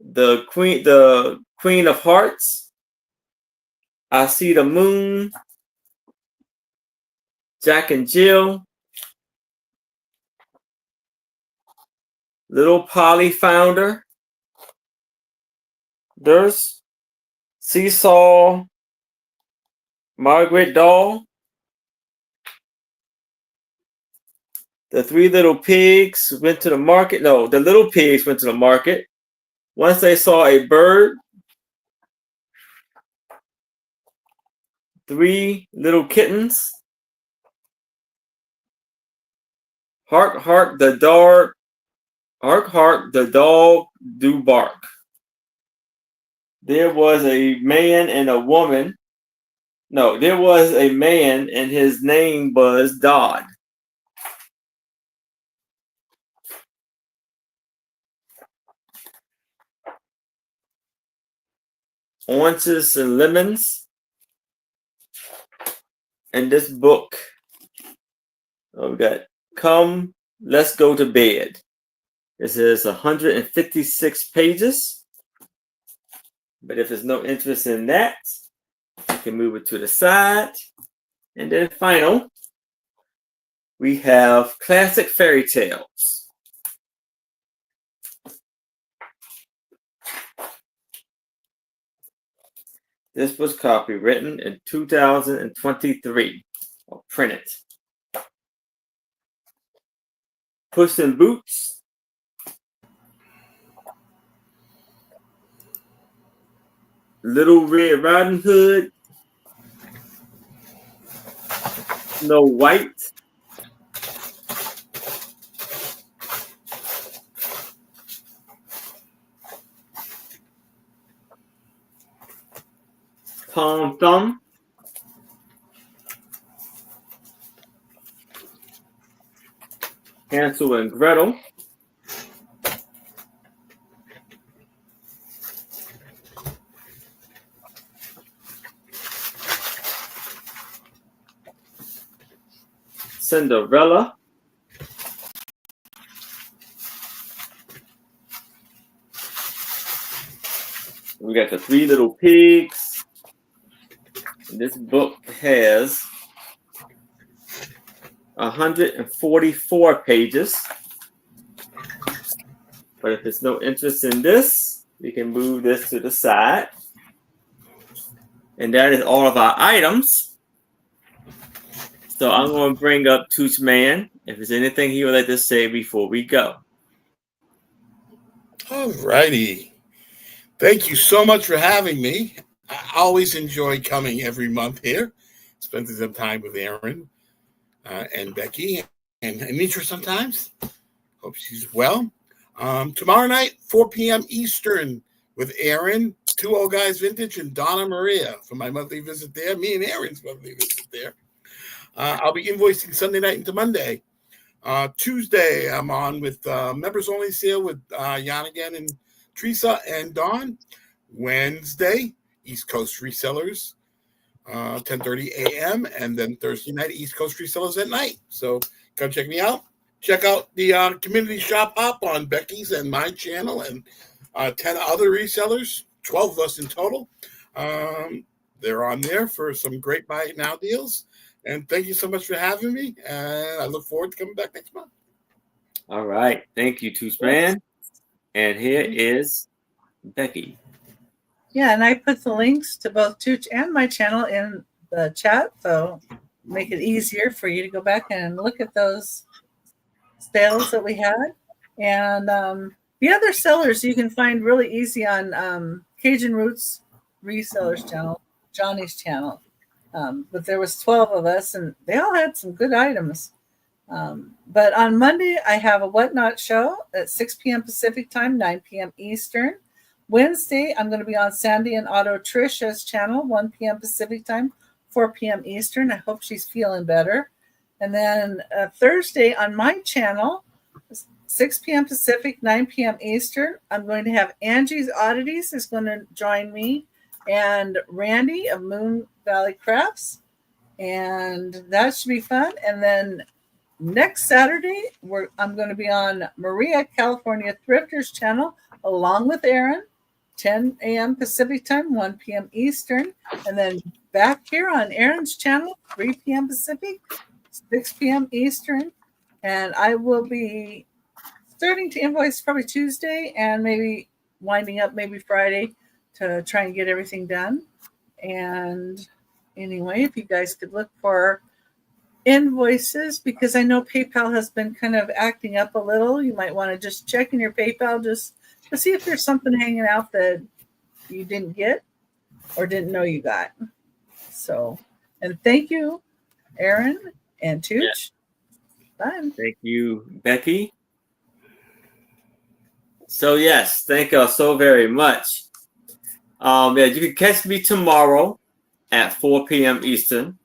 the Queen of Hearts. I See the Moon, Jack and Jill, Little Polly Founder, there's Seesaw, Margaret Doll, The Three Little Pigs went to the market. No, the little pigs went to the market. Once they saw a bird, Three Little Kittens, Hark, hark, the dog do bark. There was a man and a woman. No, there was a man and his name was Dodd. Oranges and Lemons. And this book, we got Come, Let's Go to Bed. This is 156 pages. But if there's no interest in that, you can move it to the side. And then final, we have Classic Fairy Tales. This was copywritten in 2023, or printed. Puss in Boots, Little Red Riding Hood, Snow White. Tom Thumb. Hansel and Gretel. Cinderella. We got the Three Little Pigs. This book has 144 pages. But if there's no interest in this, we can move this to the side. And that is all of our items. So I'm going to bring up Toochman if there's anything he would like to say before we go. All righty. Thank you so much for having me. I always enjoy coming every month here, spending some time with Aaron and Becky and Anitra sometimes. Hope she's well. Tomorrow night, 4 p.m. Eastern with Aaron, Two Old Guys Vintage, and Donna Maria for my monthly visit there. Me and Aaron's monthly visit there. I'll be invoicing Sunday night into Monday. Tuesday, I'm on with members only sale with Jan again and Teresa and Dawn. Wednesday, East Coast Resellers, 10:30 a.m. And then Thursday night, East Coast Resellers at night. So come check me out. Check out the community shop hop on Becky's and my channel and 10 other resellers, 12 of us in total. They're on there for some great buy it now deals. And thank you so much for having me. And I look forward to coming back next month. All right. Thank you, Toochman. And here is Becky. Yeah, and I put the links to both Tooch and my channel in the chat, so make it easier for you to go back and look at those sales that we had. And the other sellers you can find really easy on Cajun Roots Resellers channel, Johnny's channel. But there was 12 of us, and they all had some good items. But on Monday, I have a Whatnot show at 6 p.m. Pacific time, 9 p.m. Eastern. Wednesday, I'm going to be on Sandy and Otto Trisha's channel, 1 p.m. Pacific time, 4 p.m. Eastern. I hope she's feeling better. And then Thursday on my channel, 6 p.m. Pacific, 9 p.m. Eastern, I'm going to have Angie's Oddities is going to join me and Randy of Moon Valley Crafts. And that should be fun. And then next Saturday, I'm going to be on Maria California Thrifters channel along with Aaron, 10 a.m. Pacific time, 1 p.m. Eastern. And then back here on Aaron's channel, 3 p.m. Pacific, 6 p.m. Eastern. And I will be starting to invoice probably Tuesday and maybe winding up maybe Friday to try and get everything done. And anyway, if you guys could look for invoices, because I know PayPal has been kind of acting up a little. You might want to just check in your PayPal just to see if there's something hanging out that you didn't get or didn't know you got. So, and thank you, Aaron and Tooch. Bye. Thank you, Becky. So yes, thank you so very much. Yeah, you can catch me tomorrow at 4 p.m. Eastern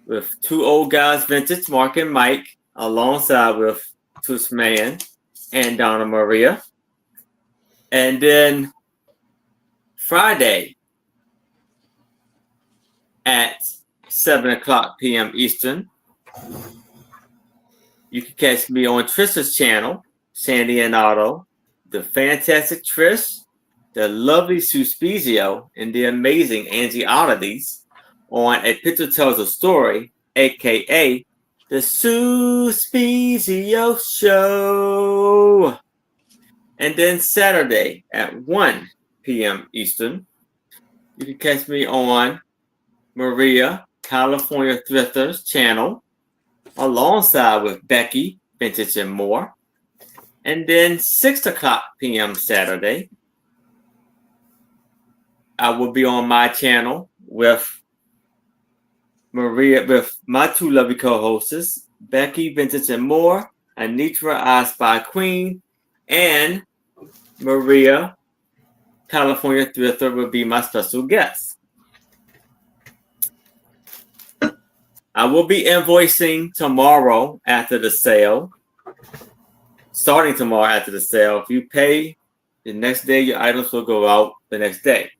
with Two Old Guys Vintage, Mark and Mike, alongside with Toochman and Donna Maria. And then Friday at 7 o'clock p.m. Eastern, you can catch me on Trisha's channel, Sandy and Otto, the fantastic Trish, the lovely Suspizio, and the amazing Angie Oddities on A Picture Tells a Story, a.k.a. the Suspizio Show. And then Saturday at 1 p.m. Eastern, you can catch me on Maria California Thrifters channel, alongside with Becky, Vintage and More. And then 6 o'clock p.m. Saturday, I will be on my channel with Maria, with my two lovely co-hosts, Becky, Vintage and More, Anitra, I Spy Queen, and Maria, California Thrifter will be my special guest. I will be invoicing tomorrow after the sale. Starting tomorrow after the sale. If you pay the next day, your items will go out the next day.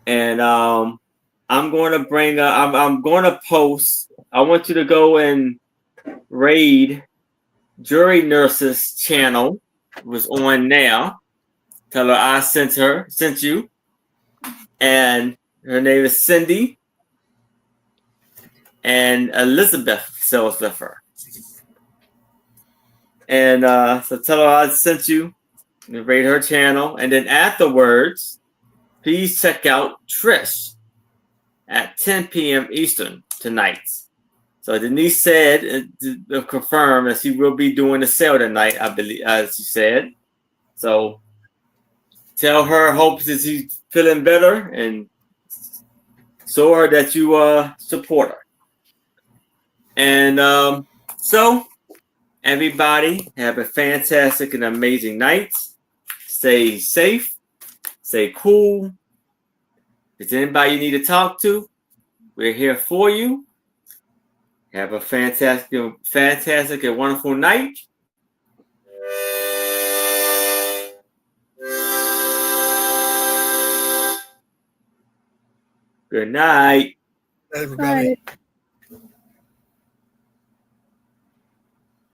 And I'm going to bring. I'm going to post. I want you to go and raid Jury Nurse's channel. It was on now. Tell her I sent you. And her name is Cindy. And Elizabeth sells with her. And so tell her I sent you. And rate her channel. And then afterwards, please check out Trish at 10 p.m. Eastern tonight. So Denise said, confirmed that she will be doing the sale tonight, I believe, as she said. So tell her, hope that she's feeling better, and show her that you support her. And so everybody have a fantastic and amazing night. Stay safe, stay cool. If there's anybody you need to talk to, we're here for you. Have a fantastic and wonderful night. Good night. Everybody. Bye.